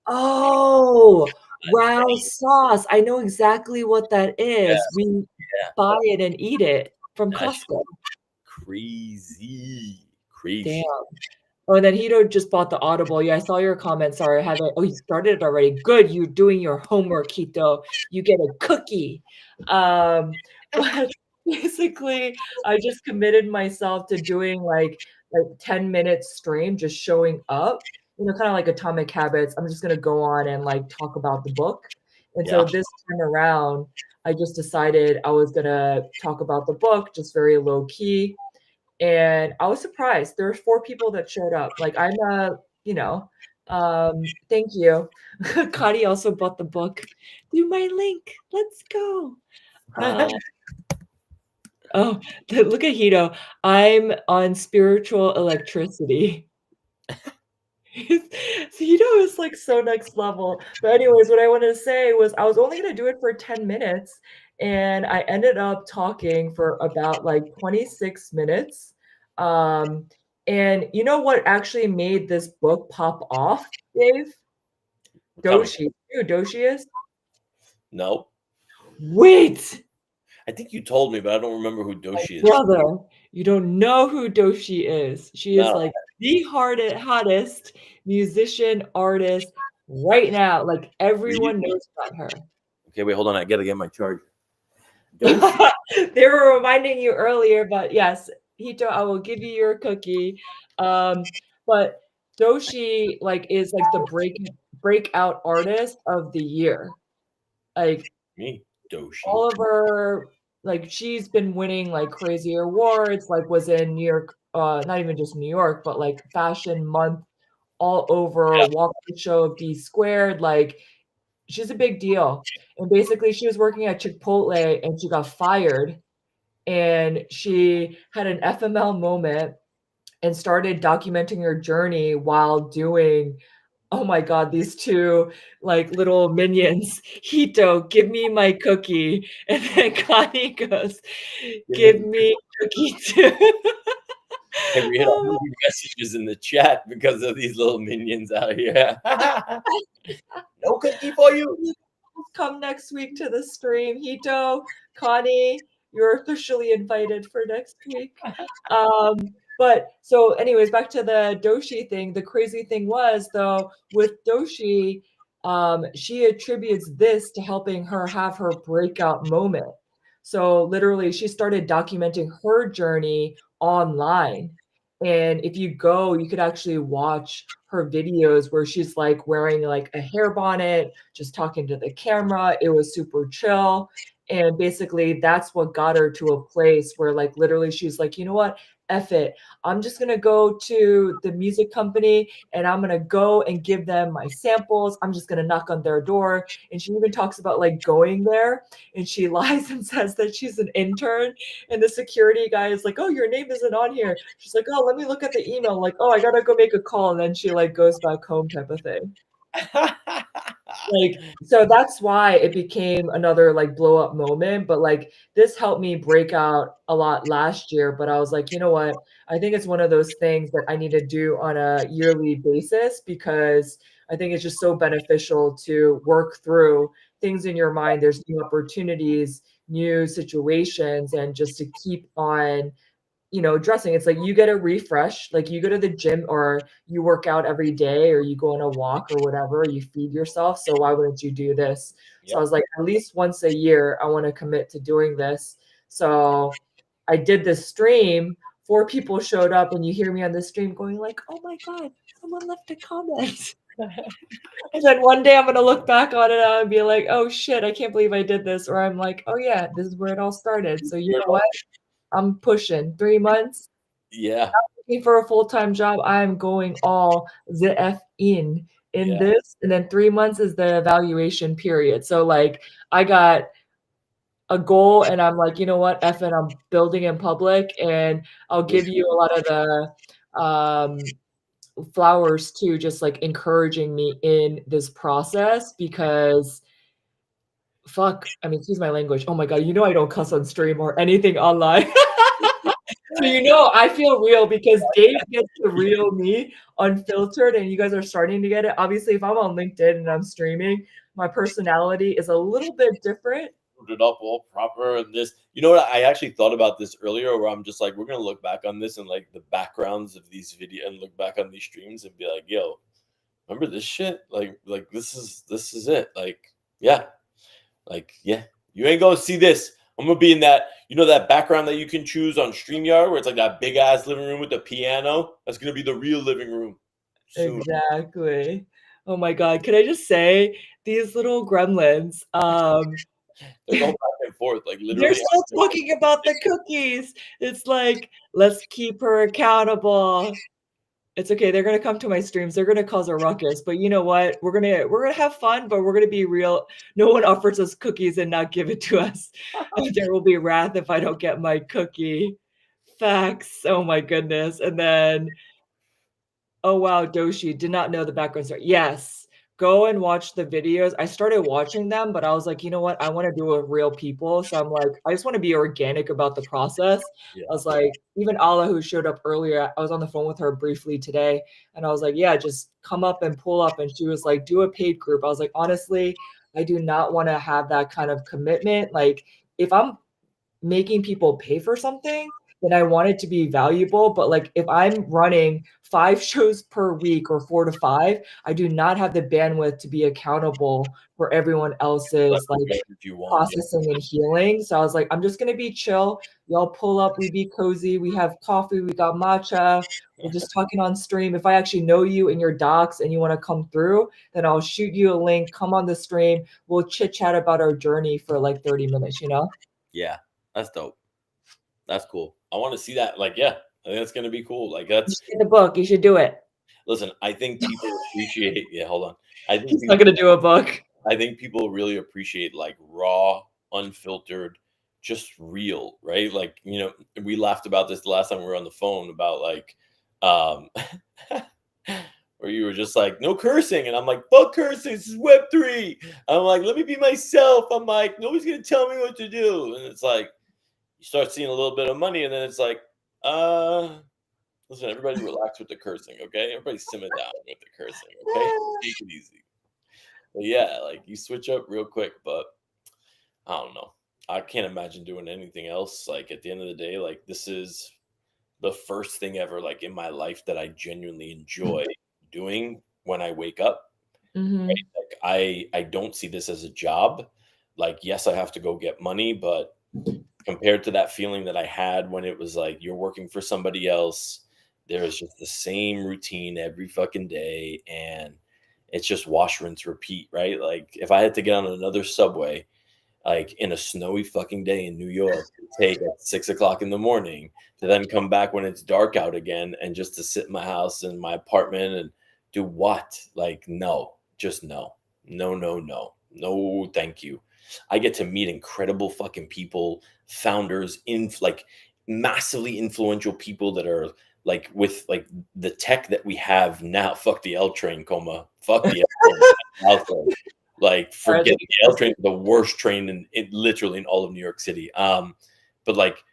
Oh, wow, sauce. I know exactly what that Yeah. is. We Yeah. buy it and eat it from That's Costco. crazy. Damn. Crazy. Oh, and then Hito just bought the Audible. Yeah, I saw your comment. Sorry, I haven't. Oh, you started it already. Good. You're doing your homework, Hito. You get a cookie. But basically, I just committed myself to doing like 10-minute stream, just showing up, kind of like Atomic Habits. I'm just gonna go on and like talk about the book. And so Yeah. this time around, I just decided I was gonna talk about the book, just very low key. And I was surprised. There were 4 people that showed up. Like, thank you. Connie also bought the book through my link. Let's go. Uh, oh, look at Hito. I'm on spiritual electricity. So Hito is like so next level. But anyways, what I wanted to say was I was only gonna do it for 10 minutes, and I ended up talking for about like 26 minutes. Um, and you know what actually made this book pop off, Dave? Tell me. Doshi. You know who Doshi is? No. Wait, I think you told me, but I don't remember who Doshi is. brother, you don't know who Doshi is. She is No. like the hottest musician artist right now. Like everyone Really? knows about her. Okay, wait, hold on. I gotta get my charger. Doshi. They were reminding you earlier, but yes, Hito, I will give you your cookie. But Doshi like is like the breakout artist of the year. Like Me. Doshi. all of her, like she's been winning like crazy awards, like was in New York, not even just New York, but like Fashion Month all over, Yeah. walk the show of D squared, like she's a big deal. And basically she was working at Chipotle and she got fired and she had an FML moment and started documenting her journey while doing, oh my God, these 2 like little minions. Hito, give me my cookie. And then Connie goes, give me cookie too. Hey, we hit Oh 100 messages in the chat because of these little minions out here. No cookie for you. come next week to the stream. Hito, Connie, you're officially invited for next week. But so anyways, back to the Doshi thing. The crazy thing was though, with Doshi, she attributes this to helping her have her breakout moment. So literally she started documenting her journey online. And if you go, you could actually watch her videos where she's like wearing like a hair bonnet, just talking to the camera. It was super chill. And basically, that's what got her to a place where, like, literally, she's like, you know what? F it. I'm just gonna go to the music company and I'm gonna go and give them my samples. I'm just gonna knock on their door. And she even talks about like going there and she lies and says that she's an intern. And the security guy is like, oh, your name isn't on here. She's like, oh, let me look at the email. Like, oh, I gotta go make a call. And then she like goes back home type of thing. Like, so that's why it became another like blow up moment. But like this helped me break out a lot last year. But I was like, you know what? I think it's one of those things that I need to do on a yearly basis because I think it's just so beneficial to work through things in your mind. There's new opportunities, new situations, and just to keep on dressing. It's like you get a refresh, like you go to the gym or you work out every day or you go on a walk or whatever, you feed yourself. So why wouldn't you do this? So I Yep. was like, at least once a year, I want to commit to doing this. So I did this stream. 4 people showed up, and you hear me on the stream going like, "Oh my God, someone left a comment." And then one day I'm gonna look back on it and be like, "Oh shit, I can't believe I did this," or I'm like, "Oh yeah, this is where it all started." So you know what? I'm pushing 3 months. Yeah. Looking for a full-time job. I'm going all the F in Yeah. this, and then 3 months is the evaluation period. So, like, I got a goal, and I'm like, "You know what? F it, I'm building in public, and I'll give you a lot of the, flowers too, just, like, encouraging me in this process because fuck, I mean, excuse my language. Oh my god, I don't cuss on stream or anything online. So I feel real because Dave gets the real me unfiltered, and you guys are starting to get it. Obviously, if I'm on LinkedIn and I'm streaming, my personality is a little bit different. Put it up all proper and this. You know what? I actually thought about this earlier where I'm just like, we're gonna look back on this and like the backgrounds of these video and look back on these streams and be like, yo, remember this shit? Like this is it. Like, yeah. Like, yeah, you ain't gonna see this. I'm gonna be in that, that background that you can choose on StreamYard where it's like that big ass living room with the piano. That's gonna be the real living room soon. Exactly. Oh my god, can I just say, these little gremlins, They're going back and forth, like they're literally. still talking about the cookies. It's like, "Let's keep her accountable." It's okay, they're gonna come to my streams, they're gonna cause a ruckus, but you know what? We're gonna have fun, but we're gonna be real. No one offers us cookies and not give it to us. There will be wrath if I don't get my cookie. Facts. Oh my goodness. And then, oh wow, Doshi, did not know the background story. Yes, go and watch the videos. I started watching them, but I was like, you know what? I want to do it with real people. So I'm like, I just want to be organic about the process. I Yeah, was like, even Ala, who showed up earlier, I was on the phone with her briefly today, and I was like, yeah, just come up and pull up. And she was like, do a paid group. I was like, honestly, I do not want to have that kind of commitment. Like, if I'm making people pay for something, then I want it to be valuable. But like if I'm running 5 shows per week or 4 to 5, I do not have the bandwidth to be accountable for everyone like else's like if you want. Yeah, processing and healing. So I was like, I'm just gonna be chill. Y'all pull up, we be cozy, we have coffee, we got matcha, we're just talking on stream. If I actually know you in your docs and you want to come through, then I'll shoot you a link, come on the stream, we'll chit chat about our journey for like 30 minutes, you know? yeah, that's dope. That's cool. I want to see that. Like, yeah, I think that's gonna be cool. Like, You that's should get the book, you should do it. listen. I think people appreciate. Yeah, hold on. I think He's not gonna do a book. I think people really appreciate like raw, unfiltered, just real, right? Like, we laughed about this the last time we were on the phone about like um where you were just like, no cursing, and I'm like, fuck cursing, this is web 3. I'm like, let me be myself. I'm like, nobody's gonna tell me what to do. And it's like you start seeing a little bit of money, and then it's like, listen, everybody relax with the cursing, okay? Everybody simmer down with the cursing, okay? Take it easy. But yeah, like you switch up real quick, but I don't know. I can't imagine doing anything else. Like at the end of the day, like this is the first thing ever like in my life that I genuinely enjoy doing when I wake up. Mhm. Like I don't see this as a job. Like yes, I have to go get money, but compared to that feeling that I had when it was like you're working for somebody else, there is just the same routine every fucking day and it's just wash, rinse, repeat, right? Like if I had to get on another subway, like in a snowy fucking day in New York, to take at 6 o'clock in the morning to then come back when it's dark out again and just to sit in my house in my apartment and do what? Like, no, just no. No, no, no. No, thank you. I get to meet incredible fucking people, founders, in like massively influential people that are like with like the tech that we have now. Fuck the L train, coma. Fuck the L train. Like, forget the L train, the worst train in literally in all of New York City. But like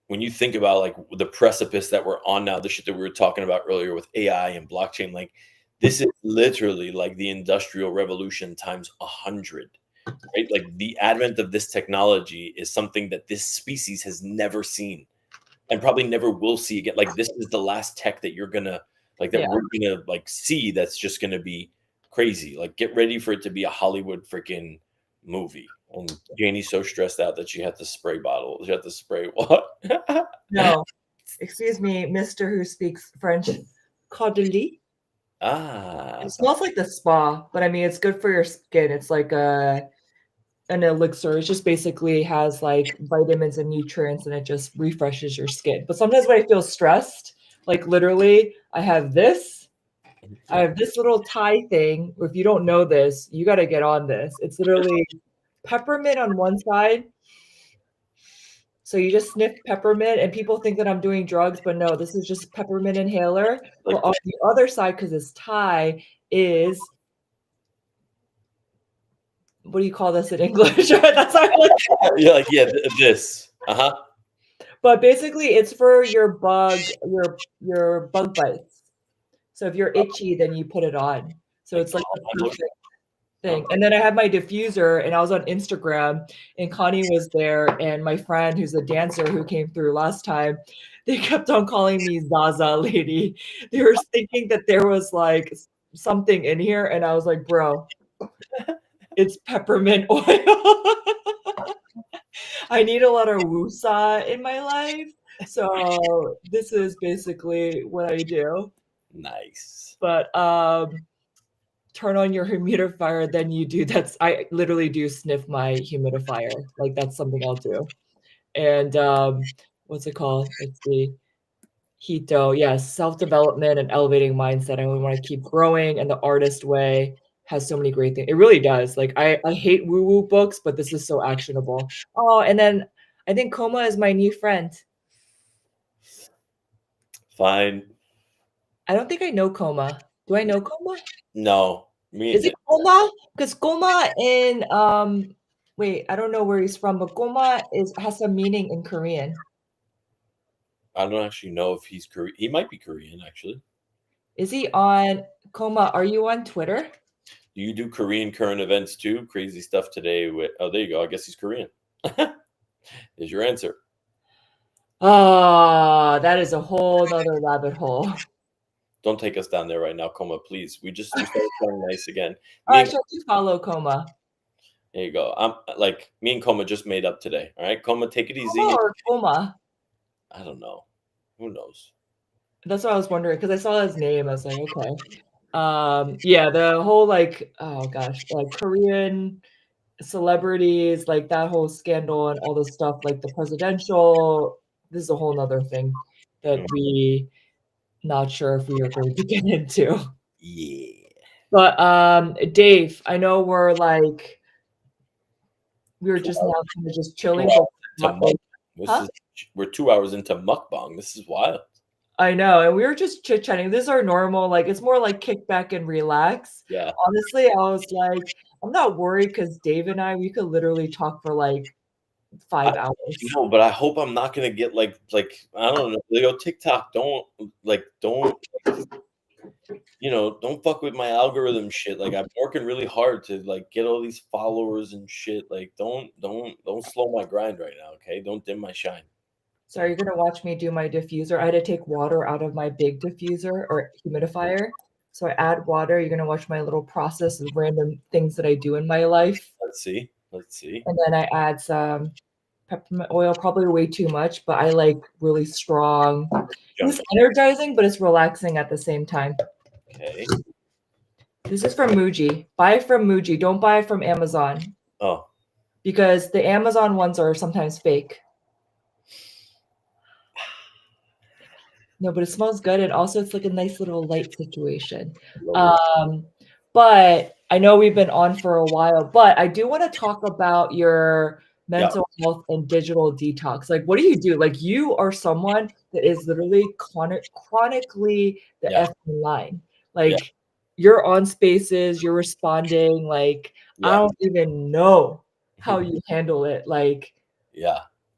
when you think about like the precipice that we're on now, the shit that we were talking about earlier with AI and blockchain, like this is literally like the industrial revolution times 100, right? Like the advent of this technology is something that this species has never seen and probably never will see again. Like this is the last tech that you're gonna like that we're gonna like see that's just gonna be crazy. Like get ready for it to be a Hollywood freaking movie. And Janie's so stressed out that she had to spray bottle. She had to spray what? No, excuse me, Mr. who speaks French. Caudalie. It smells like the spa, but I mean, it's good for your skin. It's like an elixir. It just basically has like vitamins and nutrients, and it just refreshes your skin. But sometimes when I feel stressed, like literally, I have this little Thai thing. If you don't know this, you got to get on this. It's literally peppermint on one side. So you just sniff peppermint, and people think that I'm doing drugs, but no, this is just peppermint inhaler. But on the other side, because it's Thai, is what do you call this in English? That's how you're like, yeah, this. But basically, it's for your bug bites. So if you're itchy, then you put it on. So it's like the perfect thing. And then I had my diffuser, and I was on Instagram, and Connie was there, and my friend who's a dancer who came through last time, they kept on calling me Zaza lady. They were thinking that there was like something in here, and I was like, bro, it's peppermint oil. I need a lot of woosah in my life. So this is basically what I do. Nice. But turn on your humidifier, then you do I literally do sniff my humidifier. Like that's something I'll do. And what's it called? Let's see. Hito, yes, self-development and elevating mindset. I really want to keep growing, and the artist way has so many great things. It really does. Like I hate woo-woo books, but this is so actionable. Oh, and then I think Coma is my new friend. Fine. I don't think I know Coma. Do I know Coma? No. Is it Coma? Because Coma in wait, I don't know where he's from, but Coma has some meaning in Korean. I don't actually know if he's Korean. He might be Korean, actually. Is he on Coma? Are you on Twitter? Do you do Korean current events too? Crazy stuff today with there you go. I guess he's Korean. Is your answer. Oh, that is a whole nother rabbit hole. Don't take us down there right now, Coma, please. We started playing nice again. All right, so you follow Coma. There you go. I'm like me and Coma just made up today. All right, Coma, take it easy. Coma or Coma? I don't know. Who knows? That's what I was wondering because I saw his name. I was like, okay. Yeah, the whole like, oh gosh, like Korean celebrities, like that whole scandal and all this stuff, like the presidential. This is a whole nother thing that we not sure if we are going to get into. Yeah. But Dave, I know we were just now kind of just chilling. We're 2 hours into mukbang. This is wild. I know, and we were just chit-chatting. This is our normal, like it's more like kick back and relax. Yeah. Honestly, I was like, I'm not worried because Dave and we could literally talk for like 5 hours. No, but I hope I'm not gonna get like I don't know. Yo, TikTok, don't don't fuck with my algorithm shit. Like I'm working really hard to like get all these followers and shit. Like don't slow my grind right now, okay? Don't dim my shine. So are you gonna watch me do my diffuser? I had to take water out of my big diffuser or humidifier. So I add water. You're gonna watch my little process of random things that I do in my life. Let's see. And then I add some peppermint oil, probably way too much, but I like really strong. It's energizing, but it's relaxing at the same time. Okay. This is from Muji. Buy from Muji. Don't buy from Amazon. Oh. because the Amazon ones are sometimes fake. No, but it smells good, and also it's like a nice little light situation. But I know we've been on for a while, but I do want to talk about your mental health and digital detox. Like, what do you do? Like, you are someone that is literally chronically the F line. Like, you're on spaces, you're responding. Like, I don't even know how you handle it. Like,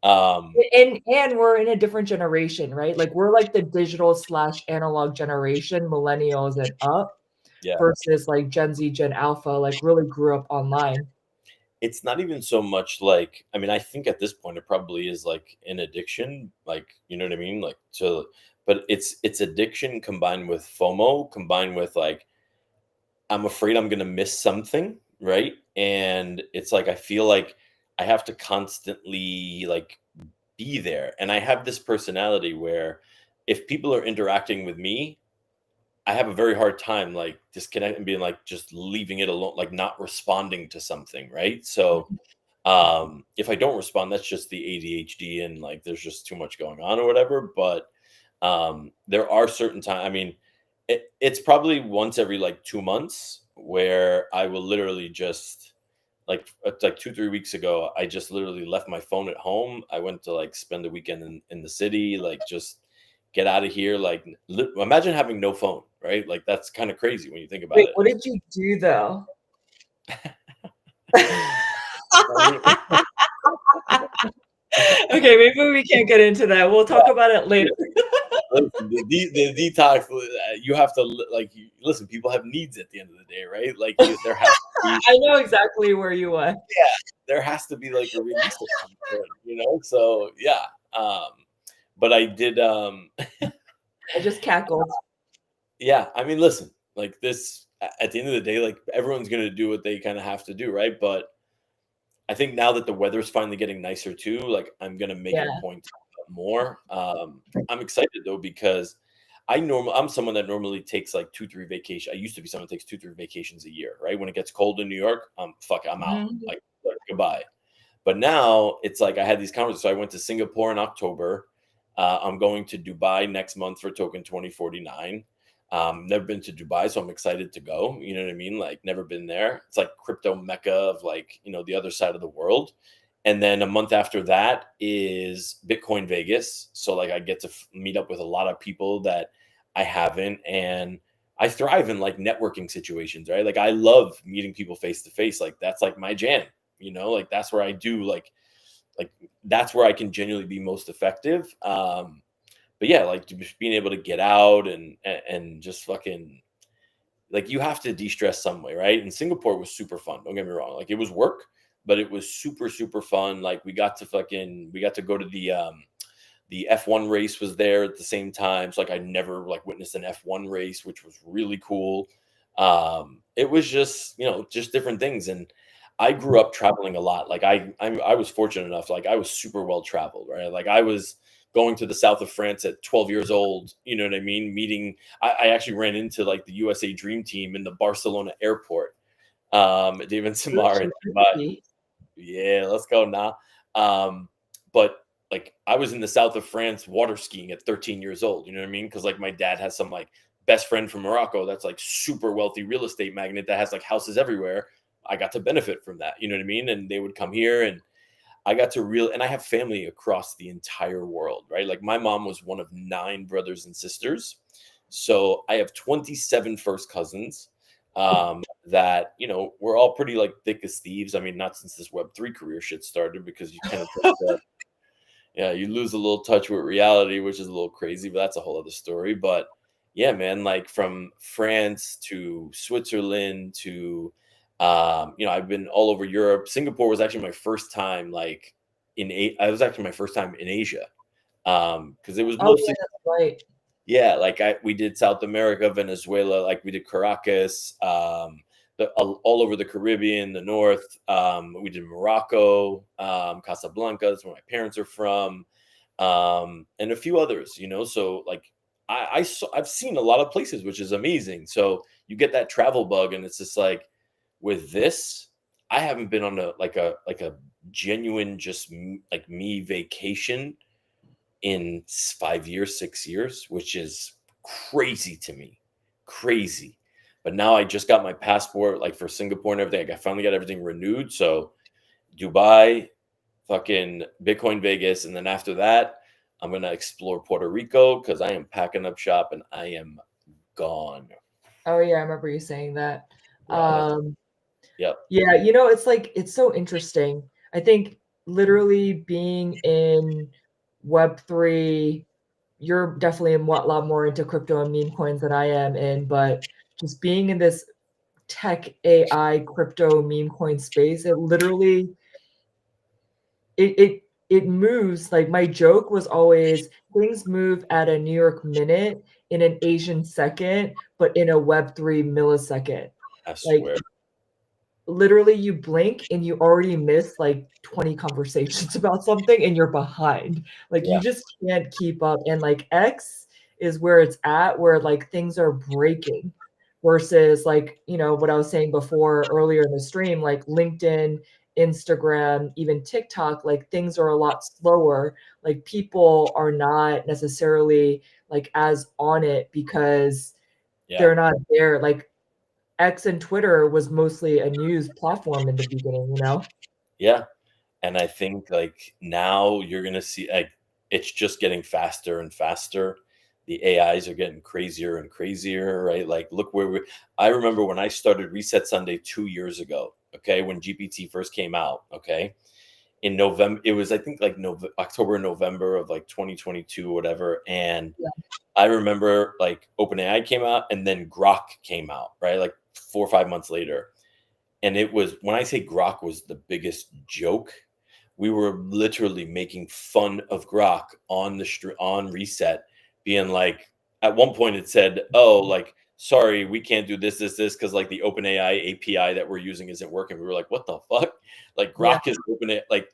and we're in a different generation, right? Like we're like the digital / analog generation, millennials and up, versus like Gen Z, Gen Alpha, like really grew up online. It's not even so much like, I mean, I think at this point it probably is like an addiction, like, you know what I mean? Like to, but it's addiction combined with FOMO, combined with like, I'm afraid I'm gonna miss something, right? And it's like I feel like I have to constantly like be there. And I have this personality where if people are interacting with me, I have a very hard time like disconnecting and being like just leaving it alone, like not responding to something, right? So if I don't respond, that's just the ADHD and like there's just too much going on or whatever. But there are certain times, I mean, it's probably once every like 2 months where I will literally just like it's like 2 3 weeks ago, I just literally left my phone at home. I went to like spend the weekend in the city, like just get out of here. Like imagine having no phone, right? Like that's kind of crazy when you think about Wait, it. what did you do though? Okay, maybe we can't get into that. We'll talk about it later. Listen, the detox, you have to like listen. People have needs at the end of the day, right? Like there has to be. I know exactly where you went. Yeah, there has to be like a release of some sort, you know. So yeah, but I did. I just cackled. Yeah, I mean, listen, like this. At the end of the day, like everyone's gonna do what they kind of have to do, right? But I think now that the weather's finally getting nicer too, like I'm gonna make it a point to do more. I'm excited though because I'm someone that normally takes like 2 3 vacations. I used to be someone that takes 2 3 vacations a year, right? When it gets cold in New York, I'm out. Like goodbye. But now it's like I had these conversations. So I went to Singapore in October. I'm going to Dubai next month for Token 2049. Never been to Dubai, so I'm excited to go. You know what I mean? Like never been there. It's like crypto mecca of like, the other side of the world. And then a month after that is Bitcoin Vegas. So like I get to meet up with a lot of people that I haven't, and I thrive in like networking situations, right? Like I love meeting people face to face. Like that's like my jam, like that's where I do like that's where I can genuinely be most effective. But yeah, like just being able to get out and just fucking like you have to de-stress some way, right? And Singapore was super fun. Don't get me wrong. Like it was work, but it was super, super fun. Like we got to go to the F1 race was there at the same time. So like I never like witnessed an F1 race, which was really cool. It was just, just different things. And I grew up traveling a lot. Like I was fortunate enough, like I was super well traveled, right? Like I was going to the south of France at 12 years old, you know what I mean? I actually ran into like the USA Dream Team in the Barcelona airport. David Samar and yeah, let's go now. But like I was in the south of France water skiing at 13 years old, you know what I mean? Because like my dad has some like best friend from Morocco that's like super wealthy real estate magnate that has like houses everywhere. I got to benefit from that, you know what I mean? And they would come here and I got to and I have family across the entire world, right? Like my mom was one of 9 brothers and sisters. So I have 27 first cousins that, we're all pretty like thick as thieves. I mean, not since this Web3 career shit started because you kind of, yeah, you lose a little touch with reality, which is a little crazy, but that's a whole other story. But yeah, man, like from France to Switzerland to, I've been all over Europe. Singapore was actually my first time, like I was actually my first time in Asia, because it was mostly, that's right. yeah, like we did South America, Venezuela, like we did Caracas, all over the Caribbean, the North. We did Morocco, Casablanca, that's where my parents are from, and a few others. So like I've seen a lot of places, which is amazing. So you get that travel bug, and it's just like with this, I haven't been on a genuine, just like me vacation in 5 years, 6 years, which is crazy to me. Crazy. But now I just got my passport, like for Singapore and everything. I finally got everything renewed. So Dubai, fucking Bitcoin Vegas. And then after that, I'm going to explore Puerto Rico because I am packing up shop and I am gone. Oh yeah, I remember you saying that. Yeah. Yep. Yeah, it's like it's so interesting. I think literally being in Web3, you're definitely a lot more into crypto and meme coins than I am in, but just being in this tech AI crypto meme coin space, it literally it moves. Like my joke was always things move at a New York minute in an Asian second, but in a Web3 millisecond. I Like swear. literally you blink and you already missed like 20 conversations about something and you're behind. Like you Yeah. just can't keep up. And like X is where it's at, where like things are breaking versus like, what I was saying before earlier in the stream, like LinkedIn, Instagram, even TikTok, like things are a lot slower. Like people are not necessarily like as on it because Yeah. they're not there. Like X and Twitter was mostly a news platform in the beginning, Yeah. And I think like now you're gonna see like it's just getting faster and faster. The AIs are getting crazier and crazier, right? Like look where I remember when I started Reset Sunday 2 years ago, okay, when GPT first came out, okay. In November, it was I think like October, November of like 2022, whatever. And Yeah. I remember like OpenAI came out and then Grok came out, right? Like 4 or 5 months later. And it was when I say Grok was the biggest joke, we were literally making fun of Grok on on Reset, being like, at one point it said, "Oh, like sorry, we can't do this because like the OpenAI API that we're using isn't working." We were like, "What the fuck?" Like Yeah. Grok is open it like,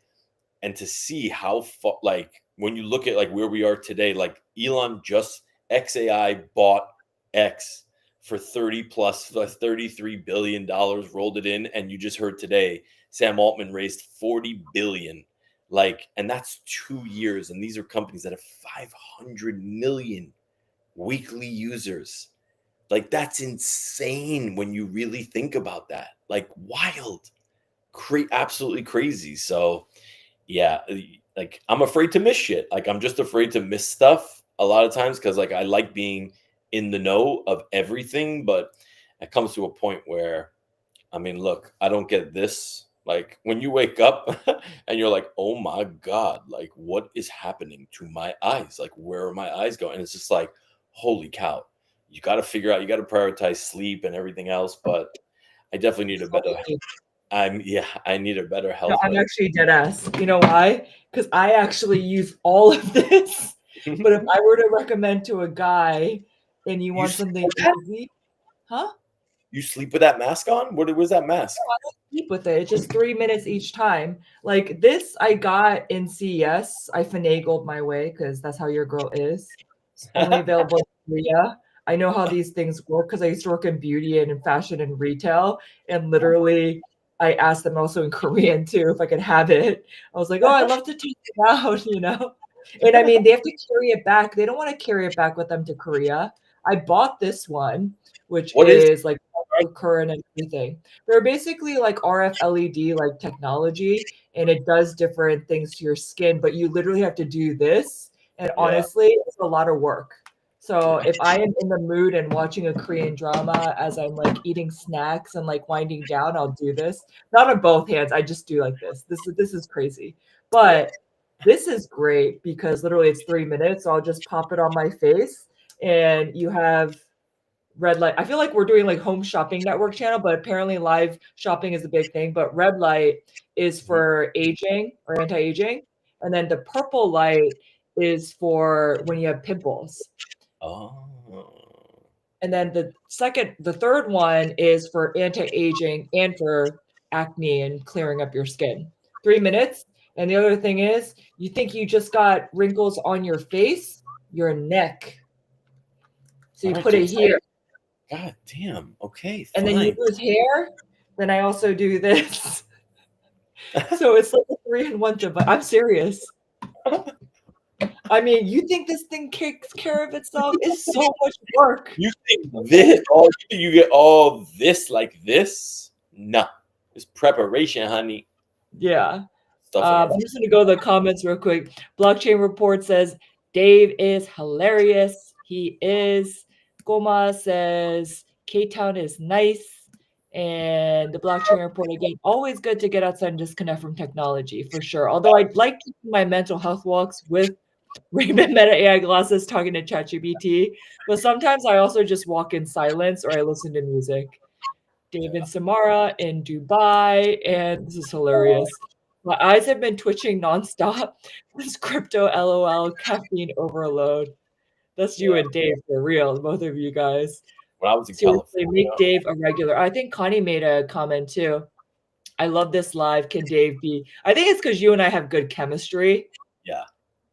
and to see how like when you look at like where we are today, like Elon just XAI bought X for 30 plus $33 billion, rolled it in, and you just heard today Sam Altman raised 40 billion. Like, and that's 2 years, and these are companies that have 500 million weekly users. Like, that's insane when you really think about that. Like, wild, absolutely crazy. So yeah, like I'm afraid to miss shit. Like I'm just afraid to miss stuff a lot of times because like I like being in the know of everything, but it comes to a point where I mean, look, I don't get this. Like when you wake up and you're like, oh my God, like what is happening to my eyes? Like where are my eyes going? And it's just like, holy cow. You got to figure out, you got to prioritize sleep and everything else. But I definitely need a So better, I need a better no, health. I'm actually dead ass. You know why? Because I actually use all of this. But if I were to recommend to a guy and you You want sleep something with that? easy, huh? You sleep with that mask on? What was that mask? I don't sleep with it. It's just 3 minutes each time. Like this, I got in CES. I finagled my way because that's how your girl is. It's only available in Korea. I know how these things work because I used to work in beauty and in fashion and retail. And literally, I asked them also in Korean too if I could have it. I was like, oh, I'd love to take it out. And I mean, they have to carry it back. They don't want to carry it back with them to Korea. I bought this one, which What is is like current and everything. They're basically like RF LED like technology, and it does different things to your skin, but you literally have to do this. And yeah. honestly, it's a lot of work. So if I am in the mood and watching a Korean drama as I'm like eating snacks and like winding down, I'll do this. Not on both hands. I just do like this. This is crazy. Yeah. But this is great because literally it's 3 minutes. So I'll just pop it on my face and you have red light. I feel like we're doing like home shopping network channel, but apparently live shopping is a big thing. But red light is Mhm. for aging or anti-aging. And then the purple light is for when you have pimples. Oh. And then the third one is for anti-aging and for acne and clearing up your skin. 3 minutes. And the other thing is, you think you just got wrinkles on your face, your neck. So you I put it just here. God damn. Okay, And then you fine. lose hair, then I also do this. So it's like a 3-in-1 device. I'm serious. I mean, you think this thing takes care of itself? It's so much work. You think this? Oh, you get all this like this? No, it's preparation, honey. Yeah. Stuff in our I'm just gonna go to the comments real quick. Blockchain Report says Dave is hilarious. He is. Goma says K-Town is nice. And the Blockchain Report again, always good to get outside and disconnect from technology for sure. Although I like taking my mental health walks with Ray-Ban Meta AI glasses talking to ChatGPT, but sometimes I also just walk in silence or I listen to music. Dave and Samara in Dubai, and this is hilarious. My eyes have been twitching nonstop. This crypto LOL caffeine overload. That's you and Dave for real, both of you guys. When I was in Seriously, California, make Dave a regular. I think Connie made a comment too. I love this live. Can Dave be? I think it's because you and I have good chemistry. yeah,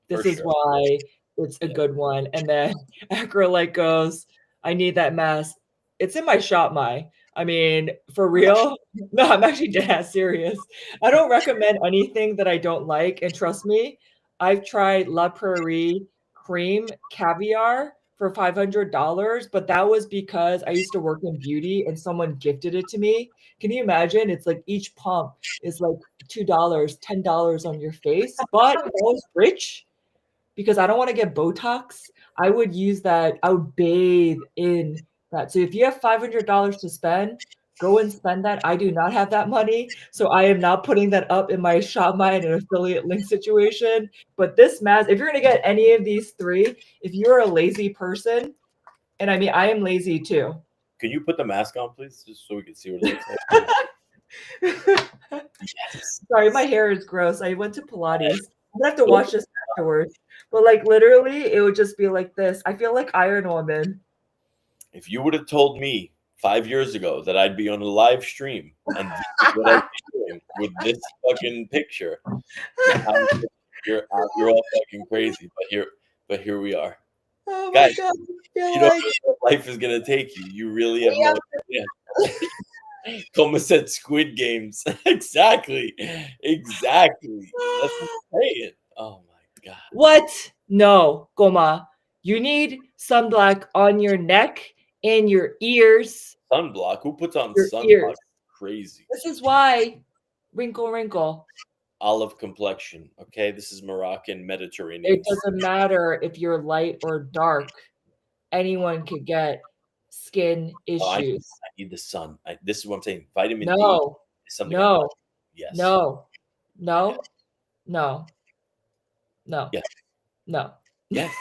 This for is sure. why it's a Yeah. good one. And then Acrolite goes, I need that mask. It's in my shop, Mai. I mean, for real? No, I'm actually dead serious. I don't recommend anything that I don't like. And trust me, I've tried La Prairie cream caviar for $500, but that was because I used to work in beauty and someone gifted it to me. Can you imagine? It's like each pump is like $2, $10 on your face. But if I was rich, because I don't want to get Botox, I would use that. I would bathe in that. So if you have $500 to spend, go and spend that. I do not have that money. So I am not putting that up in my Shopify in an affiliate link situation. But this mask, if you're going to get any of these three, if you're a lazy person, and I mean, I am lazy too. Can you put the mask on, please, just so we can see what it looks like? Yes. Sorry, my hair is gross. I went to Pilates. I'm gonna have to watch this afterwards. But like literally, it would just be like this. I feel like Iron Woman. If you would have told me 5 years ago that I'd be on a live stream and this is what I'd be doing with this fucking picture, you're all fucking crazy. But here we are, Oh my guys. god! You know where life is gonna take you. You really have no idea. Coma said Squid Games. Exactly. That's what I'm saying. Oh my god. What? No, Goma. You need sunblock on your neck and your ears. Sunblock. Who puts on Your sunblock? ears. Crazy. This is why wrinkle. Olive complexion. Okay, this is Moroccan Mediterranean. It doesn't matter if you're light or dark. Anyone could get skin issues. I need the sun. This is what I'm saying. Vitamin D No, is something. no, Yes. no, no, Yes. no, no, Yes. no. Yes.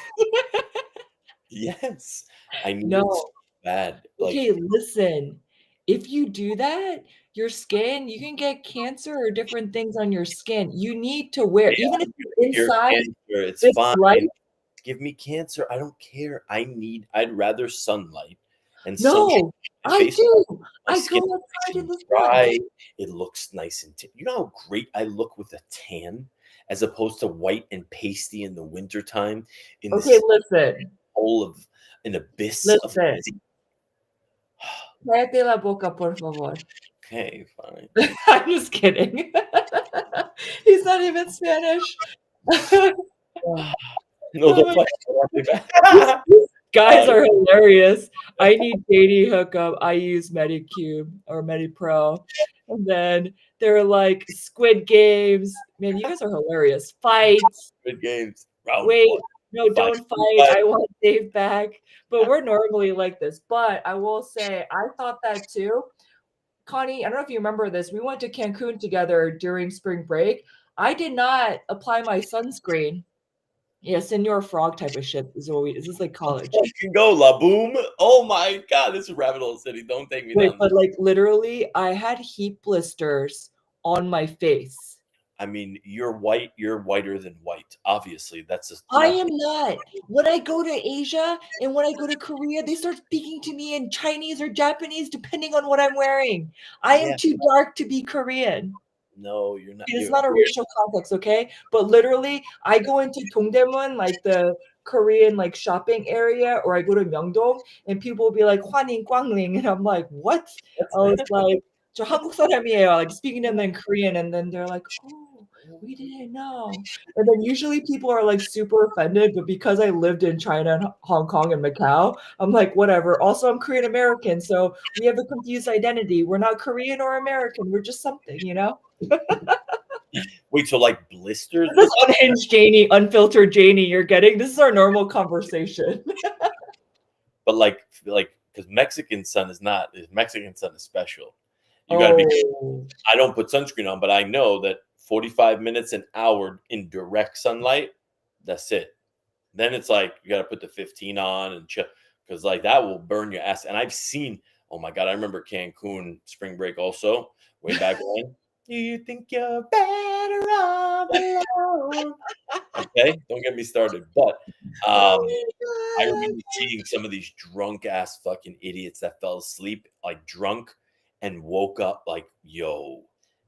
Yes. I need it No. so bad. Like, Okay, listen. If you do that, your skin, you can get cancer or different things on your skin. You need to wear, even if you're inside, cancer, it's this fine. light. Give me cancer. I don't care. I'd rather sunlight and No, I face. do. My I skin go outside in the sun. dry. It looks nice and you know how great I look with a tan as opposed to white and pasty in the wintertime in Okay, the listen. hole of an abyss of Listen. Cállate la boca, por favor. okay, fine. I'm just kidding. He's not even Spanish. No, Oh don't my fucking These guys are hilarious. I need dating hookup. I use Medicube or MediPro. And then they're like Squid Games. Man, you guys are hilarious. Fights. Good games. Round Wait, one. no, don't fight. I want Dave back. But we're normally like this. But I will say, I thought that too. Connie, I don't know if you remember this. We went to Cancun together during spring break. I did not apply my sunscreen. Yeah, Senor Frog type of shit is what we. Is this like college? You can go, La Boom. Oh my god, this is Rabbit Hole City. Don't take me down. But like literally, I had heat blisters on my face. I mean, you're white. You're whiter than white. Obviously, I am not. When I go to Asia and when I go to Korea, they start speaking to me in Chinese or Japanese, depending on what I'm wearing. I am too dark to be Korean. No, you're not. It's not a racial context, okay? But literally, I go into Dongdaemun, like the Korean like shopping area, or I go to Myeongdong, and people will be like "Hwaning Gwangling," and I'm like, "What?" I was like, 저 한국 사람이에요. Like speaking to them in Korean, and then they're like, "Oh, we didn't know." And then usually people are like super offended, but because I lived in China and Hong Kong and Macau, I'm like, whatever. Also, I'm Korean American, so we have a confused identity. We're not Korean or American. We're just something, you know? Wait, so like blisters? This is unhinged Janey, unfiltered Janey you're getting. This is our normal conversation. But like because Mexican sun is special. You got to be. Oh. I don't put sunscreen on, but I know that 45 minutes an hour in direct sunlight, that's it. Then it's like you got to put the 15 on and chill because like that will burn your ass. And I've seen, oh my god, I remember Cancun spring break also way back when. Do you think you're better off alone? Okay, don't get me started. But Oh I my remember god. seeing some of these drunk ass fucking idiots that fell asleep like drunk and woke up like, yo,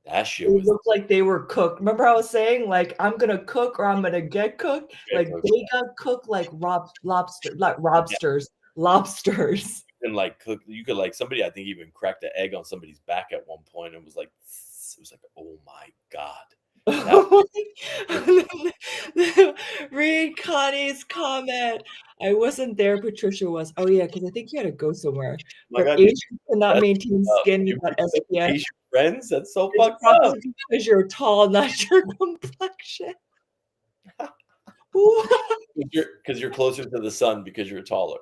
that shit They was looked like they were cooked. Remember I was saying, like, I'm gonna cook or I'm gonna get cooked? Like, they got cooked like lobsters. yeah, Lobsters. and like cook. You could like somebody I think even cracked an egg on somebody's back at one point and was like, it was like, oh my god, that Read Connie's comment. I wasn't there, Patricia was. Oh yeah, because I think you had to go somewhere. my But god, Asians cannot that's maintain skin you without such SPF. Asian friends. That's so It's fucked up. probably because you're tall, not your complexion. Because you're closer to the sun because you're taller.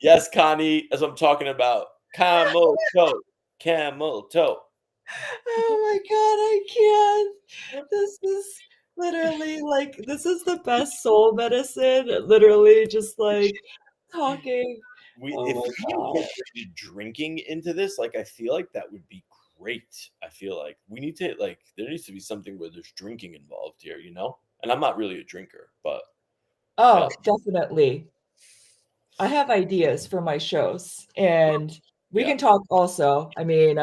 Yes, Connie, as I'm talking about. Camel toe. Camel toe. Oh my god, I can't. This is literally like this is the best soul medicine. Literally just like talking. If Oh we my god. incorporated drinking into this, like I feel like that would be great. I feel like we need to like there needs to be something where there's drinking involved here, you know? And I'm not really a drinker, but yeah, Oh, definitely. I have ideas for my shows and we yeah, can talk also. I mean,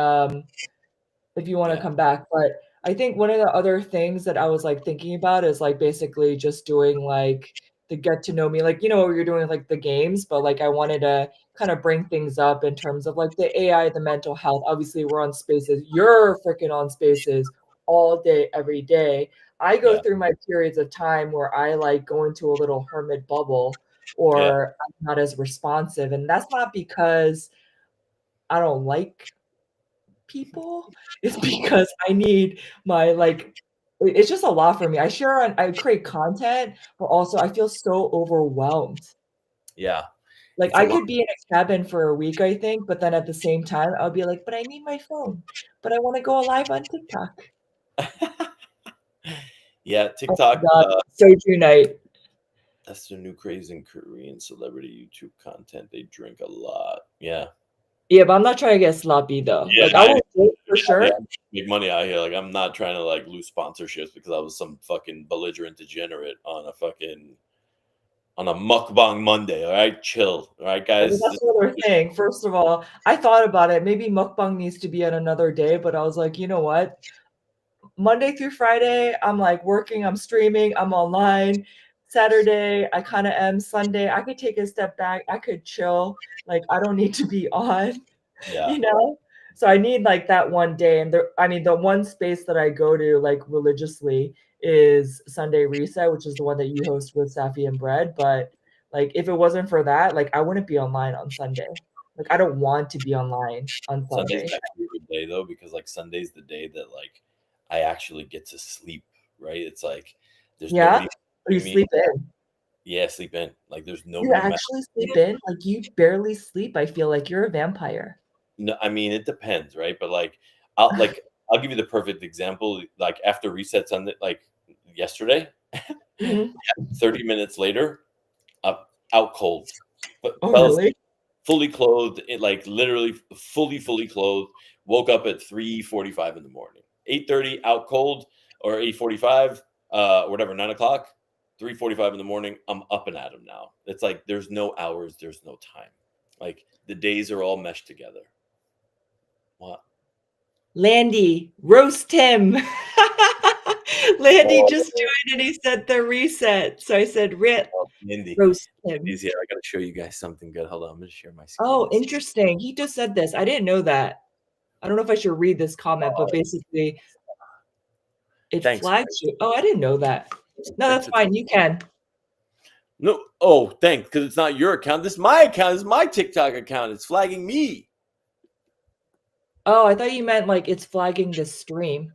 if you want to yeah, come back. But I think one of the other things that I was like thinking about is like basically just doing like the get to know me, like you're doing like the games, but like I wanted to kind of bring things up in terms of like the AI, the mental health. Obviously, we're on spaces. You're freaking on spaces all day, every day. I go yeah, through my periods of time where I like go into a little hermit bubble yeah, or I'm not as responsive. And that's not because I don't like people is because I need my like it's just a lot for me. I create content, but also I feel so overwhelmed. yeah. Like It's a I lot. could be in a cabin for a week, I think, but then at the same time, I'll be like, but I need my phone, but I want to go live on TikTok. Yeah, Oh TikTok, my God, soju night. that's the new craze in Korean celebrity YouTube content. They drink a lot. Yeah. Yeah, but I'm not trying to get sloppy though. Yeah, Like I will do it for yeah, sure. make money out here. Like I'm not trying to like lose sponsorships because I was some fucking belligerent degenerate on a mukbang Monday. All right, chill. All right, But guys. that's another thing. First of all, I thought about it. Maybe mukbang needs to be on another day, but I was like, you know what? Monday through Friday, I'm like working, I'm streaming, I'm online. Saturday, I kind of am. Sunday, I could take a step back, I could chill. Like, I don't need to be on, Yeah, you know? So I need like that one day. And I mean, the one space that I go to like religiously is Sunday Reset, which is the one that you host with Safi and Bread. But like, if it wasn't for that, like, I wouldn't be online on Sunday. Like, I don't want to be online on Sunday's Sunday. my favorite day though because like Sunday's the day that like I actually get to sleep. Right? It's like there's Yeah? nobody Or you me. sleep in? Yeah, sleep in. Like there's You nobody. actually sleep in? Like, you barely sleep, I feel like you're a vampire. No, I mean it depends, right? But I'll give you the perfect example. Like after reset Sunday, like yesterday, Mhm. 30 minutes later, out cold. But Oh, fell asleep really? fully clothed, it like literally fully clothed. Woke up at 3:45 in the morning. 8:30 out cold or 8:45, whatever, 9 o'clock, 3:45 in the morning. I'm up and at 'em now. It's like there's no hours, there's no time. Like the days are all meshed together. What? Landy, roast him. Landy Oh, just joined and he said the reset. So I said, Mindy. roast him. Mindy's here. I gotta show you guys something good. Hold on, I'm gonna share my screen. Oh, interesting. He just said this. I didn't know that. I don't know if I should read this comment, but basically it Thanks, flags guys. you. Oh, I didn't know that. No, Thanks that's for fine. You can. no. Oh, thanks, because it's not your account. This is my account. This is my TikTok account. It's flagging me. Oh, I thought you meant like it's flagging the stream.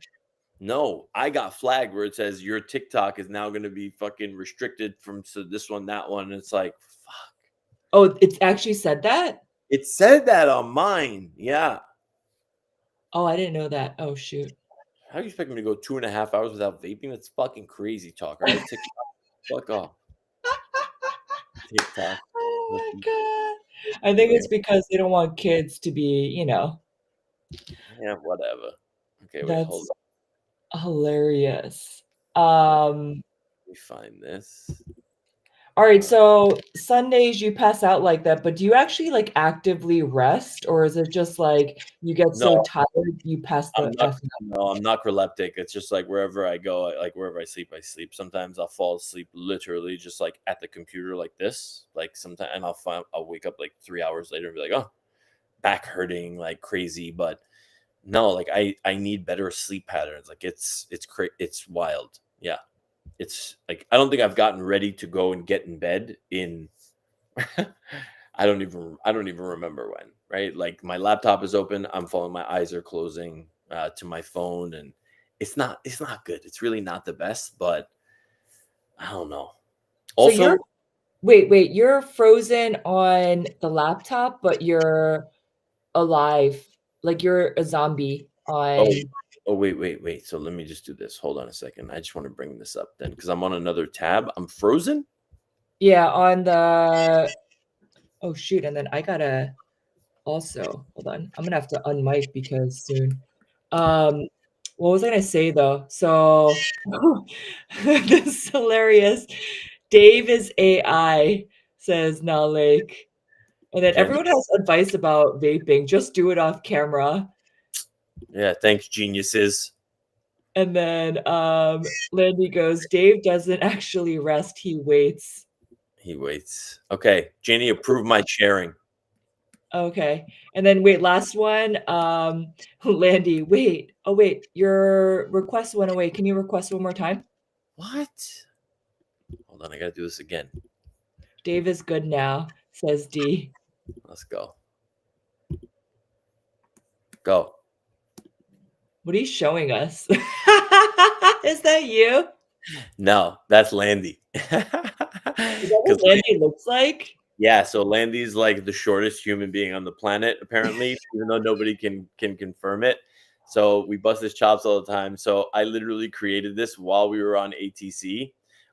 No, I got flagged where it says your TikTok is now going to be fucking restricted from this one, that one. And it's like, fuck. Oh, it's actually said that? It said that on mine. Yeah. Oh, I didn't know that. Oh, shoot. How do you expect me to go 2.5 hours without vaping? That's fucking crazy talk. All right, TikTok, fuck off. TikTok. Oh my God. I think it's because they don't want kids to be, Yeah, whatever. Okay, wait, hold that's on. hilarious. Let me find this. All right, so Sundays you pass out like that, but do you actually like actively rest, or is it just like you get so No, tired you pass I'm the not. F out? No, I'm not narcoleptic. It's just like wherever I go, like wherever I sleep, I sleep. Sometimes I'll fall asleep literally just like at the computer like this. Like sometimes, and I'll wake up like 3 hours later and be like, oh, back hurting like crazy. But no, like I need better sleep patterns. Like it's wild. Yeah, it's like I don't think I've gotten ready to go and get in bed in. I don't even remember when, right? Like my laptop is open, I'm falling, my eyes are closing to my phone, and it's not good. It's really not the best, but I don't know. So Also, wait, you're frozen on the laptop, but you're alive. Like you're a zombie oh, on, wait. So let me just do this. Hold on a second. I just want to bring this up then because I'm on another tab. I'm frozen. yeah, on the, oh shoot, and then I gotta also, hold on, I'm gonna have to unmic because soon. Um, what was I gonna say though? So this is hilarious. Dave is AI, says Nalek. And then Jenny. everyone has advice about vaping. Just do it off camera. Yeah, thanks, geniuses. And then Landy goes, Dave doesn't actually rest, he waits. He waits. Okay, Jenny, approve my sharing. Okay. And then wait, last one. Landy, wait. Oh wait, your request went away. Can you request one more time? What? Hold on, I gotta do this again. Dave is good now, says D. Let's go. Go. What are you showing us? Is that you? No, that's Landy. Is that what Because Landy looks like? yeah, so Landy's like the shortest human being on the planet, apparently, even though nobody can confirm it. So we bust his chops all the time. So I literally created this while we were on ATC,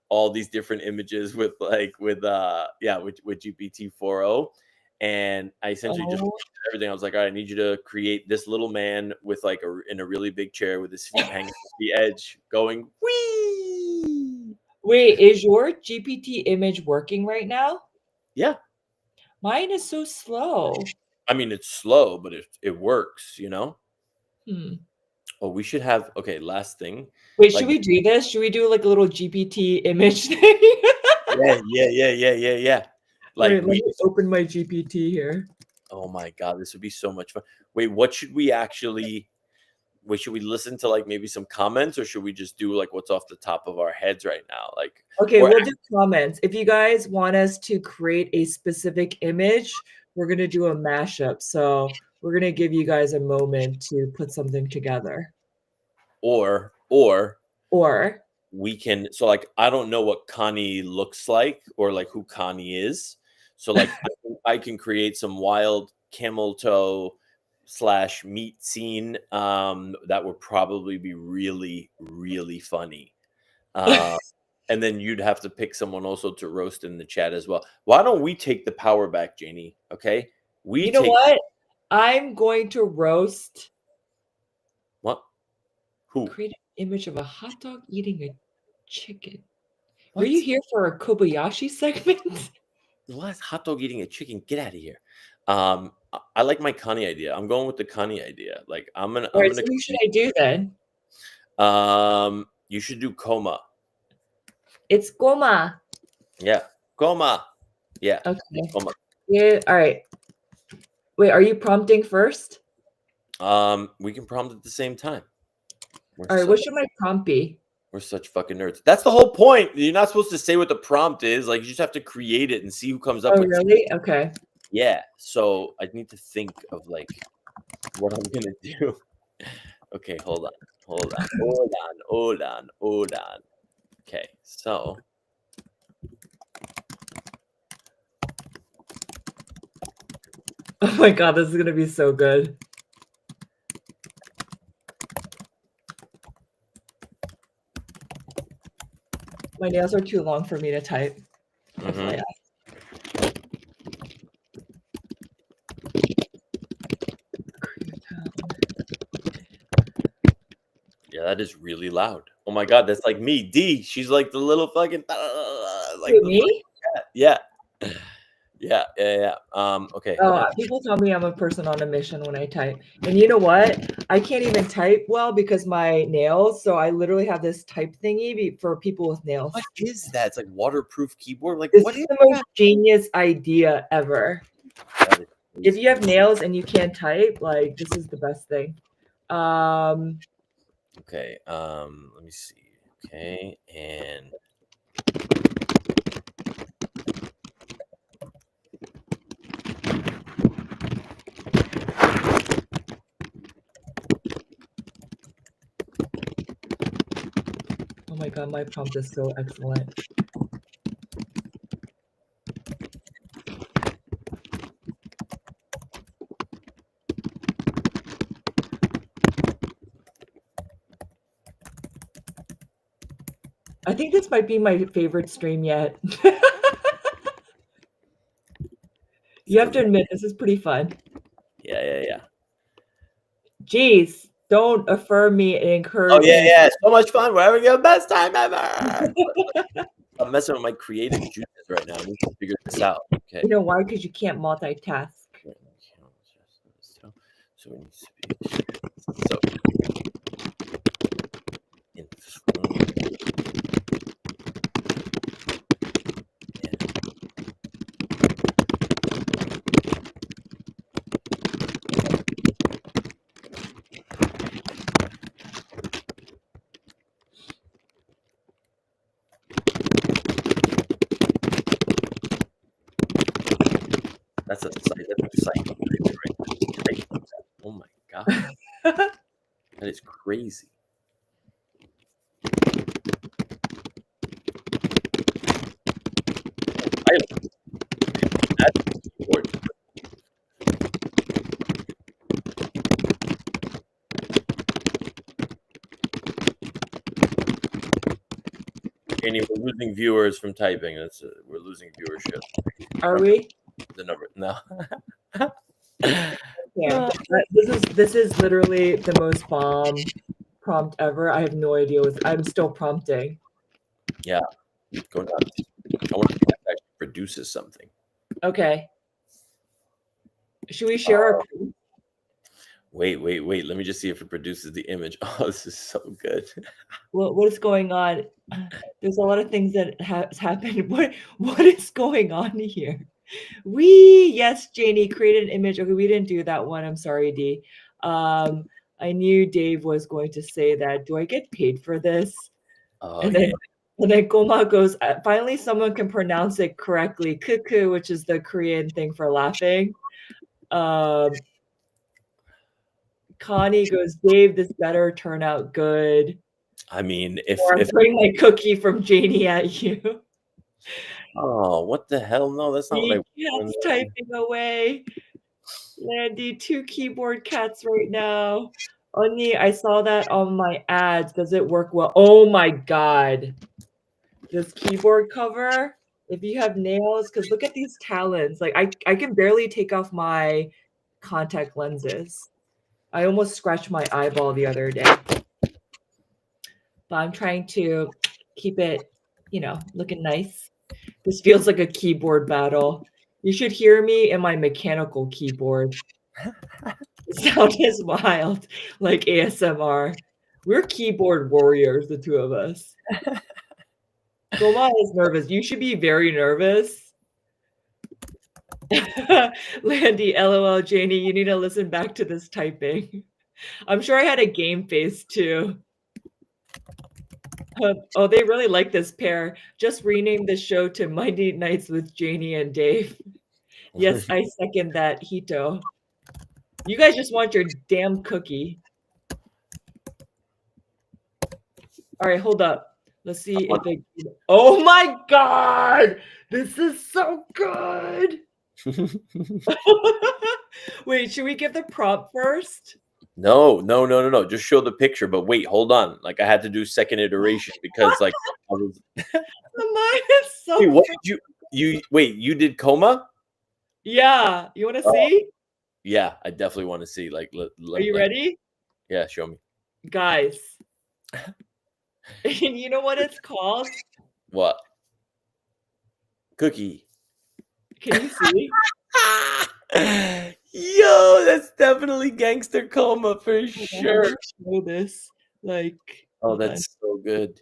all these different images with with GPT 4.0. And I essentially just Oh. everything. I was like, all right, I need you to create this little man with like in a really big chair with his feet hanging off the edge, going wee. Wait, is your GPT image working right now? Yeah. Mine is so slow. I mean, it's slow, but it works, you know? Hmm. Oh, we should have okay, last thing. Wait, should Like we do this? Should we do like a little GPT image thing? yeah. All Like right, let we me open my GPT here. oh my god, this would be so much fun. Wait, what should we actually wait, should we listen to like maybe some comments or should we just do like what's off the top of our heads right now? Like Okay, or we'll do comments. If you guys want us to create a specific image, we're gonna do a mashup. So we're gonna give you guys a moment to put something together. or Or we can so like I don't know what Connie looks like or like who Connie is. So like I can create some wild camel toe slash meat scene that would probably be really really funny. Uh, and then you'd have to pick someone also to roast in the chat as well. Why don't we take the power back, Janie? Okay, we you know take what? I'm going to roast, what? Who? create an image of a hot dog eating a chicken. Were What? you here for a Kobayashi segment? The last hot dog eating a chicken. Get out of here. I like my Connie idea. I'm going with the Connie idea. Like All I'm right, gonna so who should I do then? You should do coma. It's coma. Yeah, coma. Yeah. Okay. Coma. Yeah. All right. Wait, are you prompting first? We can prompt at the same time. All right. What should my prompt be? We're such fucking nerds. That's the whole point. You're not supposed to say what the prompt is. Like, you just have to create it and see who comes up Oh, with it. really? Okay. Yeah. So I need to think of like what I'm gonna do. Okay, hold on. Okay, so Oh my God, this is gonna be so good. My nails are too long for me to type. FYI. Yeah, that is really loud. Oh my God, that's like me. D, she's like the little fucking like Wait, me? cat. Yeah. Yeah. Okay. Hold on. People tell me I'm a person on a mission when I type. And you know what? I can't even type well because my nails. So I literally have this type thingy for people with nails. What is that? It's like waterproof keyboard. Like, This what is is the most genius idea ever. If you have nails and you can't type, like this is the best thing. Okay. Let me see. Okay, and oh my God, my prompt is so excellent. I think this might be my favorite stream yet. You have to admit, this is pretty fun. Yeah. Jeez, don't affirm me and encourage Oh yeah, me. yeah. So much fun. We're having the best time ever. I'm messing with my creative juices right now. We can figure this out. Okay. You know why? Because you can't multitask. So we need to be so that's a psycho right? Oh my God. That is crazy. Janey, we're losing viewers from typing. We're losing viewership. Are we? The number no. Yeah. This is literally the most bomb prompt ever. I have no idea what I'm still prompting. Yeah. Go nuts. I wonder if that actually produces something. Okay. Should we share our proof? Wait. Let me just see if it produces the image. Oh, this is so good. What is going on? There's a lot of things that has happened. What is going on here? Yes, Janey, created an image. Okay, we didn't do that one. I'm sorry, D. I knew Dave was going to say that. Do I get paid for this? Oh, and then Goma goes, finally someone can pronounce it correctly. Kuku, which is the Korean thing for laughing. Connie goes, Dave, this better turn out good. I mean, Or I'm throwing my cookie from Janey at you. Oh, what the hell? No, that's not what I want. Typing away. Landy, 2 keyboard cats right now. Only I saw that on my ads. Does it work well? Oh my God. This keyboard cover, if you have nails, because look at these talons. Like I can barely take off my contact lenses. I almost scratched my eyeball the other day. But I'm trying to keep it, looking nice. This feels like a keyboard battle. You should hear me in my mechanical keyboard. The sound is wild, like ASMR. We're keyboard warriors, the two of us. Goma is nervous. You should be very nervous. Landy, LOL, Janey, you need to listen back to this typing. I'm sure I had a game face too. Oh, they really like this pair. Just rename the show to Monday Nights with Janey and Dave. Yes, I second that, Hito. You guys just want your damn cookie. All right, hold up. Let's see if it. Oh my God! This is so good. Wait, should we give the prompt first? No. Just show the picture. But wait, hold on. Like I had to do second iteration because like I was. Mine is so. Wait, what did you? Wait, you did coma? Yeah, you want to see? Yeah, I definitely want to see. Like, Are you ready? Yeah, show me. Guys. And you know what it's called? What? Cookie. Can you see? Yo, that's definitely gangster coma for sure. Show this. Like. Oh, that's so good.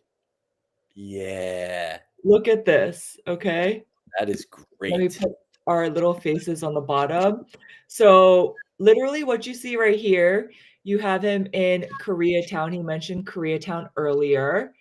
Yeah. Look at this. Okay. That is great. Let me put our little faces on the bottom. So literally what you see right here, you have him in Koreatown. He mentioned Koreatown earlier.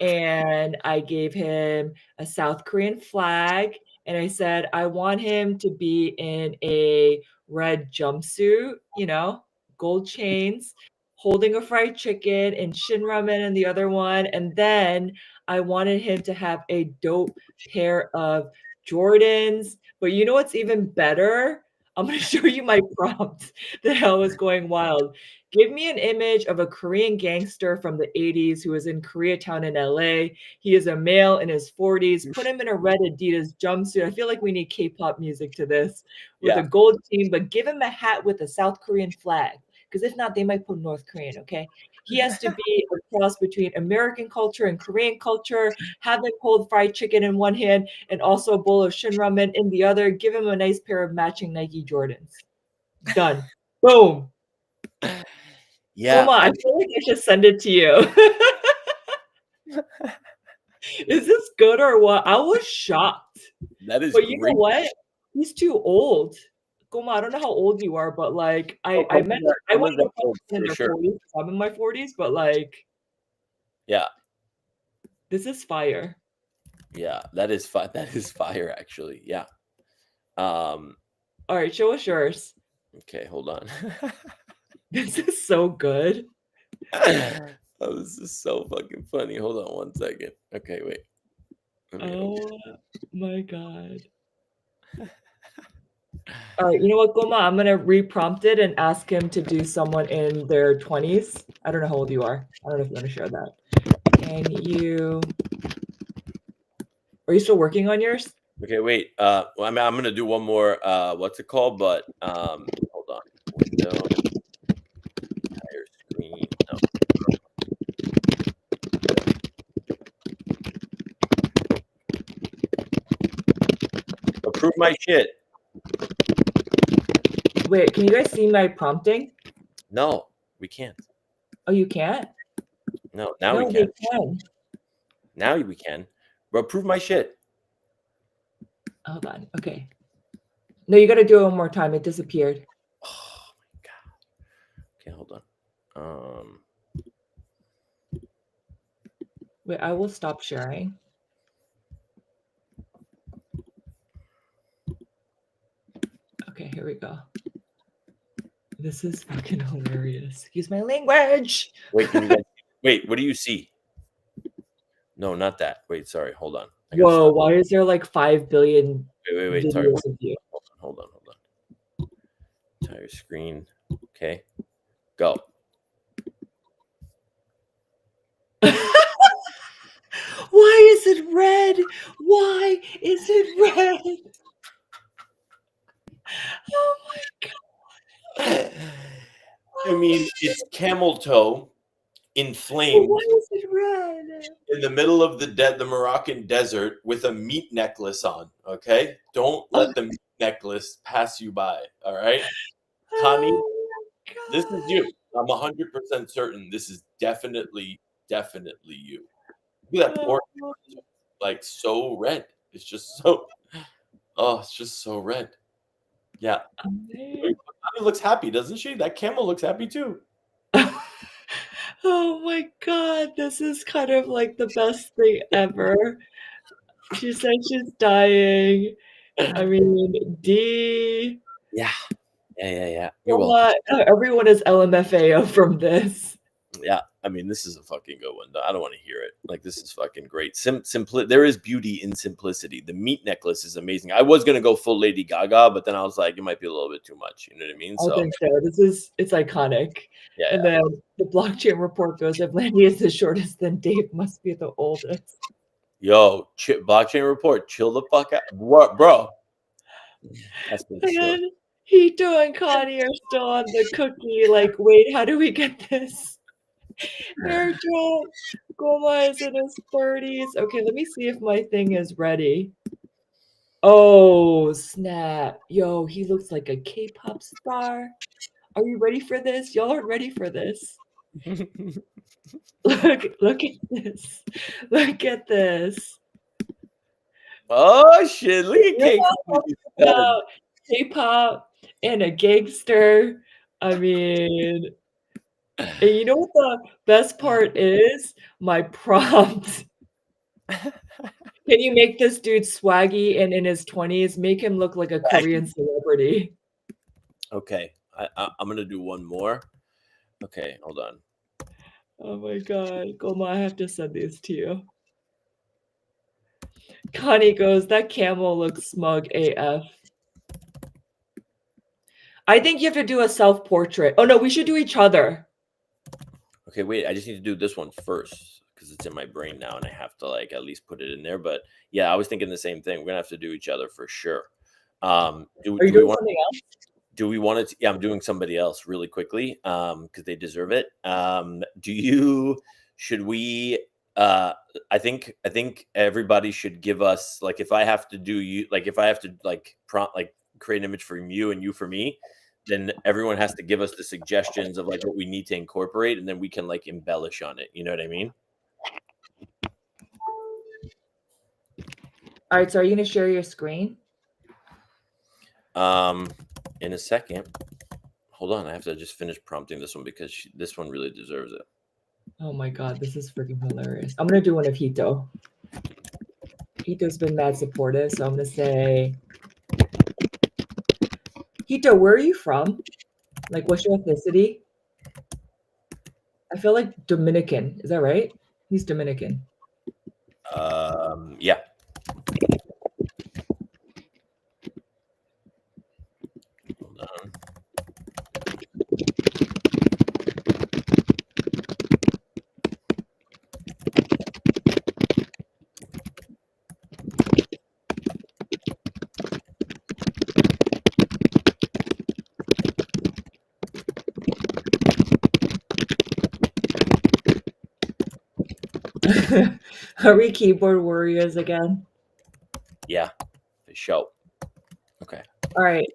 And I gave him a South Korean flag. And I said, I want him to be in a red jumpsuit, you know, gold chains, holding a fried chicken and shin ramen in the other one. And then I wanted him to have a dope pair of Jordans. But you know what's even better? I'm going to show you my prompt that I was going wild. Give me an image of a Korean gangster from the 80s who was in Koreatown in LA. He is a male in his 40s. Put him in a red Adidas jumpsuit. I feel like we need K-pop music to this with a gold chain, but give him a hat with a South Korean flag. Because if not, they might put North Korean, okay? He has to be a cross between American culture and Korean culture. Have him hold fried chicken in one hand and also a bowl of shin ramen in the other. Give him a nice pair of matching Nike Jordans. Done. Boom. Yeah. Oma, I feel like I should send it to you. Is this good or what? I was shocked. That is But you great. know what? He's too old. Goma, I don't know how old you are, but like I meant I want to in their 40s. I'm in my 40s, but like yeah. This is fire. Yeah, that is fire actually. Yeah. All right, show us yours. Okay, hold on. This is so good. Oh, this is so fucking funny. Hold on 1 second. Okay, wait. Oh my God. All right, you know what, Goma? I'm gonna reprompt it and ask him to do someone in their 20s. I don't know how old you are. I don't know if you want to share that. Are you still working on yours? Okay, wait. Well, I'm gonna do one more. What's it called? But hold on. Window. Entire screen. No. Approve my shit. Wait, can you guys see my prompting? No, we can't. Oh, you can't? No, now we can. Can. Now we can. Bro, approve my shit. Hold on. Okay. No, you got to do it one more time. It disappeared. Oh my God. Okay, hold on. Wait, I will stop sharing. Okay, here we go. This is fucking hilarious. Excuse my language. Wait, wait, what do you see? No, not that. Wait, sorry. Hold on. Whoa, why is there like 5 billion wait. Sorry. videos of you? Hold on. Entire screen. Okay. Go. Why is it red? Why is it red? Oh my God. I mean, it's camel toe inflamed. Why is it red? In the middle of the Moroccan desert with a meat necklace on, okay? Don't let the meat necklace pass you by, all right? Connie, this is you. I'm 100% certain this is definitely you. Look at that pork, like so red. It's just so. Oh, it's just so red. Yeah. Connie looks happy, doesn't she? That camel looks happy too. Oh my god, this is kind of like the best thing ever. She said she's dying. I mean, D. Yeah. You're welcome. What? Everyone is LMFAO from this. Yeah, I mean, this is a fucking good one. I don't want to hear it. Like, this is fucking great. There is beauty in simplicity. The meat necklace is amazing. I was gonna go full Lady Gaga, but then I was like, it might be a little bit too much. You know what I mean? I So think so. It's iconic. yeah. And then the blockchain report goes, if Landy is the shortest, then Dave must be the oldest. Yo, blockchain report, chill the fuck out. What, bro? That's been chill. And Hito and Connie are still on the cookie. Like, wait, how do we get this? Airdrop. Goma is in his 30s. Okay, let me see if my thing is ready. Oh, snap. Yo, he looks like a K-pop star. Are you ready for this? Y'all are ready for this. Look at this. Look at this. Oh shit! Look at K-pop and a gangster. I mean, and you know what the best part is? My prompt. Can you make this dude swaggy and in his 20s? Make him look like a Korean celebrity. Okay, I'm gonna do one more. Okay, hold on. Oh my god, Goma, I have to send these to you. Connie goes, that camel looks smug AF. I think you have to do a self-portrait. Oh no, we should do each other. Okay, wait, I just need to do this one first because it's in my brain now and I have to like at least put it in there. But yeah, I was thinking the same thing. We're gonna have to do each other for sure. Are you doing something else? Do we want to? Yeah, I'm doing somebody else really quickly because they deserve it. Should we? I think everybody should give us like if I have to do you like if I have to like prompt like create an image from you and you for me, then everyone has to give us the suggestions of like what we need to incorporate, and then we can like embellish on it. You know what I mean? All right, so are you going to share your screen? In a second. Hold on, I have to just finish prompting this one because this one really deserves it. Oh my god, this is freaking hilarious. I'm going to do one of Hito. Hito's been mad supportive, so I'm going to say, Hito, where are you from? Like, what's your ethnicity? I feel like Dominican. Is that right? He's Dominican. Yeah. Hold on. Are we keyboard warriors again? Yeah, for sure. Okay. All right.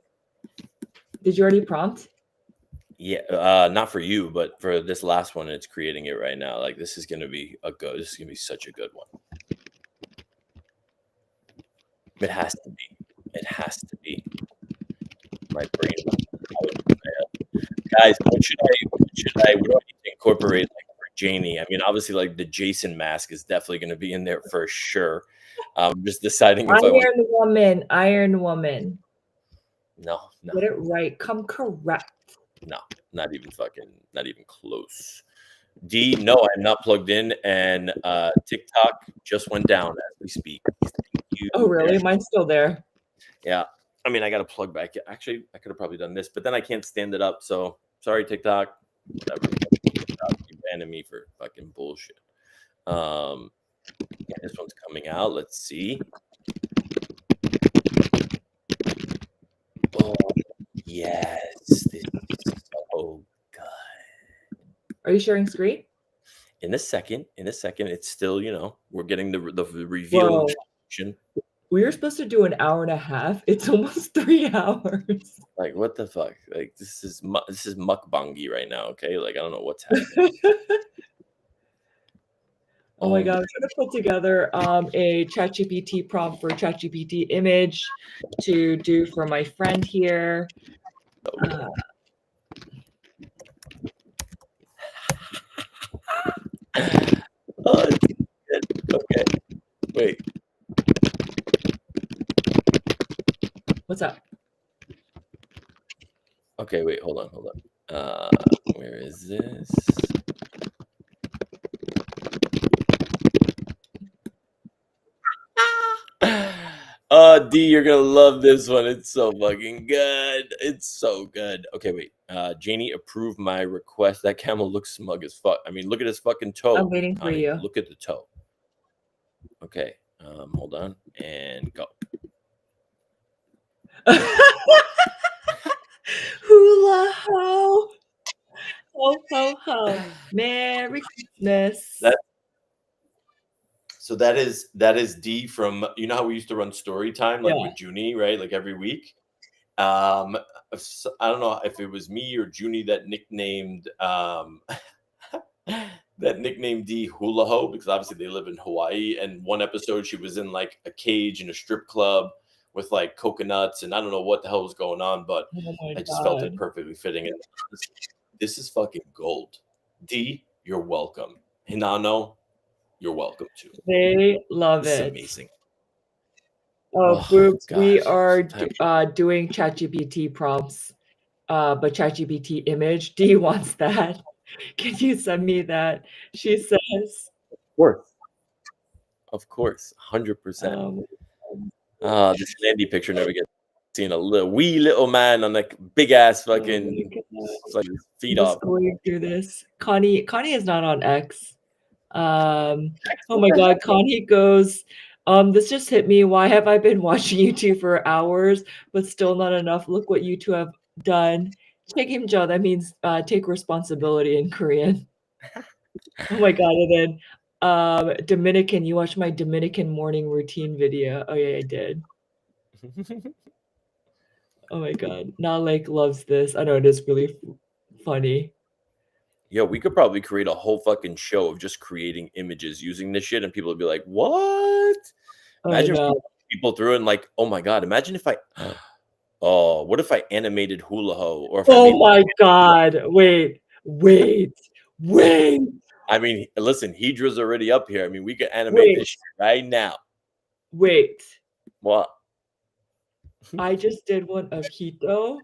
Did you already prompt? Yeah, not for you, but for this last one, it's creating it right now. Like this is gonna be this is gonna be such a good one. It has to be. It has to be. My brain. Guys, what do I need to incorporate like for Janey? I mean, obviously, like the Jason mask is definitely going to be in there for sure. I'm just deciding if Iron Woman. No. Get it right. Come correct. No, not even close. D, no, I'm not plugged in, and TikTok just went down as we speak. Oh, really? Mine's still there. Yeah. I mean, I got to plug back. Actually, I could have probably done this, but then I can't stand it up. So sorry, TikTok. Whatever. You banned me for fucking bullshit. Yeah, this one's coming out. Let's see. Oh, yes. This is so good. Are you sharing screen? In a second, it's still, we're getting the reveal. We were supposed to do an hour and a half. It's almost 3 hours. Like, what the fuck? Like, this is mukbangy right now. Okay, like I don't know what's happening. Oh my god, I'm trying to put together a ChatGPT prompt for ChatGPT image to do for my friend here. Oh, okay. Wait. What's up? Okay, wait, hold on. Where is this? D, you're gonna love this one. It's so fucking good. It's so good. Okay, wait. Janey approved my request. That camel looks smug as fuck. I mean, look at his fucking toe. I'm waiting for you. Look at the toe. Okay. Hold on and go. Hula ho. Ho ho ho. Merry Christmas. So that is D from, you know how we used to run story time like with Junie, right? Like every week. I don't know if it was me or Junie that nicknamed D Hula Ho, because obviously they live in Hawaii. And one episode she was in like a cage in a strip club with like coconuts, and I don't know what the hell was going on, but I just felt it perfectly fitting. And this is fucking gold. D, you're welcome. Hinano, you're welcome too. They love this it. Is amazing. Oh, boobs. We are doing ChatGPT prompts, but ChatGPT image. D wants that. Can you send me that? She says. Of course, 100%. This Landy picture never gets seen. A wee little man on like big ass fucking like feet off. Going through this. Connie is not on X. Oh my god, Connie goes, this just hit me. Why have I been watching you two for hours, but still not enough? Look what you two have done. 책임져, that means take responsibility in Korean. Oh my god, and then Dominican, you watched my Dominican morning routine video. Oh yeah, I did. Oh my god, Nalek loves this. I know it is really funny. Yo, we could probably create a whole fucking show of just creating images using this shit, and people would be like, "What?" Imagine people through it and like, "Oh my god!" Imagine if I, what if I animated Hula Ho? Or if my god! Wait. I mean, listen, Hydra's already up here. I mean, we could animate this shit right now. Wait. What? I just did one of Hito.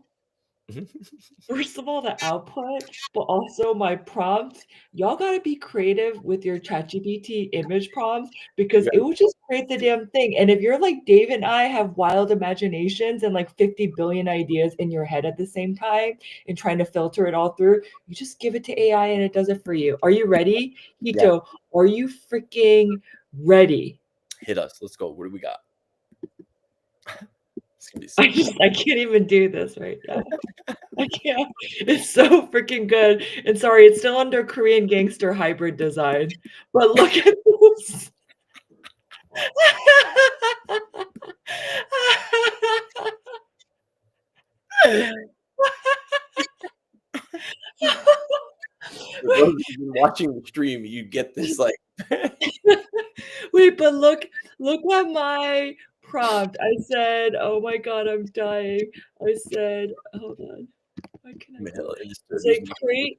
First of all, the output, but also my prompt. Y'all gotta be creative with your ChatGPT image prompts because it will just create the damn thing. And if you're like Dave and I have wild imaginations and like 50 billion ideas in your head at the same time and trying to filter it all through, you just give it to AI and it does it for you. Are you ready? Hito, are you freaking ready? Hit us. Let's go. What do we got? I can't even do this right now. I can't. It's so freaking good. And sorry, it's still under Korean gangster hybrid design. But look at this. For those of you watching the stream, you get this like. Wait, but look at my prompt. I said, "Oh my god, I'm dying." I said, "Hold on. Why can I?" It's like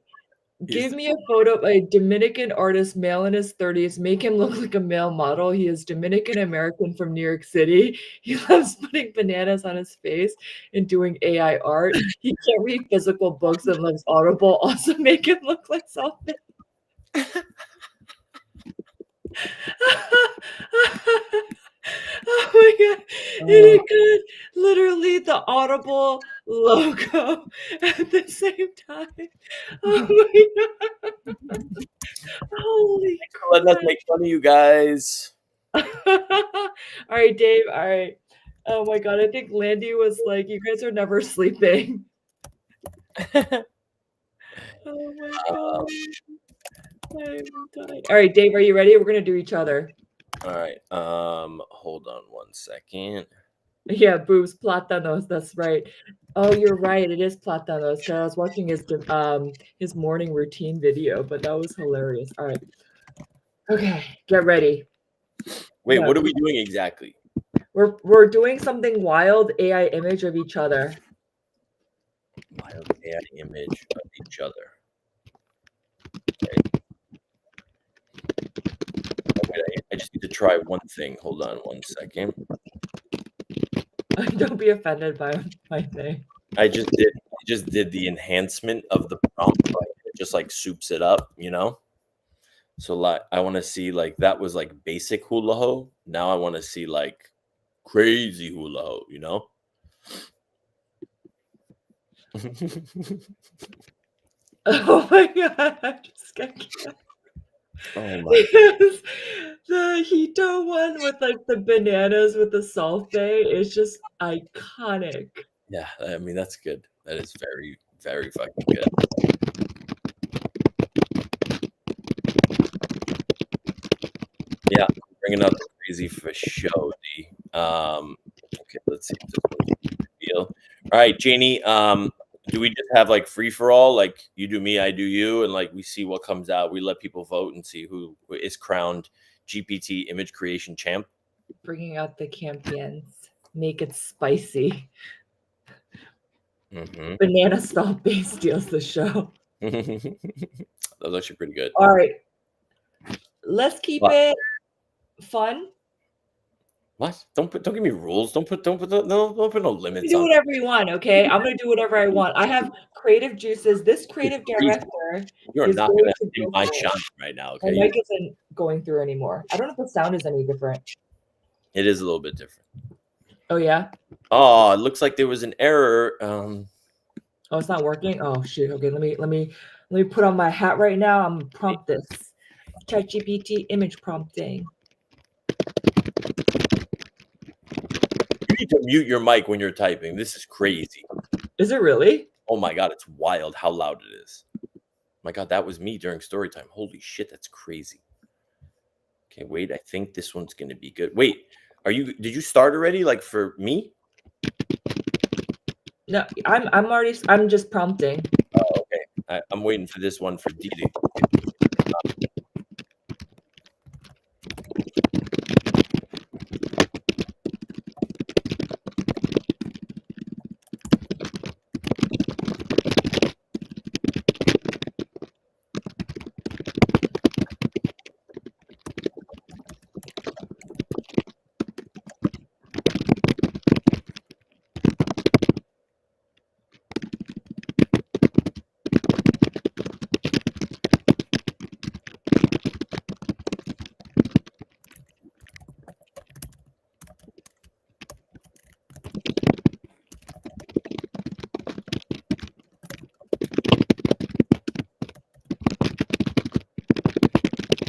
give me a photo of a Dominican artist, male in his 30s. Make him look like a male model. He is Dominican American from New York City. He loves putting bananas on his face and doing AI art. He can't read physical books and loves Audible. Also make him look like something. Oh my god. And it got literally the Audible logo at the same time. Oh my god. Holy crap. Letting us make fun of you guys. All right, Dave. All right. Oh my god. I think Landy was like, you guys are never sleeping. Oh my god. I'm dying. All right, Dave, are you ready? We're gonna do each other. All right. Hold on one second. Yeah, boobs, plátanos. That's right. Oh, you're right. It is plátanos. Because I was watching his morning routine video, but that was hilarious. All right. Okay, get ready. Wait, Yeah, what are we doing exactly? we're doing something wild AI image of each other. Wild AI image of each other. Okay. Oh, wait, I just need to try one thing. Hold on one second. Don't be offended by my thing. I just did the enhancement of the prompt. Like, it just like soups it up, you know. So like, I want to see like that was like basic hula ho. Now I want to see like crazy hula ho, you know. Oh my god, I just got Oh my. because the Hito one with like the bananas with the salt bay is just iconic. Yeah, I mean that's good. That is very, very fucking good. Yeah, bringing out the crazy for show. D. Okay, let's see if this one's a big deal. All right, Janey. Do we just have like free for all? Like you do me, I do you, and like we see what comes out. We let people vote and see who is crowned GPT image creation champ. Bringing out the champions. Make it spicy. Mm-hmm. Banana salt bay steals the show. That was actually pretty good. All right. Let's keep What? it fun. What? Don't give me rules. Don't put no limits Do on. whatever you want, okay? I'm gonna do whatever I want. I have creative juices. This creative director You're is not going gonna to see go my for it. shine right now, My okay? mic isn't going through anymore. I don't know if the sound is any different. It is a little bit different. Oh yeah? Oh, it looks like there was an error. Oh, it's not working? Oh shoot. Okay, let me put on my hat right now. I'm gonna prompt this. ChatGPT image prompting. You need to mute your mic when you're typing. This is crazy. Is it really? Oh my god, it's wild how loud it is. My god, that was me during story time. Holy shit, that's crazy. Okay, wait, I think this one's gonna be good. Wait, did you start already? Like for me? No, I'm just prompting. Oh, okay. I'm waiting for this one for Didi.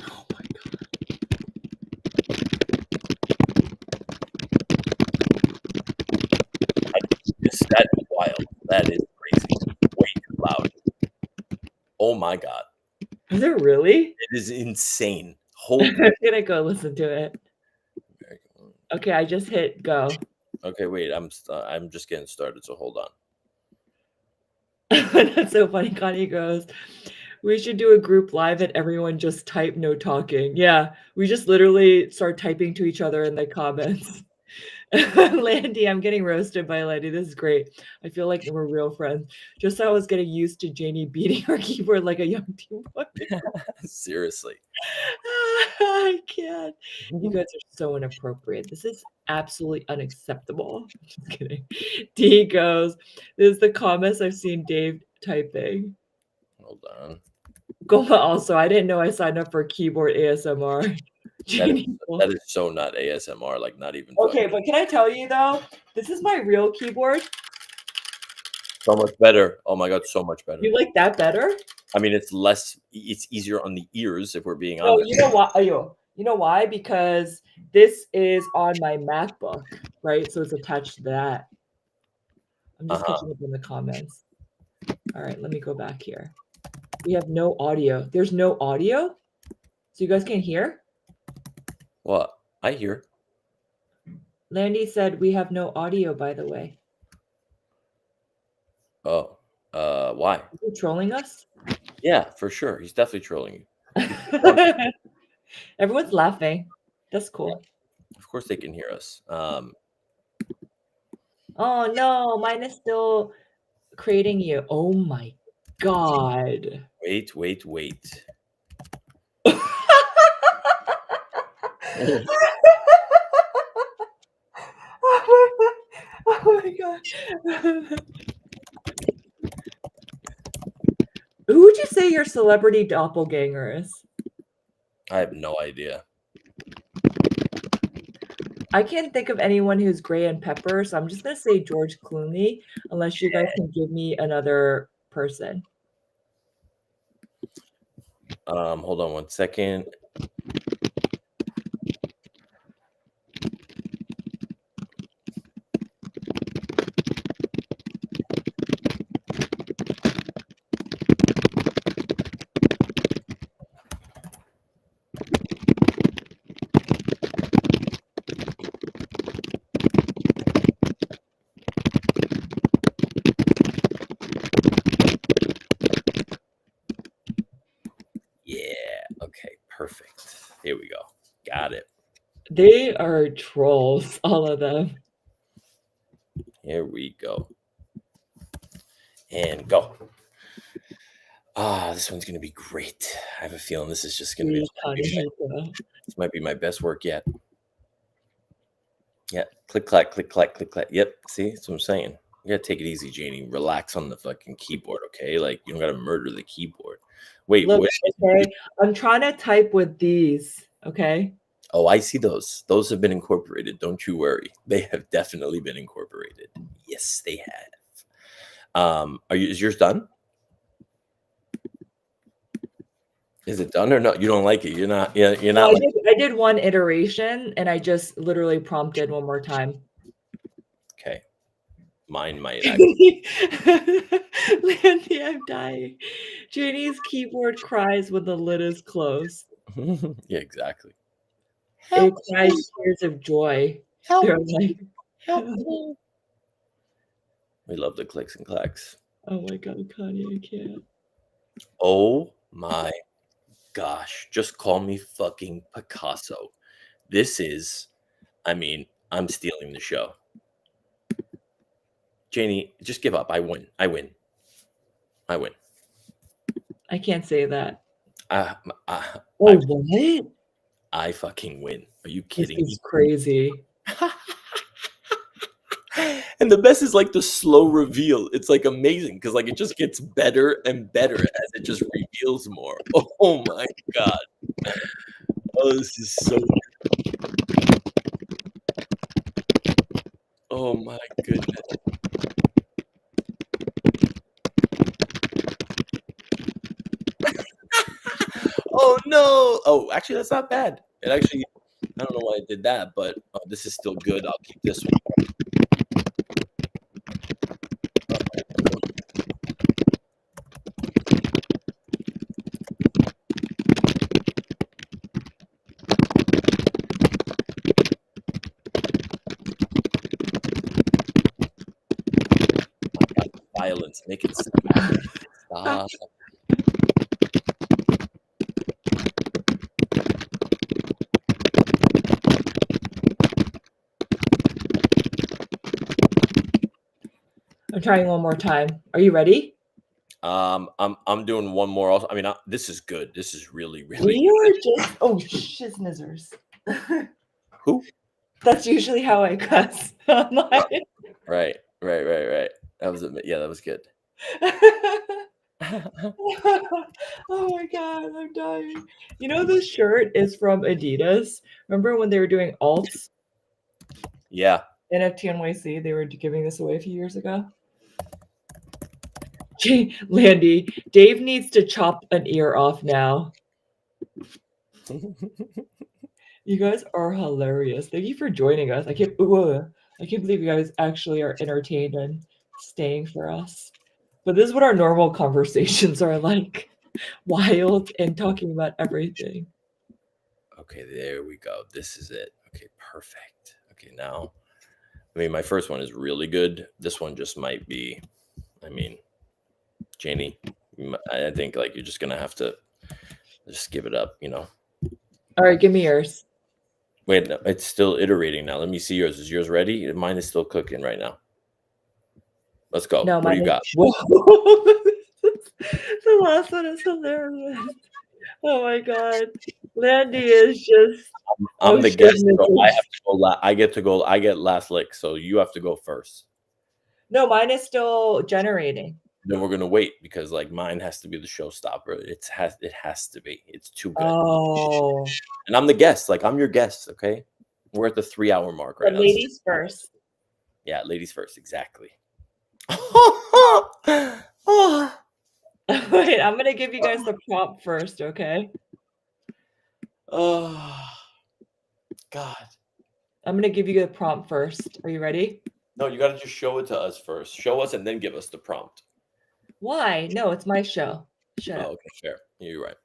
Oh my god. That is wild. That is crazy. Way too loud. Oh my god. Is it really? It is insane. Holy I'm gonna go listen to it. Okay, I just hit go. Okay, wait. I'm just getting started, so hold on. That's so funny. Connie goes, we should do a group live and everyone just type, no talking. Yeah, we just literally start typing to each other in the comments. Landy, I'm getting roasted by Landy. This is great. I feel like we're real friends. Just so I was getting used to Janey beating her keyboard like a young teen boy. Seriously. I can't. You guys are so inappropriate. This is absolutely unacceptable. Just kidding. D goes, this is the comments I've seen Dave typing. Hold on. Goma also, I didn't know I signed up for keyboard ASMR. That is so not ASMR, like not even. Okay, but can I tell you though, this is my real keyboard. So much better. Oh my god, so much better. You like that better? I mean, it's easier on the ears if we're being No, honest. you know why? You know why? Because this is on my MacBook, right? So it's attached to that. I'm just catching up in the comments. All right, let me go back here. We have no audio. There's no audio? So you guys can't hear? What? I hear. Landy said we have no audio, by the way. Oh, why? Is he trolling us? Yeah, for sure. He's definitely trolling you. Everyone's laughing. That's cool. Of course they can hear us. Oh no, mine is still creating you. Oh my god. Wait. Oh my god. Who would you say your celebrity doppelganger is? I have no idea. I can't think of anyone who's gray and pepper, so I'm just gonna say George Clooney, unless you guys can give me another person. Hold on 1 second. Yeah. Okay. Perfect. Here we go. Got it. They are trolls, all of them. Here we go. And go. This one's gonna be great. I have a feeling this is just gonna be. This might be my best work yet. Yeah. Click clack, click clack, click clack. Yep. See, that's what I'm saying. You gotta take it easy, Janey. Relax on the fucking keyboard, okay? Like you don't gotta murder the keyboard. Wait, Look, what? okay, I'm trying to type with these, okay? Oh, I see those. Those have been incorporated. Don't you worry. They have definitely been incorporated. Yes, they have. Is yours done? Is it done or no? You don't like it. You're not. Yeah, you're not. I did one iteration and I just literally prompted one more time. Okay. Mine might actually. Landy, I'm dying. Janey's keyboard cries when the lid is closed. Yeah, exactly. It cries tears of joy. They're like, we love the clicks and clacks. oh my god, Kanye, I can't. Oh my gosh. Just call me fucking Picasso. This is, I mean, I'm stealing the show. Janey, just give up. I win. I win. I can't say that. What? I fucking win. Are you kidding me? This is crazy. And the best is like the slow reveal. It's like amazing because like it just gets better and better as it just reveals more. Oh my god. Oh, this is so good. Oh my goodness. Oh no. Oh, actually that's not bad. It actually, I don't know why I did that, but this is still good. I'll keep this one. Violence. Make it stop. I'm trying one more time. Are you ready? I'm doing one more. Also, I mean, this is good. This is really good. We are just shiznizers. Who? That's usually how I cuss. Right. That was good. Oh my god, I'm dying. You know this shirt is from Adidas. Remember when they were doing alts? Yeah. NFT NYC, they were giving this away a few years ago. Landy, Dave needs to chop an ear off now. You guys are hilarious. Thank you for joining us. I can't believe you guys actually are entertained and staying for us. But this is what our normal conversations are like. Wild and talking about everything. Okay, there we go. This is it. Okay, perfect. Okay, now, I mean, my first one is really good. This one just might be, I mean, Janey, I think like you're just gonna have to just give it up, you know. All right, give me yours. Wait, no, it's still iterating now. Let me see yours. Is yours ready? Mine is still cooking right now. Let's go. No, What do mine you is. got? Whoa. The last one is hilarious. Oh my god. Landy is just I'm oh the guest, so I shit. have to go. I get to go. I get last lick, so you have to go first. No, mine is still generating. Then we're gonna wait because like mine has to be the showstopper. It has to be. It's too good. Oh. And I'm the guest. Like I'm your guest. Okay, we're at the 3 hour mark The right now. ladies first. Yeah, ladies first. Exactly. Oh, Wait, I'm gonna give you guys the prompt first, okay? oh, God. I'm gonna give you the prompt first. Are you ready? No, you got to just show it to us first. Show us and then give us the prompt. Why? No, it's my show. Shut Oh, up. okay, fair. You're right.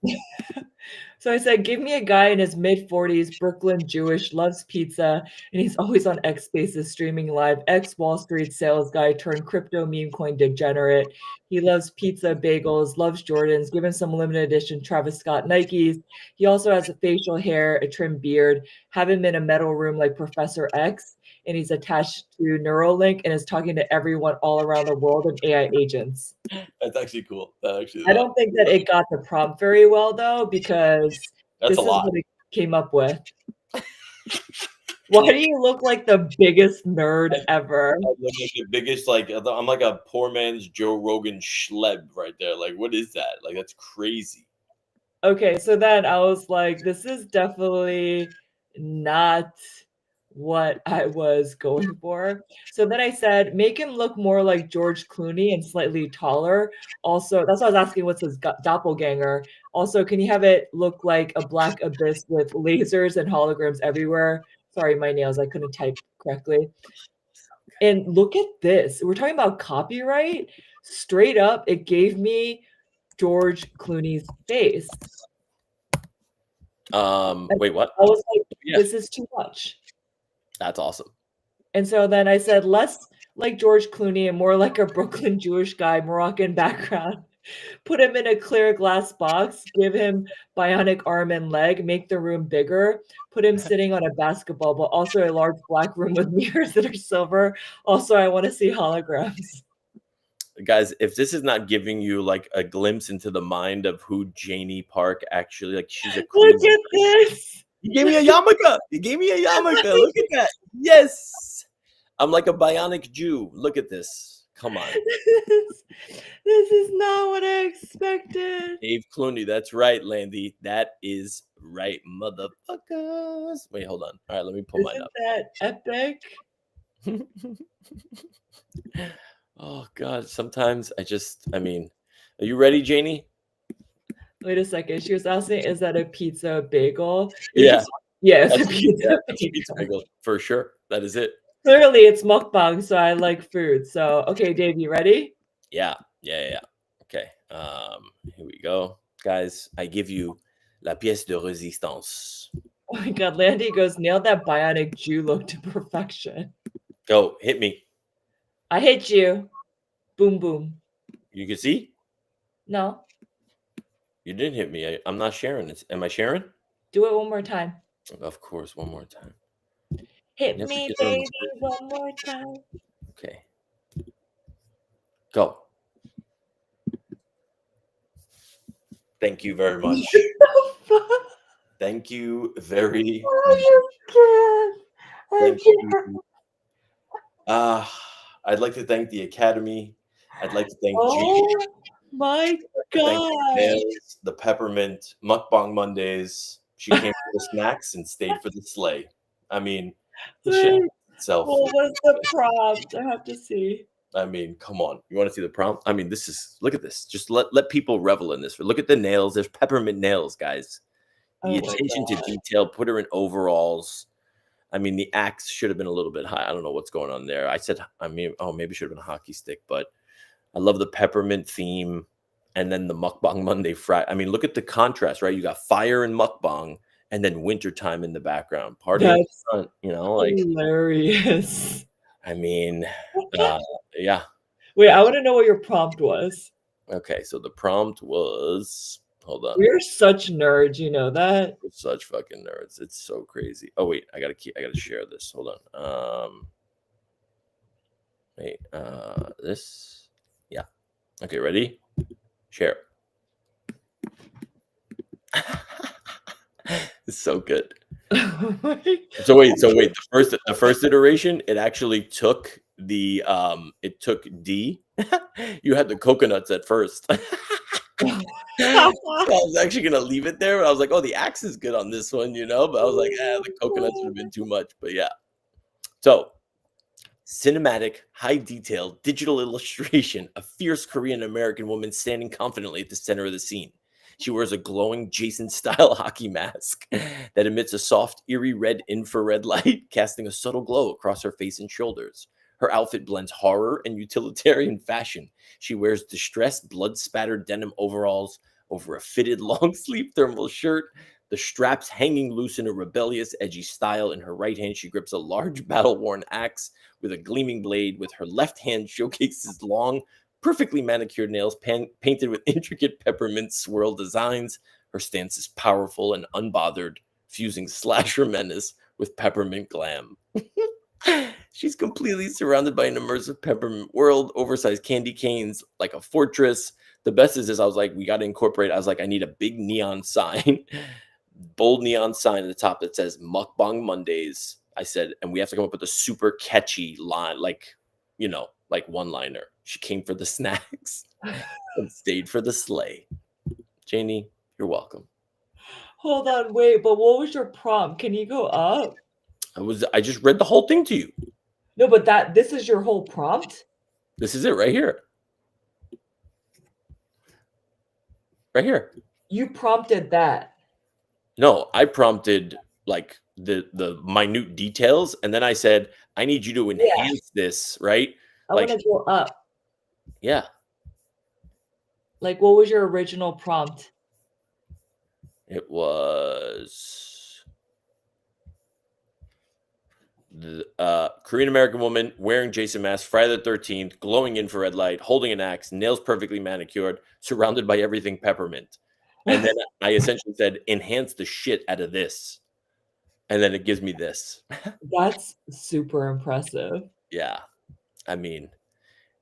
So I said, give me a guy in his mid 40s, Brooklyn Jewish, loves pizza, and he's always on X Spaces streaming live. Ex Wall Street sales guy turned crypto meme coin degenerate. He loves pizza, bagels, loves Jordans. Give him some limited edition Travis Scott Nikes. He also has a facial hair, a trimmed beard. Have him in a metal room like Professor X, and he's attached to Neuralink and is talking to everyone all around the world and AI agents. That's actually cool. I don't think that it got the prompt very well though, because That's this a is lot. what it came up with. Why do you look like the biggest nerd ever? I'm like the biggest, like I'm like a poor man's Joe Rogan schleb right there. Like, what is that? Like, that's crazy. Okay, so then I was like, this is definitely not what I was going for. So then I said, make him look more like George Clooney and slightly taller. Also, that's why I was asking what's his doppelganger. Also, can you have it look like a black abyss with lasers and holograms everywhere? Sorry, my nails, I couldn't type correctly. And look at this. We're talking about copyright. Straight up, it gave me George Clooney's face. Wait, what? I was like, Yeah, this is too much. that's awesome. And so then I said, less like George Clooney and more like a Brooklyn Jewish guy, Moroccan background. Put him in a clear glass box, give him bionic arm and leg, make the room bigger, put him sitting on a basketball, but also a large black room with mirrors that are silver. Also, I want to see holograms. Guys, if this is not giving you like a glimpse into the mind of who Janey Park actually, like, she's a Look crazy. at this. You gave me a yarmulke. You gave me a yarmulke. Look at that. Yes. I'm like a bionic Jew. Look at this. Come on. This is not what I expected. Dave Clooney. That's right, Landy. That is right, motherfuckers. Wait, hold on. All right, let me pull mine Isn't up. that epic? Oh, God. Sometimes I mean, are you ready, Janey? Wait a second. She was asking, is that a pizza bagel? Yeah. Yeah, it's That's a pizza that's a pizza bagel. bagel for sure. That is it. Clearly, it's mukbang, so I like food. So, okay, Dave, you ready? Yeah. Okay. Here we go. Guys, I give you la pièce de résistance. Oh my God, Landy goes, nailed that bionic Jew look to perfection. Go, hit me. I hit you. Boom, boom. You can see? No, You didn't hit me. I'm not sharing this. Am I sharing? do it one more time. Of course, one more time. Hit You have to me, get on baby, the- one more time. Okay. Go. Thank you very much. Thank you very Oh, Thank you you. I'd like to thank the Academy. I'd like to thank Oh G. my Thank God. the Peppermint Mukbang Mondays. She came for the snacks and stayed for the sleigh. I mean, the shit Wait, itself. what was the prompt? I have to see. I mean, come on. You want to see the prompt? I mean, look at this. Just let people revel in this. Look at the nails. There's peppermint nails, guys. The Oh my attention to God. detail, put her in overalls. I mean, the axe should have been a little bit high. I don't know what's going on there. Maybe should have been a hockey stick, but I love the peppermint theme. And then the Mukbang Monday Friday. I mean, look at the contrast, right? You got fire and mukbang, and then wintertime in the background, party in the That's front, like, hilarious. I mean, yeah. Wait, I wanna know what your prompt was. Okay, so the prompt was, hold on. We're such nerds, you know that? We're such fucking nerds. It's so crazy. Oh wait, I gotta share this. Hold on. Wait, this. Yeah. Okay, ready? Share. It's so good. So wait. The first iteration, it actually took D. You had the coconuts at first. So I was actually gonna leave it there, but I was like, oh, the axe is good on this one, But I was like, the coconuts would have been too much. But yeah. So cinematic, high detail, digital illustration, a fierce Korean American woman standing confidently at the center of the scene. She wears a glowing Jason style hockey mask that emits a soft, eerie red infrared light, casting a subtle glow across her face and shoulders. Her outfit blends horror and utilitarian fashion. She wears distressed, blood spattered denim overalls over a fitted long sleeve thermal shirt, the straps hanging loose in a rebellious, edgy style. In her right hand, she grips a large, battle worn axe with a gleaming blade. With her left hand, showcases long, perfectly manicured nails painted with intricate peppermint swirl designs. Her stance is powerful and unbothered, fusing slasher menace with peppermint glam. She's completely surrounded by an immersive peppermint world, oversized candy canes like a fortress. The best is this, I was like, we got to incorporate. I was like, I need a big neon sign, bold neon sign at the top that says Mukbang Mondays. I said, and we have to come up with a super catchy line, like one-liner. She came for the snacks and stayed for the sleigh. Janey, you're welcome. Hold on, wait, but what was your prompt? Can you go up? I just read the whole thing to you. No, but this is your whole prompt? This is it right here. Right here. You prompted that. No, I prompted like the minute details, and then I said, I need you to enhance this, right? I want to go up. Yeah. Like, what was your original prompt? It was the Korean American woman wearing Jason mask, Friday the 13th, glowing infrared light, holding an axe, nails perfectly manicured, surrounded by everything peppermint. And then I essentially said, enhance the shit out of this. And then it gives me this. That's super impressive. Yeah. I mean,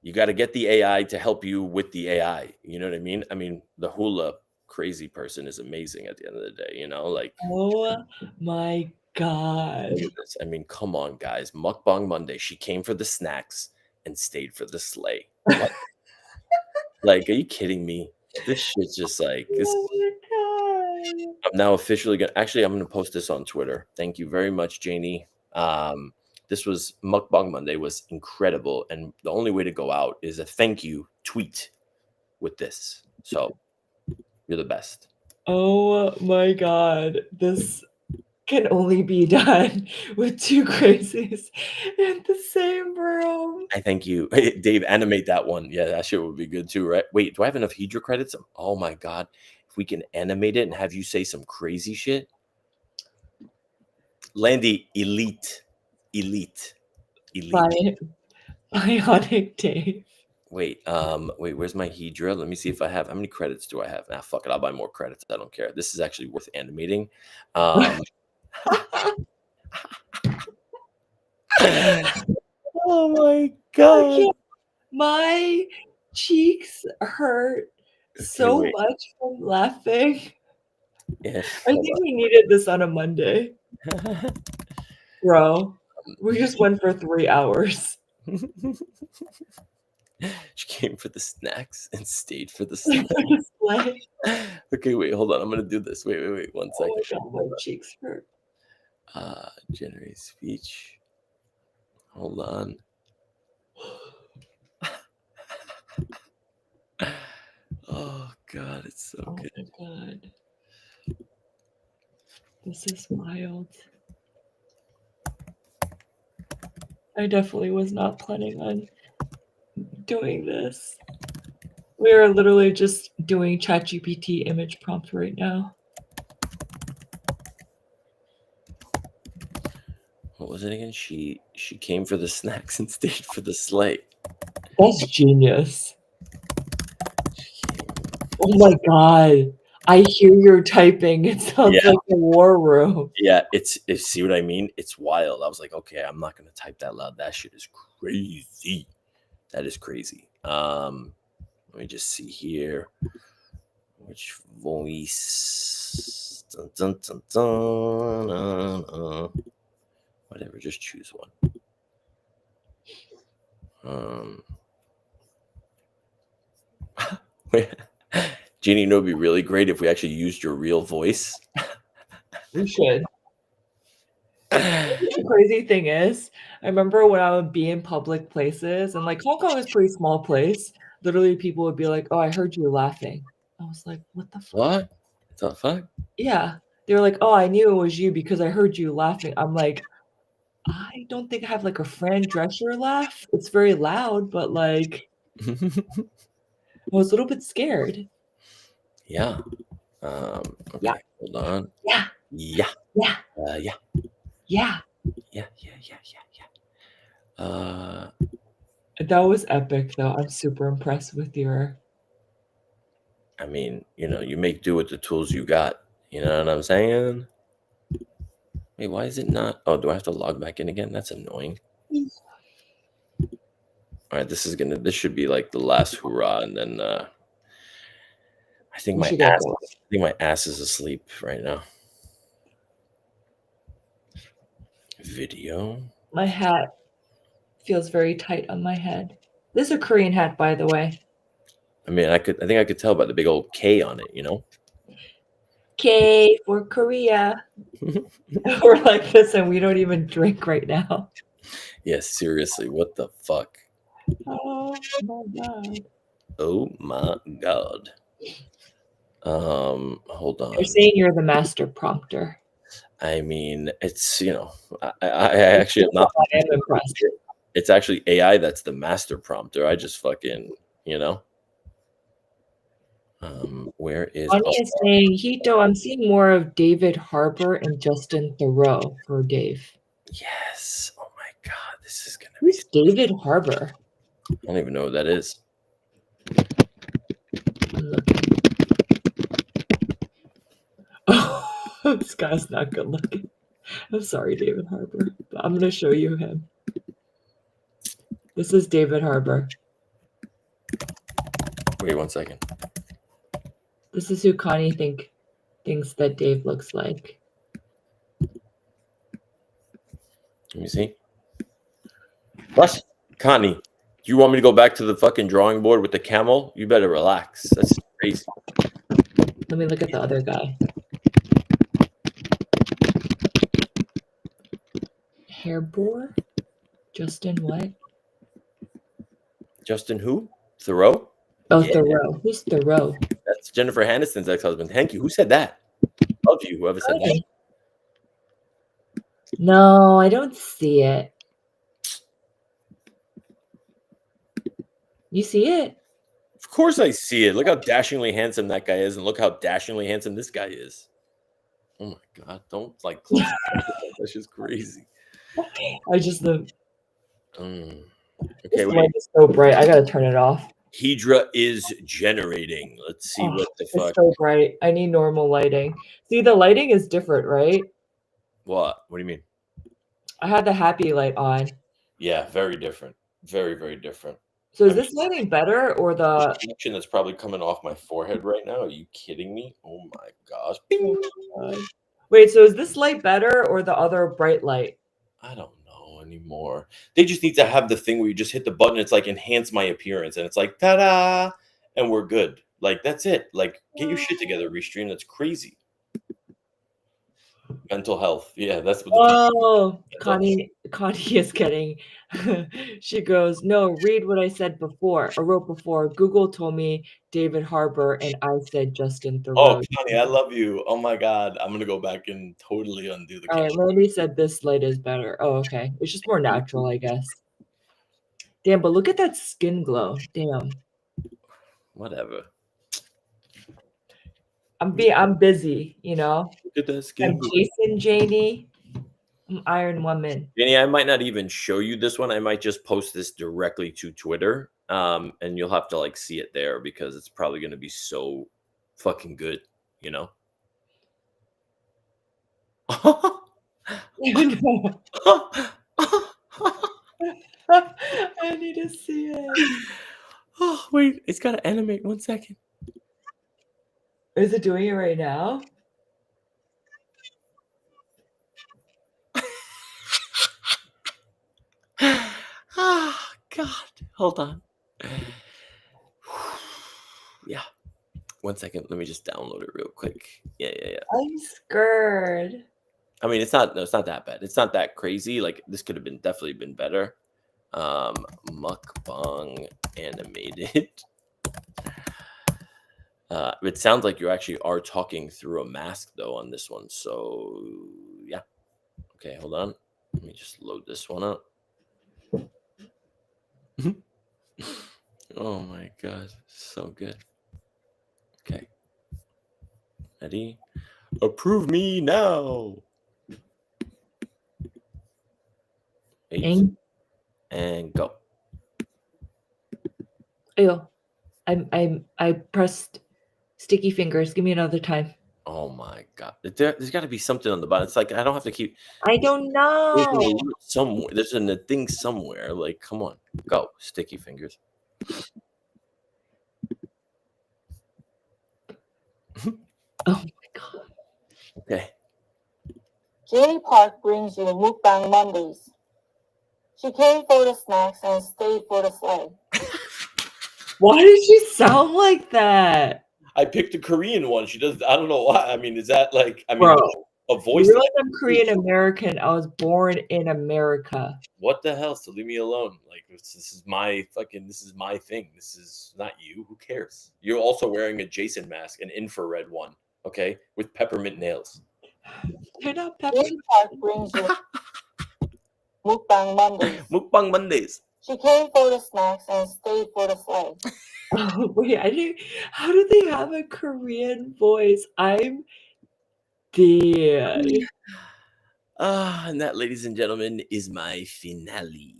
you got to get the AI to help you with the AI. You know what I mean? I mean, the hula crazy person is amazing at the end of the day, like. Oh my God. I mean, come on, guys. Mukbang Monday. She came for the snacks and stayed for the sleigh. Like, are you kidding me? This shit's just like this. Oh my God. I'm now officially I'm gonna post this on Twitter. Thank you very much, Janey. This was Mukbang Monday was incredible, and the only way to go out is a thank you tweet with this. So you're the best. Oh my God. This can only be done with two crazies in the same room. I thank you. Hey, Dave, animate that one. Yeah, that shit would be good too, right? Wait, do I have enough Hedra credits? Oh my God. If we can animate it and have you say some crazy shit. Landy, elite. Bionic Dave. Wait, where's my Hedra? Let me see if I have. How many credits do I have? Ah, fuck it. I'll buy more credits. I don't care. This is actually worth animating. Oh my God. My cheeks hurt so much from laughing. Yeah, I think we needed this on a Monday. Bro, we just went for 3 hours. She came for the snacks and stayed for the sleigh. Okay, wait, hold on. I'm gonna do this. Wait, 1 second. Oh my God, my cheeks hurt. Generate speech. Hold on. Oh God, it's so good. Oh my God. This is wild. I definitely was not planning on doing this. We are literally just doing ChatGPT image prompt right now. what was it again? She came for the snacks and stayed for the sleigh. That's genius. Oh my god. I hear you're typing. It sounds Yeah. like a war room. Yeah, it's see what I mean? It's wild. I was like, okay, I'm not gonna type that loud. That shit is crazy. That is crazy. Let me just see here. Which voice? Dun, dun, dun, dun, whatever, just choose one. Jeannie, it would be really great if we actually used your real voice. We should. The crazy thing is, I remember when I would be in public places, and like Hong Kong is a pretty small place. Literally, people would be like, "Oh, I heard you laughing." I was like, "What the fuck?" What the fuck? Yeah, they were like, "Oh, I knew it was you because I heard you laughing." I'm like, I don't think I have like a Fran Drescher laugh. It's very loud, but like, I was a little bit scared. Yeah. Okay. Yeah. Hold on. Yeah. Yeah. Yeah. Yeah. Yeah. Yeah. That was epic, though. I'm super impressed with your. I mean, you make do with the tools you got. You know what I'm saying? Wait, why is it not? Oh, do I have to log back in again? That's annoying. All right, this should be like the last hurrah, and then I think my ass is asleep right now. Video. My hat feels very tight on my head. This is a Korean hat, by the way. I mean, I think I could tell by the big old K on it, K for Korea. We're like this, and we don't even drink right now. Yeah, seriously, what the fuck? Oh my god. Oh my god. Hold on. They're saying you're the master prompter. I mean, it's I actually am not. I am impressed. It's actually AI that's the master prompter. I just fucking where is Bonnie is saying, Hito, I'm seeing more of David Harbour and Justin Theroux for Dave. Yes. Oh my god, this is gonna Who's David Harbour? I don't even know what that is. I'm looking. Oh, this guy's not good looking. I'm sorry, David Harbour, but I'm gonna show you him. This is David Harbour. Wait 1 second. This is who Connie thinks that Dave looks like. Let me see. What? Connie, do you want me to go back to the fucking drawing board with the camel? You better relax. That's crazy. Let me look at the other guy. Hairbore? Justin what? Justin who? Theroux? Oh, yeah. Theroux. Who's Theroux? That's Jennifer Aniston's ex-husband. Thank you. Who said that? Love you, whoever said that. No, I don't see it. You see it? Of course I see it. Look how dashingly handsome that guy is, and look how dashingly handsome this guy is. Oh my god, don't like close. That's just crazy. I just the Okay, this light is so bright. I gotta turn it off. Hedra is generating. Let's see what the fuck. It's so bright. I need normal lighting. See, the lighting is different, right? What? What do you mean? I had the happy light on. Yeah, very different. Very, very different. So is this lighting better or the connection that's probably coming off my forehead right now? Are you kidding me? Oh my gosh. Wait, so is this light better or the other bright light? I don't know anymore. They just need to have the thing where you just hit the button. It's like enhance my appearance, and it's like ta-da, and we're good. Like that's it. Like get your shit together, Restream. That's crazy. Mental health. Yeah, that's what. Oh, Connie is getting. She goes, no, read what I said before or wrote before. Google told me David Harbour, and I said Justin Theroux. Oh, Connie, I love you. Oh my god, I'm gonna go back and totally undo the. All right, Mandy said this light is better. Oh, okay, it's just more natural, I guess. Damn, but look at that skin glow. Damn. Whatever. I'm busy, you know. Look at that skin. I'm chasing Janey. Iron Woman. Jenny, I might not even show you this one. I might just post this directly to Twitter. And you'll have to like see it there because it's probably going to be so fucking good, you know? No. I need to see it. Oh, wait. It's got to animate 1 second. Is it doing it right now? Oh, God. Hold on. Yeah. 1 second. Let me just download it real quick. Yeah. I'm scared. I mean, it's not that bad. It's not that crazy. Like this could have been definitely been better. Mukbang animated. It sounds like you actually are talking through a mask though on this one. So yeah. Okay, hold on. Let me just load this one up. Oh my god, so good. Okay. Ready? Approve me now. 8 and go. Ew. I pressed sticky fingers. Give me another time. Oh my god. There's got to be something on the bottom. It's like I don't have to keep. I don't know. Somewhere there's a thing somewhere. Like, come on, go. Sticky fingers. Oh my god. Okay. Janey Park brings you Mukbang Mondays. She came for the snacks and stayed for the sleigh. Why did she sound like that? I picked a Korean one. She does. I don't know why. I mean, is that like? I mean, Bro, a you voice. realize I'm Korean American. I was born in America. What the hell? So leave me alone. Like this is my fucking. This is my thing. This is not you. Who cares? You're also wearing a Jason mask, an infrared one. Okay, with peppermint nails. They're not Janey peppermint. Park brings you Mukbang Mondays. Mukbang Mondays. She came for the snacks and stayed for the sleigh. Oh, wait, I didn't. How do they have a Korean voice? I'm dead. And that, ladies and gentlemen, is my finale.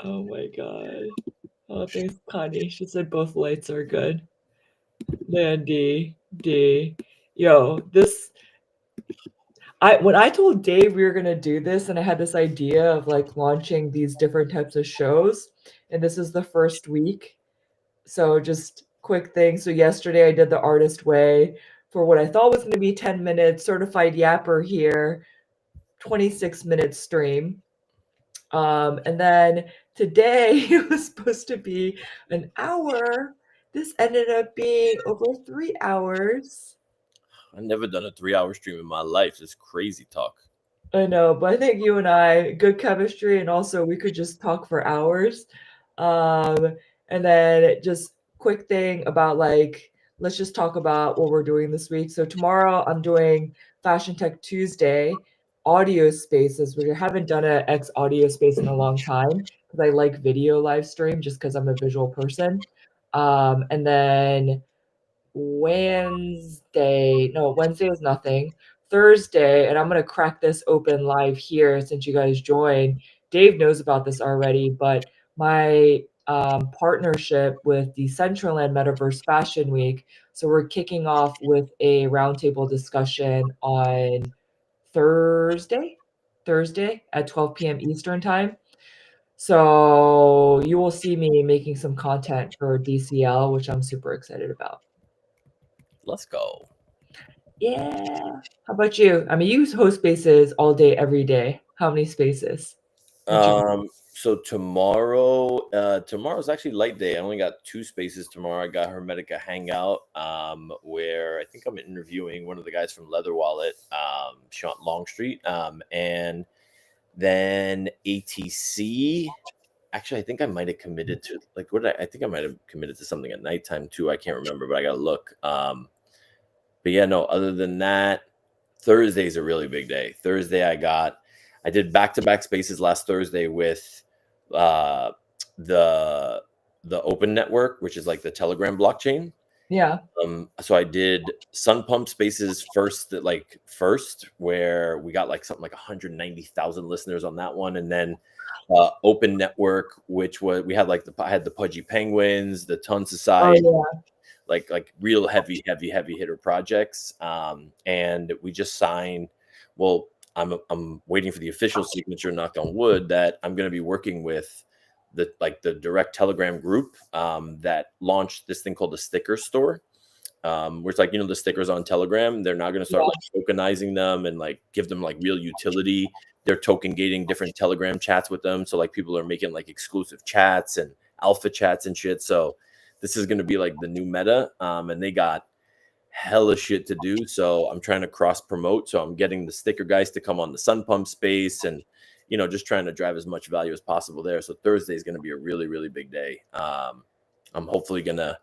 Oh my god. Oh, thanks, Connie. She said both lights are good. Landy, D. Yo, this. When I told Dave we were gonna do this, and I had this idea of like launching these different types of shows, and this is the first week. So just quick thing. So yesterday I did the artist way for what I thought was gonna be 10 minutes, certified yapper here, 26-minute stream. And then today it was supposed to be an hour. This ended up being over 3 hours. I've never done a 3-hour stream in my life. It's crazy talk. I know, but I think you and I, good chemistry, and also we could just talk for hours. And then just quick thing about like, let's just talk about what we're doing this week. So tomorrow I'm doing Fashion Tech Tuesday, audio spaces. We haven't done an X audio space in a long time because I like video live stream just because I'm a visual person. And then Wednesday is nothing. Thursday, and I'm gonna crack this open live here since you guys joined. Dave knows about this already, but my partnership with the Decentraland Metaverse Fashion Week. So we're kicking off with a roundtable discussion on Thursday at 12 p.m. Eastern time. So you will see me making some content for DCL, which I'm super excited about. Let's go. Yeah. How about you? I mean, you host spaces all day, every day. How many spaces? So tomorrow's actually light day. I only got 2 spaces tomorrow. I got Hermetica Hangout, where I think I'm interviewing one of the guys from Leather Wallet, Sean Longstreet, and then ATC. Actually, I think I might have committed to like I think I might have committed to something at nighttime too. I can't remember, but I gotta look. But yeah, no, other than that, Thursday's a really big day. Thursday, I did back-to-back spaces last Thursday with the Open Network, which is like the Telegram blockchain. Yeah. So I did Sun Pump Spaces first, where we got like something like 190,000 listeners on that one, and then Open Network, which was we had I had the Pudgy Penguins, the Ton Oh Society, yeah. like real heavy hitter projects. And we just signed. Well, I'm waiting for the official signature, knock on wood, that I'm going to be working with the direct Telegram group that launched this thing called the Sticker Store. Where it's like, the stickers on Telegram, they're now going to start like tokenizing them and like give them like real utility. They're token gating different Telegram chats with them. So like people are making like exclusive chats and alpha chats and shit. So this is going to be like the new meta. And they got hella shit to do. So I'm trying to cross promote. So I'm getting the sticker guys to come on the Sun Pump space and, just trying to drive as much value as possible there. So Thursday is going to be a really, really big day. I'm hopefully going to,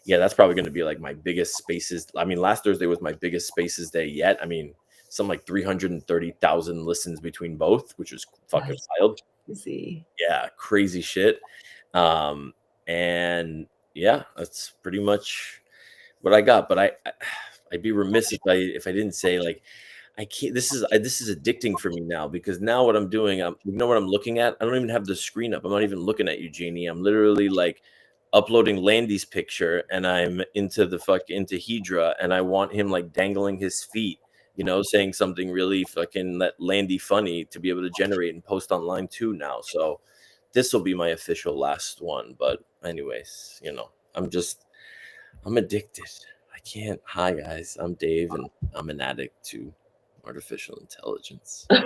that's probably going to be like my biggest spaces. I mean, last Thursday was my biggest spaces day yet. I mean, some like 330,000 listens between both, which is fucking wild. See. Yeah, crazy shit. And yeah, that's pretty much what I got. But I'd be remiss if I didn't say, like, I can't. This is addicting for me now, because now what I'm doing, you know what I'm looking at? I don't even have the screen up. I'm not even looking at you, Janey. I'm literally like uploading Landy's picture, and I'm into Hedra, and I want him like dangling his feet, saying something really fucking that Landy funny to be able to generate and post online too now. So this will be my official last one. But anyways, I'm addicted. I can't. Hi guys, I'm Dave, and I'm an addict to artificial intelligence. I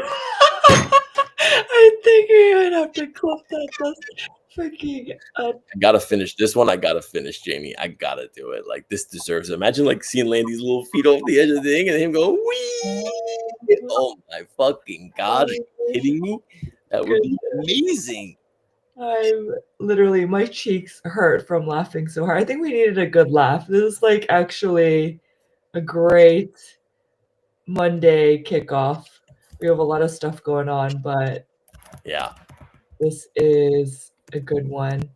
think we might have to clip that just freaking up. I gotta finish this one. I gotta finish, Jamie. I gotta do it. Like, this deserves it. Imagine like seeing Landy's little feet off the edge of the thing and him go, wee. Oh my fucking god. Are you kidding me? That would be amazing. I'm literally, my cheeks hurt from laughing so hard. I think we needed a good laugh. This is like actually a great Monday kickoff. We have a lot of stuff going on, but yeah, this is a good one.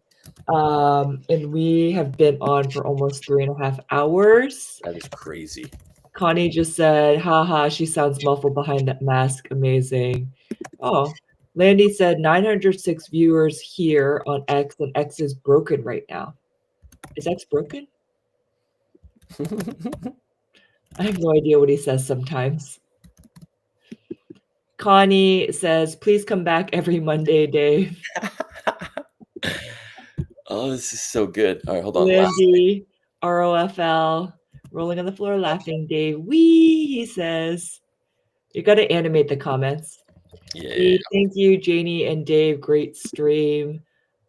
And we have been on for almost 3.5 hours. That is crazy. Connie just said, haha, she sounds muffled behind that mask. Amazing. Oh, Landy said 906 viewers here on X, and X is broken right now. Is X broken? I have no idea what he says sometimes. Connie says, please come back every Monday, Dave. Oh, this is so good. All right, hold on. Landy, ROFL, rolling on the floor laughing, Dave. Wee, he says. You got to animate the comments. Yeah. Thank you, Janey and Dave. Great stream.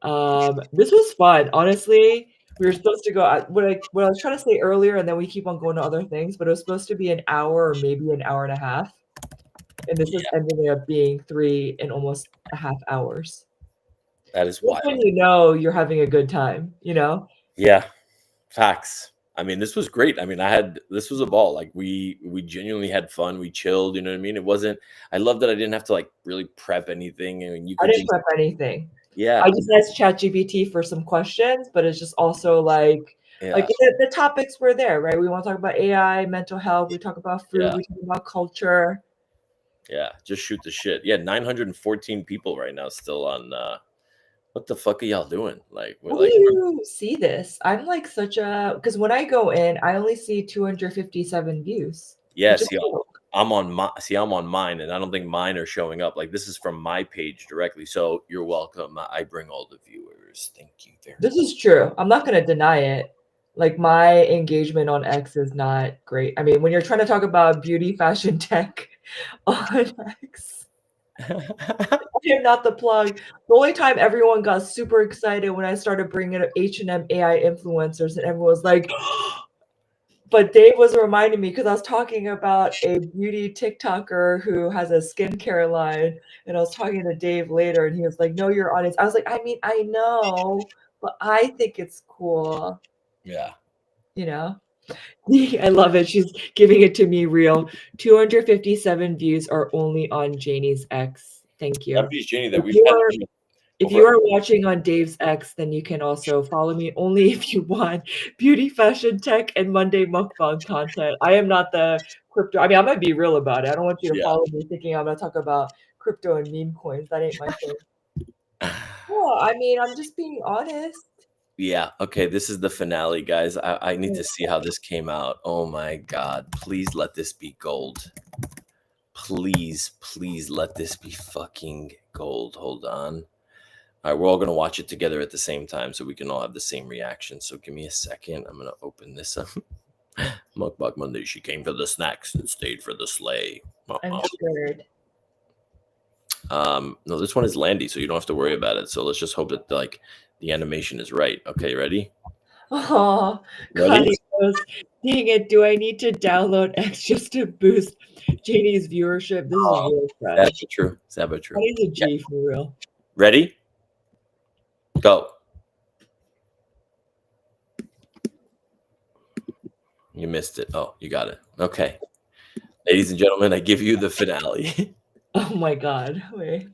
This was fun. Honestly, we were supposed to go. What I was trying to say earlier, and then we keep on going to other things. But it was supposed to be an hour or maybe an hour and a half, and this is ending up being 3 and almost a half hours. That is wild. When you know you're having a good time, Yeah, facts. I mean, this was great. I mean, this was a ball. Like, we genuinely had fun. We chilled. You know what I mean? It wasn't. I love that I didn't have to like really prep anything. I mean, I didn't prep anything. Yeah. I just asked ChatGPT for some questions, but it's just also like the topics were there, right? We want to talk about AI, mental health. We talk about food. We talk about culture. Yeah, just shoot the shit. Yeah, 914 people right now still on. What the fuck are y'all doing? Like, How do you see this? I'm like because when I go in, I only see 257 views. Yeah, I'm on mine, and I don't think mine are showing up. Like, this is from my page directly. So you're welcome. I bring all the viewers. Thank you very much. This is true. I'm not gonna deny it. Like, my engagement on X is not great. I mean, when you're trying to talk about beauty, fashion, tech on X, I'm not the plug. The only time everyone got super excited when I started bringing up H&M AI influencers, and everyone was like, but Dave was reminding me, because I was talking about a beauty TikToker who has a skincare line, and I was talking to Dave later, and he was like, know your audience. I was like, I mean, I know, but I think it's cool. Yeah. I love it. She's giving it to me real. 257 views are only on Janey's X. Thank you. That piece, Janey, that If you are watching on Dave's X, then you can also follow me only if you want beauty, fashion, tech, and Monday Mukbang content. I am not the crypto. I mean, I'm gonna be real about it. I don't want you to follow me thinking I'm gonna talk about crypto and meme coins. That ain't my thing. Well, I mean, I'm just being honest. Yeah. Okay. This is the finale, guys. I need to see how this came out. Oh my God. Please let this be gold. Please, please let this be fucking gold. Hold on. All right, we're all going to watch it together at the same time so we can all have the same reaction. So give me a second. I'm going to open this up. Mukbang Monday. She came for the snacks and stayed for the sleigh. I'm scared. No, this one is Landy, so you don't have to worry about it. So let's just hope that the animation is right. Okay, ready? Oh, Ready? goes, dang it, do I need to download X just to boost Janey's viewership? This is real trash. That's true. That's true. That is a G for real. Ready? Go. You missed it. Oh, you got it. Okay. Ladies and gentlemen, I give you the finale. Oh my God. Wait.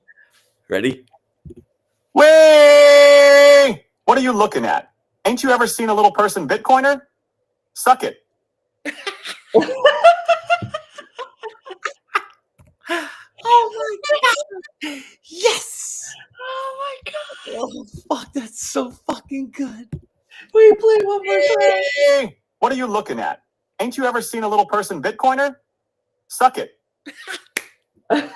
Ready? Way! What are you looking at? Ain't you ever seen a little person Bitcoiner? Suck it. Oh my God. Yes. Oh my God. Oh, fuck. That's so fucking good. Will you play one more time? Way! What are you looking at? Ain't you ever seen a little person Bitcoiner? Suck it. Wait,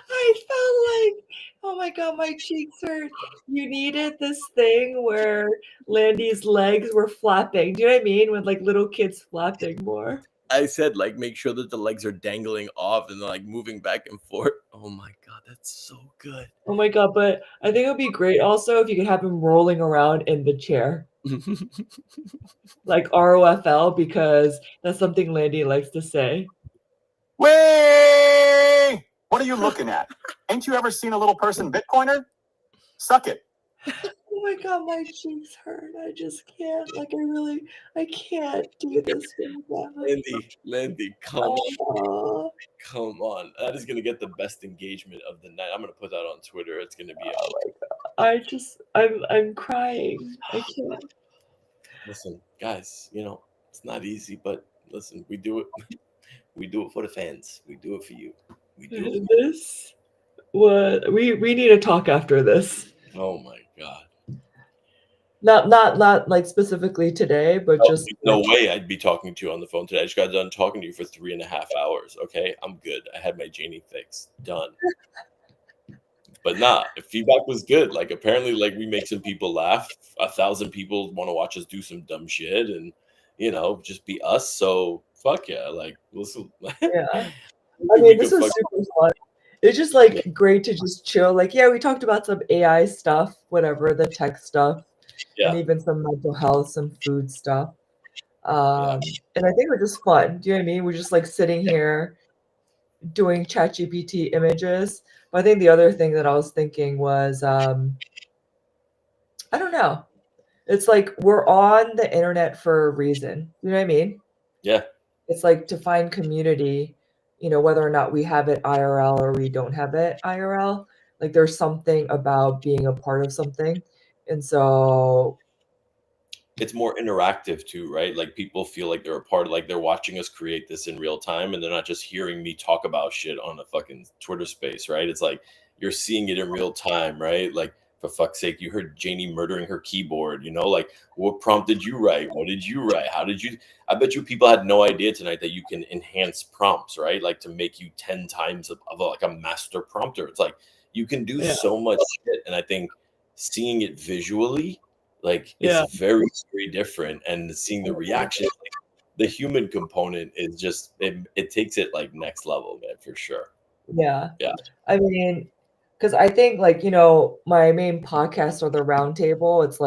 I felt like, oh my God, my cheeks hurt. You needed this thing where Landy's legs were flapping. Do you know what I mean? With like little kids flapping more. I said, make sure that the legs are dangling off and moving back and forth. Oh my God, that's so good. Oh my God, but I think it would be great also if you could have him rolling around in the chair. Like ROFL, because that's something Landy likes to say. Way! What are you looking at? Ain't you ever seen a little person Bitcoiner? Suck it. Oh my God, my cheeks hurt. I just can't. I can't do this with Landy, come on. Come on. That is going to get the best engagement of the night. I'm going to put that on Twitter. It's going to be I'm crying. I can't. Listen, guys, it's not easy, but listen, we do it. We do it for the fans. We do it for you. We do it for this. What we need to talk after this. Oh my God. Not like specifically today, but just no way I'd be talking to you on the phone today. I just got done talking to you for 3.5 hours. Okay, I'm good. I had my Janey fix done. But if feedback was good. Apparently, we make some people laugh. 1,000 people want to watch us do some dumb shit, and just be us. So fuck yeah, listen. Yeah. I mean, this is super fun. It's just great to just chill. We talked about some AI stuff, whatever, the tech stuff. Yeah. And even some mental health, some food stuff. And I think we're just fun. Do you know what I mean? We're just sitting here doing ChatGPT images. But I think the other thing that I was thinking was, I don't know. It's we're on the internet for a reason. You know what I mean? Yeah. It's to find community, whether or not we have it IRL or we don't have it IRL. There's something about being a part of something. And so it's more interactive too, right? People feel like they're a part of, they're watching us create this in real time, and they're not just hearing me talk about shit on a fucking Twitter space, right? It's you're seeing it in real time, right? For fuck's sake, you heard Janey murdering her keyboard, what prompt did you write? What did you write? How did you? I bet you people had no idea tonight that you can enhance prompts, right? To make you 10 times of a master prompter. It's you can do so much shit, and I think seeing it visually is very, very different, and seeing the reaction, the human component is just it takes it next level, man, for sure. Yeah. I mean, because I think my main podcast or the roundtable, it's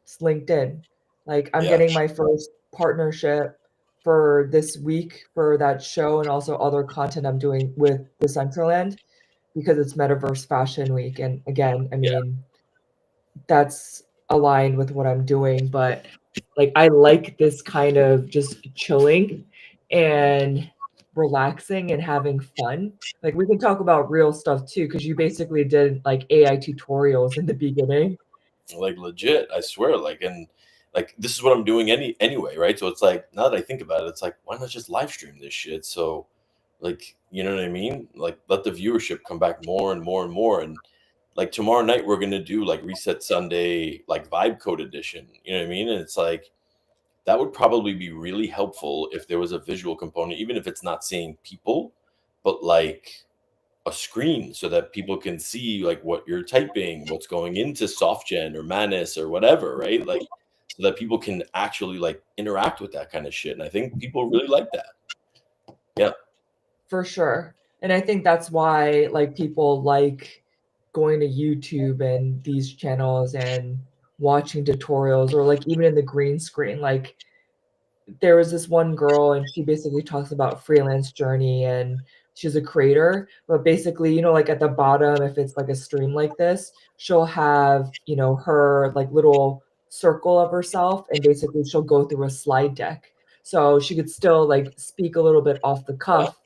it's LinkedIn. I'm getting my first partnership for this week for that show, and also other content I'm doing with the Decentraland, because it's Metaverse Fashion Week. And again, I mean, that's aligned with what I'm doing, but I like this kind of just chilling, and relaxing and having fun. Like we can talk about real stuff too, because you basically did like AI tutorials in the beginning. Like legit, I swear. Like, and like this is what I'm doing anyway, right? So it's like now that I think about it, it's like why not just live stream this shit? So like, you know what I mean? Like let the viewership come back more and more and more. And like tomorrow night we're gonna do like Reset Sunday, like vibe code edition. You know what I mean? And it's like that would probably be really helpful if there was a visual component, even if it's not seeing people, but like a screen so that people can see like what you're typing, what's going into SoftGen or Manus or whatever, right? Like so that people can actually like interact with that kind of shit. And I think people really like that. Yeah. For sure. And I think that's why like people like going to YouTube and these channels and watching tutorials, or like even in the green screen. Like there was this one girl and she basically talks about freelance journey, and she's a creator, but basically, you know, like at the bottom, if it's like a stream like this, she'll have, you know, her like little circle of herself, and basically she'll go through a slide deck. So she could still like speak a little bit off the cuff.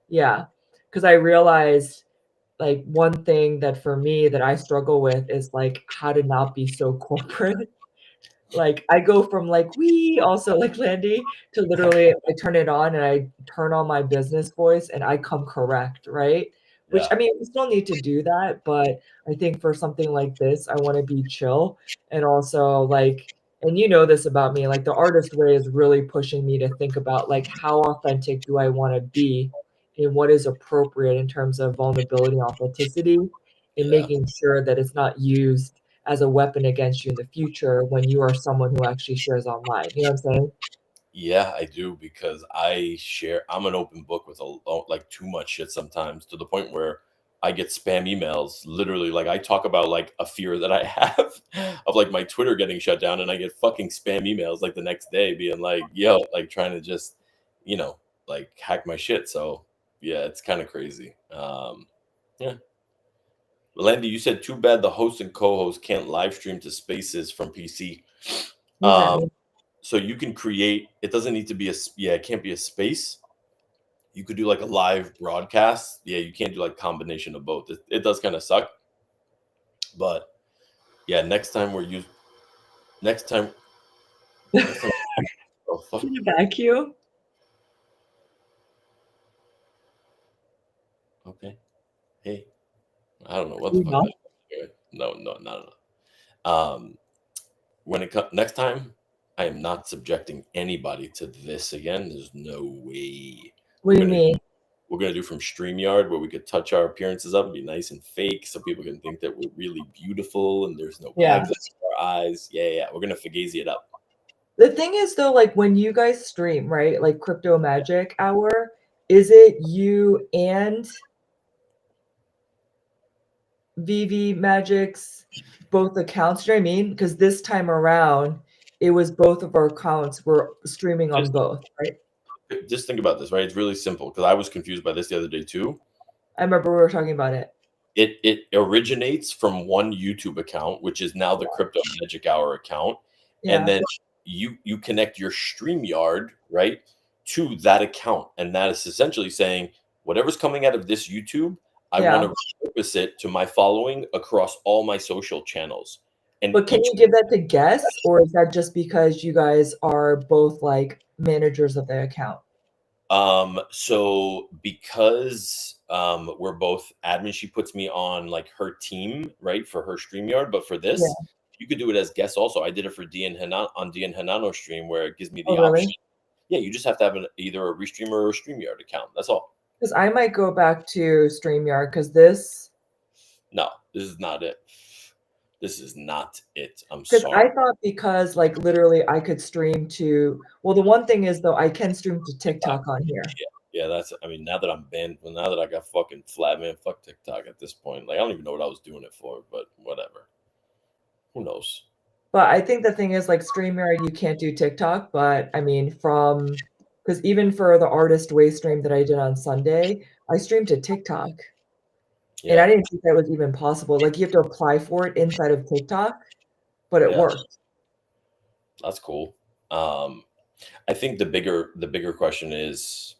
Yeah. Because I realized like one thing that for me that I struggle with is like how to not be so corporate. Like I go from like we also like Landy to literally I turn it on and I turn on my business voice and I come correct, right? Which Yeah. I mean, we still need to do that, but I think for something like this, I want to be chill and also like, and you know this about me, like the artist way is really pushing me to think about like how authentic do I want to be and what is appropriate in terms of vulnerability, authenticity, and Yeah. making sure that it's not used as a weapon against you in the future when you are someone who actually shares online. You know what I'm saying? Yeah, I do because I'm an open book with like too much shit sometimes to the point where I get spam emails. Literally, like I talk about like a fear that I have of like my Twitter getting shut down, and I get fucking spam emails like the next day being like, yo, like trying to just, you know, like hack my shit. So yeah, it's kind of crazy. Yeah. Landy, you said too bad the host and co-host can't live stream to spaces from PC. What does that mean? So you can create, it doesn't need to be it can't be a space. You could do like a live broadcast. Yeah, you can't do like combination of both. It does kind of suck. But yeah, next time, next time, next time oh fuck. Can you vacuum? Okay. Hey, I don't know what the You fuck know? that. No, no, not. When it comes next time, I am not subjecting anybody to this again. There's no way. What do you mean? We're gonna do from StreamYard where we could touch our appearances up and be nice and fake, so people can think that we're really beautiful and there's no Yeah. bags under our eyes. Yeah. We're gonna fugazi it up. The thing is though, like when you guys stream, right? Like Crypto Magic Hour, is it you and VV Magic's both accounts? You know what I mean? Because this time around, it was both of our accounts were streaming on Just, both, right? just think about this, right? It's really simple because I was confused by this the other day too. I remember we were talking about it. It originates from one YouTube account, which is now the Crypto Magic Hour account, and Yeah. then you connect your StreamYard right to that account, and that is essentially saying whatever's coming out of this YouTube, I Yeah. want to repurpose it to my following across all my social channels. And But can you give that to guests, or is that just because you guys are both like managers of the account? So because we're both admin, she puts me on like her team, right, for her StreamYard. But for this, Yeah. you could do it as guests also. I did it for Dian Hanan on Dian Hanano's stream where it gives me the Oh, really? option. Yeah, you just have to have either a Restreamer or a StreamYard account. That's all. Because I might go back to StreamYard because this. No, this is not it. This is not it. I'm Because sorry. I thought because like literally I could stream to. Well, the one thing is though I can stream to TikTok on here. Yeah, that's. I mean, now that I'm banned, well, now that I got fucking flat, man, fuck TikTok at this point. Like, I don't even know what I was doing it for, but whatever. Who knows? But I think the thing is like StreamYard, you can't do TikTok. But I mean, because even for the artist way stream that I did on Sunday, I streamed to TikTok. And I Yeah, didn't think that was even possible. Like you have to apply for it inside of TikTok, but it yeah, worked. that's cool. I think the bigger question is,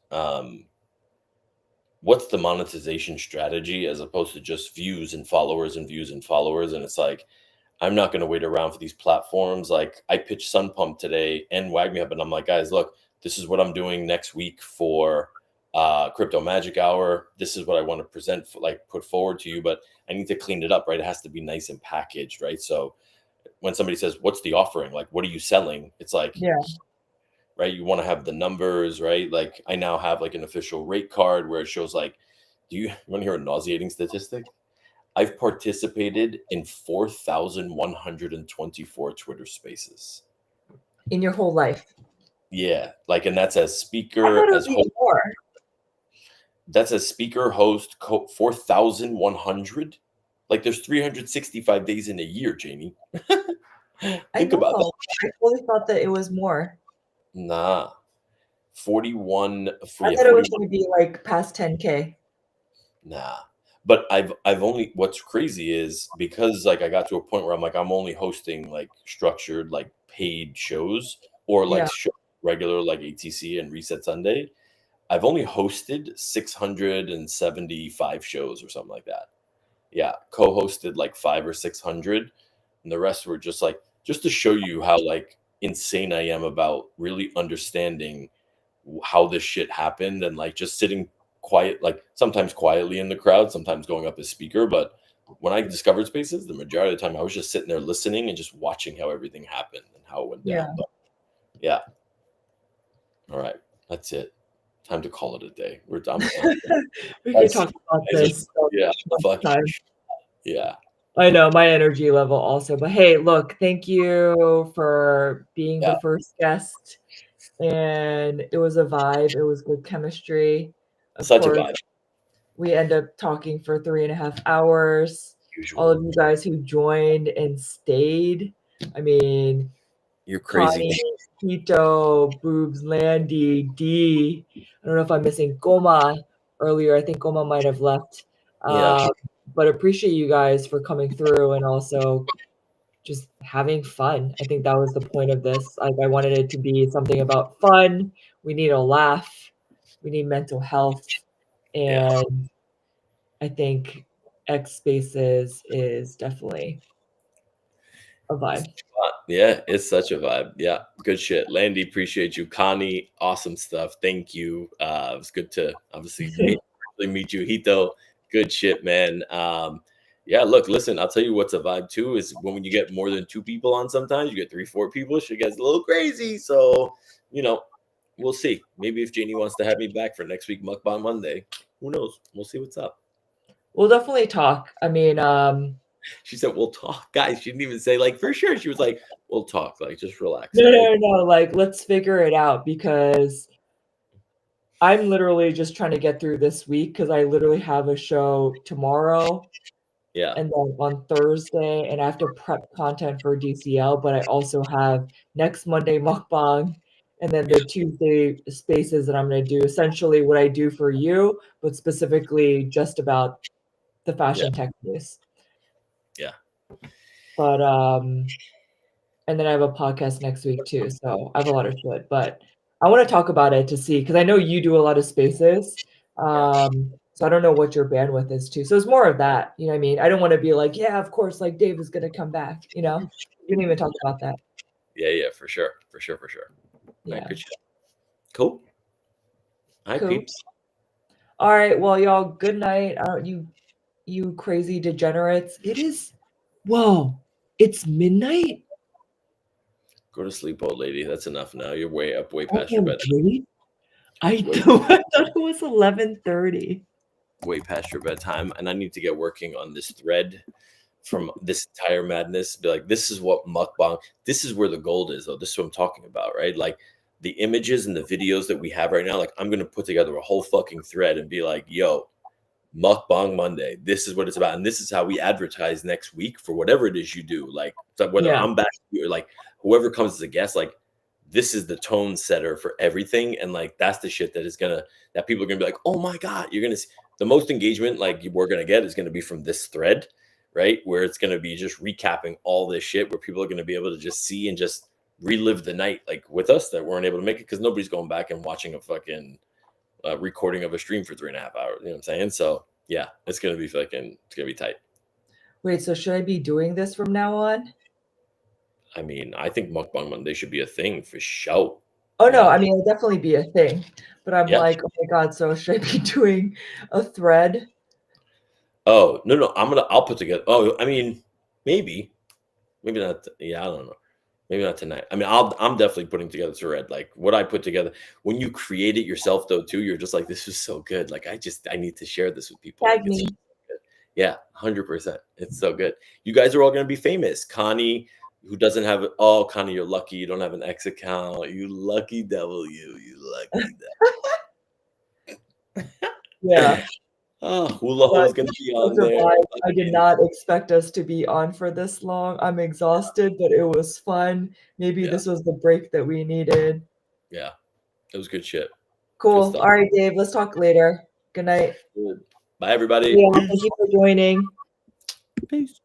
what's the monetization strategy as opposed to just views and followers and views and followers. And it's like, I'm not going to wait around for these platforms. Like I pitched Sun Pump today and Wag Me Up, and I'm like, guys, look, this is what I'm doing next week for Crypto Magic Hour. This is what I want to present, for, like put forward to you, but I need to clean it up, right? It has to be nice and packaged, right? So when somebody says, what's the offering? Like, what are you selling? It's like, Yeah. right, you want to have the numbers, right? Like I now have like an official rate card where it shows like, do you want to hear a nauseating statistic? I've participated in 4,124 Twitter spaces. In your whole life. Yeah, like, and that's as I speaker, thought it as would be host. more. That's as speaker, host, 4,100. Like, there's 365 days in a year, Janey. Think about that. I totally thought that it was more. Nah, 41. I thought it was going to be like past 10K. Nah, but I've only, what's crazy is because like I got to a point where I'm like, I'm only hosting like structured, like paid shows or like regular like ATC and Reset Sunday. I've only hosted 675 shows or something like that. Yeah, co-hosted like 500 or 600, and the rest were just like, just to show you how like insane I am about really understanding how this shit happened, and like just sitting quiet, like sometimes quietly in the crowd, sometimes going up as speaker. But when I discovered spaces, the majority of the time I was just sitting there listening and just watching how everything happened and how it went down. But yeah. All right, that's it. Time to call it a day. We're done. We can talk about this. Yeah, yeah. I know my energy level also, but hey, look, thank you for being the first guest, and it was a vibe. It was good chemistry. Such a vibe. We end up talking for 3.5 hours. All of you guys who joined and stayed. I mean, you're crazy. Tito, Boobs, Landy, D. I don't know if I'm missing Goma earlier. I think Goma might have left. But appreciate you guys for coming through and also just having fun. I think that was the point of this. Like I wanted it to be something about fun. We need a laugh. We need mental health. And I think X Spaces is definitely a vibe. Yeah, it's such a vibe. Yeah, good shit. Landy, appreciate you. Connie, awesome stuff. Thank you. It was good to obviously meet you. Hito, good shit, man. Yeah, look, listen, I'll tell you what's a vibe too is when you get more than 2 people on, sometimes you get 3, 4 people, shit gets a little crazy. So, you know, we'll see. Maybe if Janey wants to have me back for next week, Mukbang Monday, who knows? We'll see what's up. We'll definitely talk. I mean, she said, we'll talk. Guys, she didn't even say, like, for sure. She was like, we'll talk. Like, just relax. No. Like, let's figure it out because I'm literally just trying to get through this week because I literally have a show tomorrow. Yeah. And then on Thursday, and I have to prep content for DCL, but I also have next Monday Mukbang and then the Tuesday spaces that I'm going to do. Essentially what I do for you, but specifically just about the fashion tech news. Yeah. But and then I have a podcast next week too. So I have a lot of shit, but I want to talk about it to see because I know you do a lot of spaces. So I don't know what your bandwidth is too. So it's more of that, you know what I mean? I don't want to be like, yeah, of course, like Dave is gonna come back, you know? We didn't even talk about that. Yeah, for sure. Yeah. Right, good shit. Cool. All right, peeps. All right, well, y'all, good night. You crazy degenerates. It is it's midnight. Go to sleep, old lady. That's enough now. You're way past your bedtime. Really? I thought it was 11:30. Way past your bedtime, and I need to get working on this thread from this entire madness. Be like, this is what mukbang. This is where the gold is, though. This is what I'm talking about, right? Like the images and the videos that we have right now. Like I'm gonna put together a whole fucking thread and be like, yo, Mukbang Monday. This is what it's about, and this is how we advertise next week for whatever it is you do. Like whether I'm back or like whoever comes as a guest, like this is the tone setter for everything, and like that's the shit that people are gonna be like, oh my god, you're gonna see the most engagement like we're gonna get is gonna be from this thread, right? Where it's gonna be just recapping all this shit, where people are gonna be able to just see and just relive the night like with us that weren't able to make it because nobody's going back and watching a fucking recording of a stream for 3.5 hours. You know what I'm saying? So yeah, it's gonna be tight. Wait, so should I be doing this from now on? I mean, I think Mukbang Monday should be a thing for sure. Oh no, Yeah. I mean it'll definitely be a thing. But I'm Yeah. like, oh my god, so should I be doing a thread? Oh no, I'll put together. Oh, I mean, maybe not. Yeah, I don't know. Maybe not tonight. I mean, I'm definitely putting together thread. Like what I put together when you create it yourself, though, too. You're just like, this is so good. Like I need to share this with people. Tag Like, it's me. so good. Yeah, 100%. It's so good. You guys are all gonna be famous. Connie, who doesn't have it. Oh, Connie, you're lucky. You don't have an X account. You lucky devil. You lucky devil. Yeah. Oh, Hula Ho is gonna be on there. I did not expect us to be on for this long. I'm exhausted, but it was fun. Maybe Yeah. this was the break that we needed. Yeah, it was good shit. Cool. stuff. All right, Dave. Let's talk later. Good night. Good. Bye, everybody. Yeah, thank you for joining. Peace.